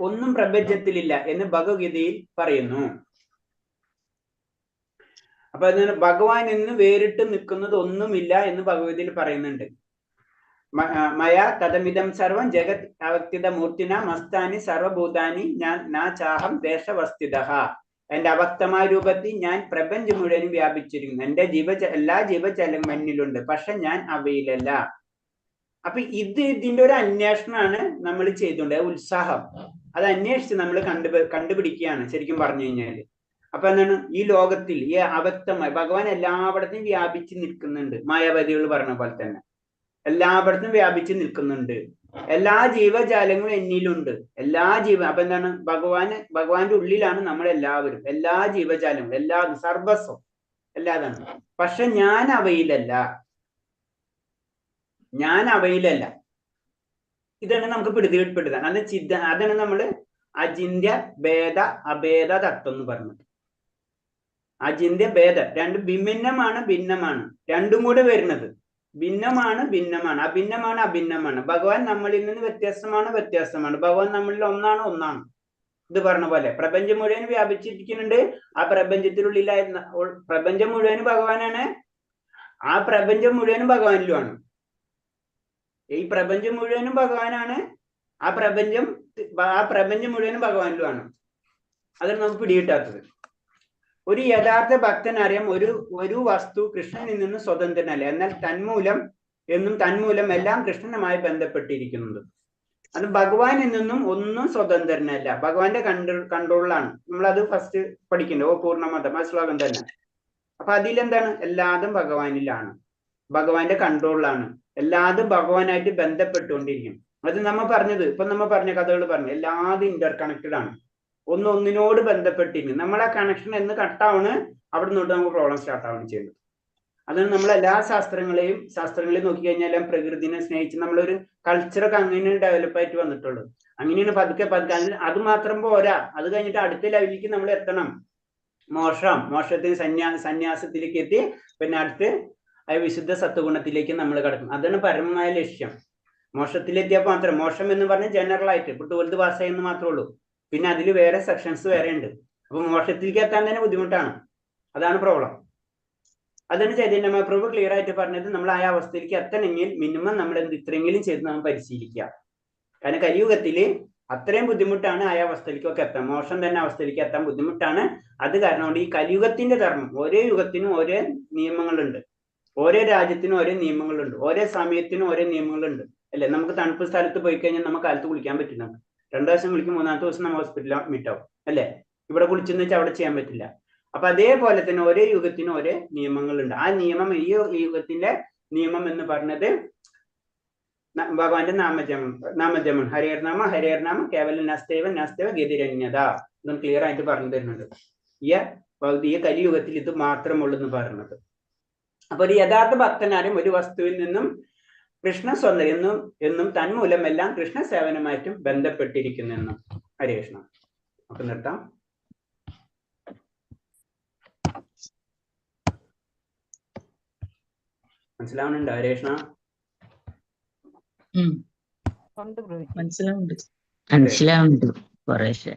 ഒന്നും പ്രപഞ്ചത്തിലില്ല എന്ന് ഭഗവത്ഗീതയിൽ പറയുന്നു. അപ്പൊ അതിന് ഭഗവാൻ എന്ന് വേറിട്ട് നിൽക്കുന്നത് ഒന്നുമില്ല എന്ന് ഭഗവത്ഗീതയിൽ പറയുന്നുണ്ട്. മയ തദമിതം സർവം ജഗത് അവസ്ഥിത മൂർത്തിന മസ്താനി സർവഭൂതാനി ഞാൻ നാ ചാഹം ദേശവസ്ഥിതഃ. എന്റെ അവക്തമായ രൂപത്തിൽ ഞാൻ പ്രപഞ്ചം മുഴുവനും വ്യാപിച്ചിരിക്കുന്നു. എന്റെ എല്ലാ ജീവജാലങ്ങളും എന്നിലുണ്ട്, പക്ഷെ ഞാൻ അവയിലല്ല. അപ്പൊ ഇതിന്റെ ഒരു അന്വേഷണമാണ് നമ്മൾ ചെയ്തുകൊണ്ട് ഉത്സാഹം. അത് അന്വേഷിച്ച് നമ്മൾ കണ്ടുപിടിക്കുകയാണ് ശരിക്കും പറഞ്ഞു കഴിഞ്ഞാല്. അപ്പൊ എന്താണ്, ഈ ലോകത്തിൽ ഈ അവക്തമായി ഭഗവാൻ എല്ലായിടത്തും വ്യാപിച്ച് നിൽക്കുന്നുണ്ട്. മായാവതികൾ പറഞ്ഞ പോലെ തന്നെ എല്ലായിടത്തും വ്യാപിച്ച് നിൽക്കുന്നുണ്ട്. എല്ലാ ജീവജാലങ്ങളും എന്നിലുണ്ട്. അപ്പൊ എന്താണ്, ഭഗവാന്റെ ഉള്ളിലാണ് നമ്മളെല്ലാവരും, എല്ലാ ജീവജാലങ്ങളും, സർവസ്വം എല്ലാതാണ്. പക്ഷെ ഞാൻ അവയിലല്ല. ഇതാണ് നമുക്ക് പിടുതാൻ. അതാണ് നമ്മള് അചിന്യ ഭേദ അഭേദ തത്വം എന്ന് പറഞ്ഞത്. അചിന്യ ഭേദ രണ്ടും ഭിന്നമാണ്. രണ്ടും കൂടെ വരുന്നത് ഭിന്നമാണ്, അഭിന്നമാണ്. ഭഗവാൻ നമ്മളിൽ നിന്ന് വ്യത്യസ്തമാണ്. ഭഗവാൻ നമ്മളിൽ ഒന്നാണ്. ഇത് പറഞ്ഞ പോലെ പ്രപഞ്ചം മുഴുവൻ വ്യാപിച്ചിരിക്കുന്നുണ്ട്. ആ പ്രപഞ്ചത്തിനുള്ളിലായിരുന്ന പ്രപഞ്ചം മുഴുവനും ഭഗവാനാണ്. ആ പ്രപഞ്ചം മുഴുവനും ഭഗവാനിലുമാണ്. ഈ പ്രപഞ്ചം മുഴുവനും ഭഗവാനാണ്. ആ പ്രപഞ്ചം മുഴുവനും ഭഗവാനിലുമാണ്. അതാണ് നമുക്ക് പിടികിട്ടാത്തത്. ഒരു യഥാർത്ഥ ഭക്തനറിയാം ഒരു വസ്തു കൃഷ്ണനിൽ നിന്ന് സ്വതന്ത്രനല്ല, എന്നാൽ തന്മൂലം എല്ലാം കൃഷ്ണനുമായി ബന്ധപ്പെട്ടിരിക്കുന്നത്. അത് ഭഗവാനിൽ നിന്നും ഒന്നും സ്വതന്ത്രനല്ല, ഭഗവാന്റെ കൺട്രോളിലാണ്. നമ്മളത് ഫസ്റ്റ് പഠിക്കണ്ടോ പൂർണ്ണമതം ആ ശ്ലോകം തന്നെ. അപ്പൊ അതിലെന്താണ്, എല്ലാതും ഭഗവാനിലാണ്, ഭഗവാന്റെ കൺട്രോളിലാണ്. എല്ലാതും ഭഗവാനായിട്ട് ബന്ധപ്പെട്ടുകൊണ്ടിരിക്കും. അത് നമ്മൾ പറഞ്ഞ കഥകൾ പറഞ്ഞു, എല്ലാതും ഇന്റർ കണക്റ്റഡ് ആണ്, ഒന്നിനോട് ബന്ധപ്പെട്ടിരിക്കും. നമ്മളെ കണക്ഷൻ എന്ന് കട്ടാവണ്, അവിടെ നിന്നോട്ട് നമുക്ക് പ്രോബ്ലം സ്റ്റാർട്ട് ആവുകയാണ് ചെയ്യുന്നത്. അതാണ് നമ്മൾ എല്ലാ ശാസ്ത്രങ്ങളെയും നോക്കിക്കഴിഞ്ഞാൽ എല്ലാം പ്രകൃതിനെ സ്നേഹിച്ച് നമ്മളൊരു കൾച്ചറൊക്കെ അങ്ങനെ ഡെവലപ്പ് ആയിട്ട് വന്നിട്ടുള്ളൂ. അങ്ങനെയാണ് പതുക്കെ അത് മാത്രം പോരാ. അത് കഴിഞ്ഞിട്ട് അടുത്ത ലെവലിലേക്ക് നമ്മൾ എത്തണം. മോക്ഷത്തിന് സന്യാസത്തിലേക്ക് എത്തി പിന്നെ അടുത്ത് വിശുദ്ധ സത്വഗുണത്തിലേക്ക് നമ്മൾ കിടക്കും. അതാണ് പരമമായ ലക്ഷ്യം. മോക്ഷത്തിലെത്തിയാൽ മാത്രം, മോക്ഷം എന്ന് പറഞ്ഞാൽ ജനറൽ ആയിട്ട് ഇപ്പോൾ 12th പാസ് എന്ന് മാത്രമേ ഉള്ളൂ. പിന്നെ അതിൽ വേറെ സെക്ഷൻസ് വേറെ ഉണ്ട്. അപ്പൊ മോക്ഷത്തിലേക്ക് എത്താൻ തന്നെ ബുദ്ധിമുട്ടാണ്. അതാണ് പ്രോബ്ലം. അതാണ് ചൈതന്യ മഹാപ്രഭു ക്ലിയർ ആയിട്ട് പറഞ്ഞത്. നമ്മൾ ആ അവസ്ഥയിലേക്ക് എത്തണമെങ്കിൽ മിനിമം നമ്മൾ ഇത്രയെങ്കിലും ചെയ്ത് നമ്മൾ പരിശീലിക്കുക. കാരണം കലിയുഗത്തില് അത്രയും ബുദ്ധിമുട്ടാണ് ആ അവസ്ഥയിലേക്കൊക്കെ എത്താൻ. മോക്ഷം തന്നെ അവസ്ഥയിലേക്ക് എത്താൻ ബുദ്ധിമുട്ടാണ്. അത് കാരണം കൊണ്ട് ഈ കലിയുഗത്തിന്റെ ധർമ്മം, ഓരോ യുഗത്തിനും ഓരോ നിയമങ്ങളുണ്ട്, ഓരോ രാജ്യത്തിനും ഓരോ നിയമങ്ങളുണ്ട്, ഓരോ സമയത്തിനും ഓരോ നിയമങ്ങളുണ്ട്. അല്ലെ, നമുക്ക് തണുപ്പ് സ്ഥലത്ത് പോയി കഴിഞ്ഞാൽ നമുക്ക് കാലത്ത് കുളിക്കാൻ പറ്റില്ല. 2 ദിവസം കുളിക്കും, 3ാമത്തെ ദിവസം നമ്മൾ ഹോസ്പിറ്റലിൽ അഡ്മിറ്റാവും. അല്ലെ, ഇവിടെ കുളിച്ചെന്ന് വെച്ചാൽ അവിടെ ചെയ്യാൻ പറ്റില്ല. അപ്പൊ അതേപോലെ തന്നെ ഓരോ യുഗത്തിനും ഓരോ നിയമങ്ങളുണ്ട്. ആ നിയമം, ഈ യുഗത്തിന്റെ നിയമം എന്ന് പറഞ്ഞത് ഭഗവാന്റെ നാമജപം. ഹരിഹർനാമ കേവലം നസ്തേവ ഗതിരന്യത. ഇതും ക്ലിയർ ആയിട്ട് പറഞ്ഞു തരുന്നുണ്ട്. ഈ കലിയുഗത്തിൽ ഇത് മാത്രമുള്ളൂ എന്ന് പറയുന്നത്. അപ്പൊ ഒരു യഥാർത്ഥ ഭക്തനാരും ഒരു വസ്തുവിൽ നിന്നും കൃഷ്ണ സ്വന്തം എന്നും തന്മൂലം എല്ലാം കൃഷ്ണ സേവനമായിട്ടും ബന്ധപ്പെട്ടിരിക്കുന്നെന്നും. ഹരേ കൃഷ്ണ. നമുക്ക് നിർത്താം. മനസ്സിലാവുന്നുണ്ടോ? ഹരേ കൃഷ്ണ. മനസ്സിലാവുന്നുണ്ട്. മനസ്സിലാവുന്നുണ്ട് കുറേശ്ശെ.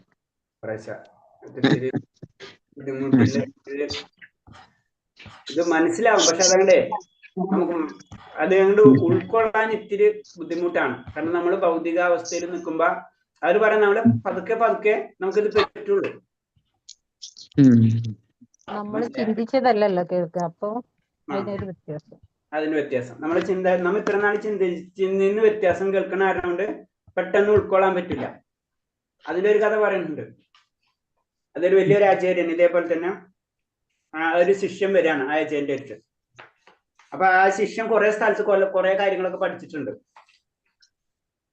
ഇത് മനസ്സിലാവും, പക്ഷെ അതങ്ങടെ നമുക്ക് അതുകൊണ്ട് ഉൾക്കൊള്ളാൻ ഇത്തിരി ബുദ്ധിമുട്ടാണ്. കാരണം നമ്മൾ ഭൗതികാവസ്ഥയിൽ നിൽക്കുമ്പോ അവർ പറയാൻ നമ്മള് പതുക്കെ നമുക്കിത് പറ്റുള്ളൂ. നമ്മൾ ചിന്തിച്ചതല്ലല്ലോ കേൾക്കുക, അപ്പൊ അതിനൊരു വ്യത്യാസം. അതിന് വ്യത്യാസം നമ്മൾ ഇത്ര നാൾ ചിന്തയിൽ വ്യത്യാസം കേൾക്കണ ആയതുകൊണ്ട് പെട്ടെന്ന് ഉൾക്കൊള്ളാൻ പറ്റില്ല. അതിന്റെ ഒരു കഥ പറയുന്നുണ്ട്. അതൊരു വലിയൊരു ആചാര്യൻ ഇതേപോലെ തന്നെ ഒരു ശിഷ്യൻ വരികയാണ് ആ ആചാര്യന്റെ അടുത്ത്. അപ്പൊ ആ ശിഷ്യൻ കുറെ സ്ഥലത്ത് കുറെ കാര്യങ്ങളൊക്കെ പഠിച്ചിട്ടുണ്ട്.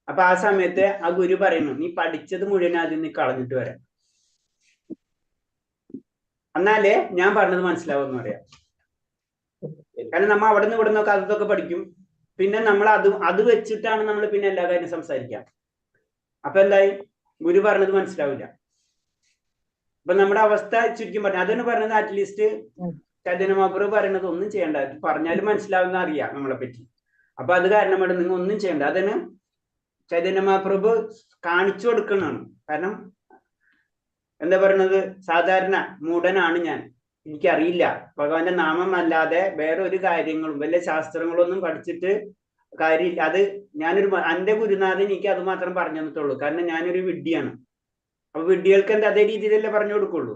അപ്പൊ ആ സമയത്ത് ആ ഗുരു പറയുന്നു, നീ പഠിച്ചത് മുഴുവൻ ആദ്യം നീ കളഞ്ഞിട്ട് വരാം, എന്നാലേ ഞാൻ പറഞ്ഞത് മനസ്സിലാവുമെന്ന് പറയാം. കാരണം നമ്മൾ അവിടെ നിന്ന് ഇവിടെ നിന്നൊക്കെ അതൊക്കെ പഠിക്കും, പിന്നെ നമ്മൾ അത് വെച്ചിട്ടാണ് നമ്മൾ പിന്നെ എല്ലാ കാര്യം സംസാരിക്കാം. അപ്പൊ എന്തായി, ഗുരു പറഞ്ഞത് മനസ്സിലാവില്ല. അപ്പൊ നമ്മുടെ അവസ്ഥ ചുരുക്കും പറഞ്ഞു. അതാണ് പറഞ്ഞത്, അറ്റ്ലീസ്റ്റ് ചൈതന്യ മഹാപ്രഭു പറയുന്നത് ഒന്നും ചെയ്യണ്ട, പറഞ്ഞാലും മനസ്സിലാവുന്ന അറിയാം നമ്മളെ പറ്റി. അപ്പൊ അത് കാരണം കൊണ്ട് നിങ്ങൾ ഒന്നും ചെയ്യണ്ട. അതിന് ചൈതന്യ മഹാപ്രഭു കാണിച്ചു കൊടുക്കണതാണ്. കാരണം എന്താ പറയുന്നത്, സാധാരണ മൂഢനാണ് ഞാൻ, എനിക്കറിയില്ല ഭഗവാന്റെ നാമം അല്ലാതെ വേറെ ഒരു കാര്യങ്ങളും വലിയ ശാസ്ത്രങ്ങളൊന്നും പഠിച്ചിട്ട് കാര്യമില്ല. അത് എന്റെ ഗുരുനാഥൻ എനിക്ക് അത് മാത്രം പറഞ്ഞു തന്നിട്ടുള്ളൂ. കാരണം ഞാനൊരു വിഡ്ഢിയാണ്. അപ്പൊ വിഡ്ഢികൾക്ക് എന്താ അതേ രീതിയിലല്ലേ പറഞ്ഞു കൊടുക്കുള്ളൂ.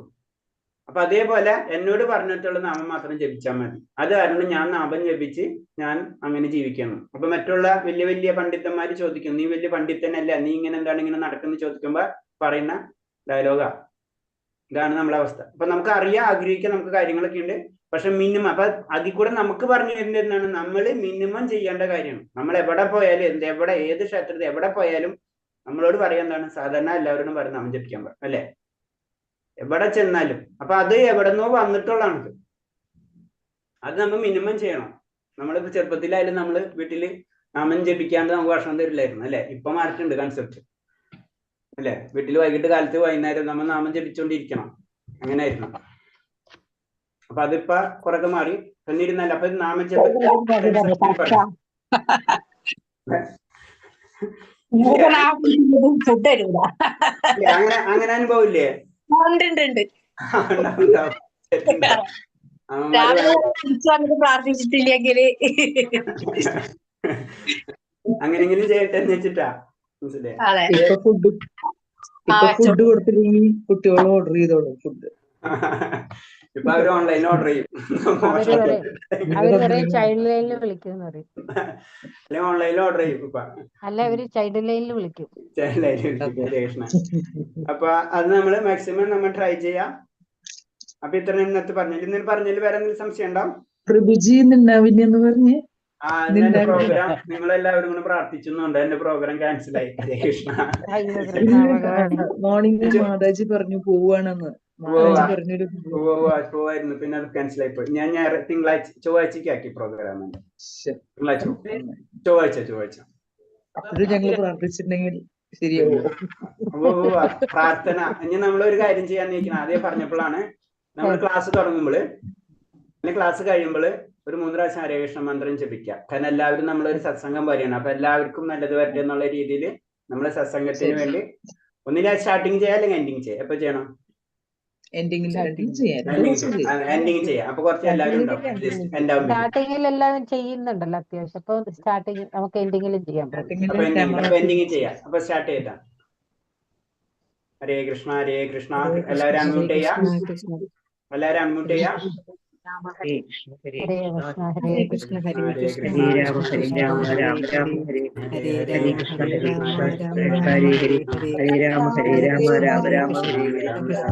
അപ്പൊ അതേപോലെ എന്നോട് പറഞ്ഞിട്ടുള്ള നാമം മാത്രം ജപിച്ചാൽ മതി. അത് കാരണം ഞാൻ നാമം ജപിച്ച് ഞാൻ അങ്ങനെ ജീവിക്കണം. അപ്പൊ മറ്റുള്ള വലിയ വലിയ പണ്ഡിതന്മാര് ചോദിക്കും, നീ വലിയ പണ്ഡിതനല്ല, നീ ഇങ്ങനെ എന്താണ് ഇങ്ങനെ നടക്കുന്നത് ചോദിക്കുമ്പോ പറയുന്ന ഡയലോഗാ. ഇതാണ് നമ്മളെ അവസ്ഥ. അപ്പൊ നമുക്ക് അറിയാൻ ആഗ്രഹിക്കാൻ നമുക്ക് കാര്യങ്ങളൊക്കെ ഉണ്ട്, പക്ഷെ മിനിമം അപ്പൊ അതിൽ കൂടെ നമുക്ക് പറഞ്ഞു തരുന്നത് എന്താണ്, നമ്മൾ മിനിമം ചെയ്യേണ്ട കാര്യമാണ്. നമ്മൾ എവിടെ പോയാലും ഏത് ക്ഷേത്രത്തിൽ എവിടെ പോയാലും നമ്മളോട് പറയാൻ എന്താണ്, സാധാരണ എല്ലാവരോടും പറഞ്ഞ് നാമം ജപിക്കാൻ പറയും അല്ലെ, എവിടെ ചെന്നാലും. അപ്പൊ അത് എവിടെന്നോ വന്നിട്ടുള്ളതാണ്. അത് നമ്മൾ മിനിമം ചെയ്യണം. നമ്മളിപ്പോ ചെറുപ്പത്തിലായാലും നമ്മള് വീട്ടില് നാമം ജപിക്കാണ്ട് നമുക്ക് ഭക്ഷണം തരില്ലായിരുന്നു അല്ലെ. ഇപ്പൊ മാറിയിട്ടുണ്ട് കൺസെപ്റ്റ് അല്ലെ. വീട്ടിൽ വൈകിട്ട് കാലത്ത് വൈകുന്നേരം നമ്മൾ നാമം ജപിച്ചോണ്ടിരിക്കണം, അങ്ങനെയായിരുന്നു. അപ്പൊ അതിപ്പോ കുറക്കെ മാറി തന്നിരുന്നല്ല. അപ്പൊ നാമം അങ്ങനെ അനുഭവം ഇല്ലേ? പ്രാർത്ഥിച്ചിട്ടില്ലെങ്കില് അങ്ങനെങ്കിലും ചെയ്യട്ടെ എന്ന് വെച്ചിട്ടാ. ഇപ്പൊ ഫുഡ് കൊടുത്തില്ലെങ്കിൽ കുട്ടികൾ ഓർഡർ ചെയ്തോളും ഫുഡ്. ഇപ്പൊ അവര് ഓൺലൈൻ ഓർഡർ ചെയ്യും. അവര് ചൈൽഡ് ലൈനിൽ വിളിക്കും പറയും. അല്ലെ ഓൺലൈനിൽ ഓർഡർ ചെയ്യും ഇപ്പൊ. അല്ല അവര് ചൈൽഡ് ലൈനിൽ വിളിക്കും. ചൈൽഡ് ലൈനിൽ വിളിക്കും. അപ്പൊ അത് നമ്മള് മാക്സിമം നമ്മൾ ട്രൈ ചെയ്യാം. അപ്പൊ ഇത്ര ഇന്നത്തെ പറഞ്ഞതിൽ വേറെ എന്തെങ്കിലും സംശയം ഉണ്ടാവും? പ്രഭുജി നിന്നാവില്ലെന്ന് പറഞ്ഞ് എന്റെ പ്രോഗ്രാം നിങ്ങളെല്ലാവരും കൂടെ പ്രാർത്ഥിച്ചുന്നുണ്ട്. എന്റെ പ്രോഗ്രാം ക്യാൻസൽ ആയി. ഹരേ കൃഷ്ണ. മോർണിംഗ് മാതാജി പറഞ്ഞു പോവാണെന്ന്. പോവായിരുന്നു, പിന്നെ അത് ക്യാൻസൽ ആയി പോയി. ഞാൻ ചൊവ്വാഴ്ചക്ക് ആക്കി പ്രോഗ്രാം. ചൊവ്വാഴ്ച അപ്പോഴും ഞങ്ങൾ പ്രാർത്ഥിച്ചിട്ടുണ്ടെങ്കിൽ ശരിയാവും. പ്രാർത്ഥന ഇനി നമ്മളൊരു കാര്യം ചെയ്യാൻ നിൽക്കണം. ആദ്യം പറഞ്ഞപ്പോഴാണ് നമ്മൾ ക്ലാസ് തുടങ്ങുമ്പോൾ ക്ലാസ് കഴിയുമ്പോൾ ഒരു 3 പ്രാവശ്യം ഹരേ കൃഷ്ണ മന്ത്രം ജപിക്കാം. കാരണം എല്ലാവരും നമ്മളൊരു സത്സംഗം പോലെയാണ്. അപ്പൊ എല്ലാവർക്കും നല്ലത് വരട്ടെ എന്നുള്ള രീതിയിൽ നമ്മളെ സത്സംഗത്തിന് വേണ്ടി ഒന്നിനെ സ്റ്റാർട്ടിങ് ചെയ്യാം അല്ലെങ്കിൽ എൻഡിങ് ചെയ്യാം. എപ്പോ ചെയ്യണം? എൻഡിങ് ചെയ്യാം. അപ്പൊ കുറച്ച് എല്ലാവരും ഉണ്ടാവും. സ്റ്റാർട്ടിങ്ങിൽ എല്ലാവരും ചെയ്യുന്നുണ്ടല്ലോ അത്യാവശ്യം. അപ്പൊ സ്റ്റാർട്ടിങ് നമുക്ക് എൻഡിങ്ങിലും ചെയ്യാം. എൻഡിങ് ചെയ്യാം. അപ്പൊ സ്റ്റാർട്ട് ചെയ്താ. ഹരേ കൃഷ്ണ ഹരേ കൃഷ്ണ. എല്ലാവരും അൺമ്യൂട്ട് ചെയ്യാം. ഹരേ കൃഷ്ണ ഹരേ ഹരേ കൃഷ്ണ ഹരേ കൃഷ്ണ ഹരേ രാമ ഹരേ രാമ രാമ രാമ ഹരേ ഹരേ ഹരേ കൃഷ്ണ ഹരേ കൃഷ്ണ ഹരേ ഹരേ ഹരേ രാമ രാമ രാമ രാമ ഹരേ ഹരേ.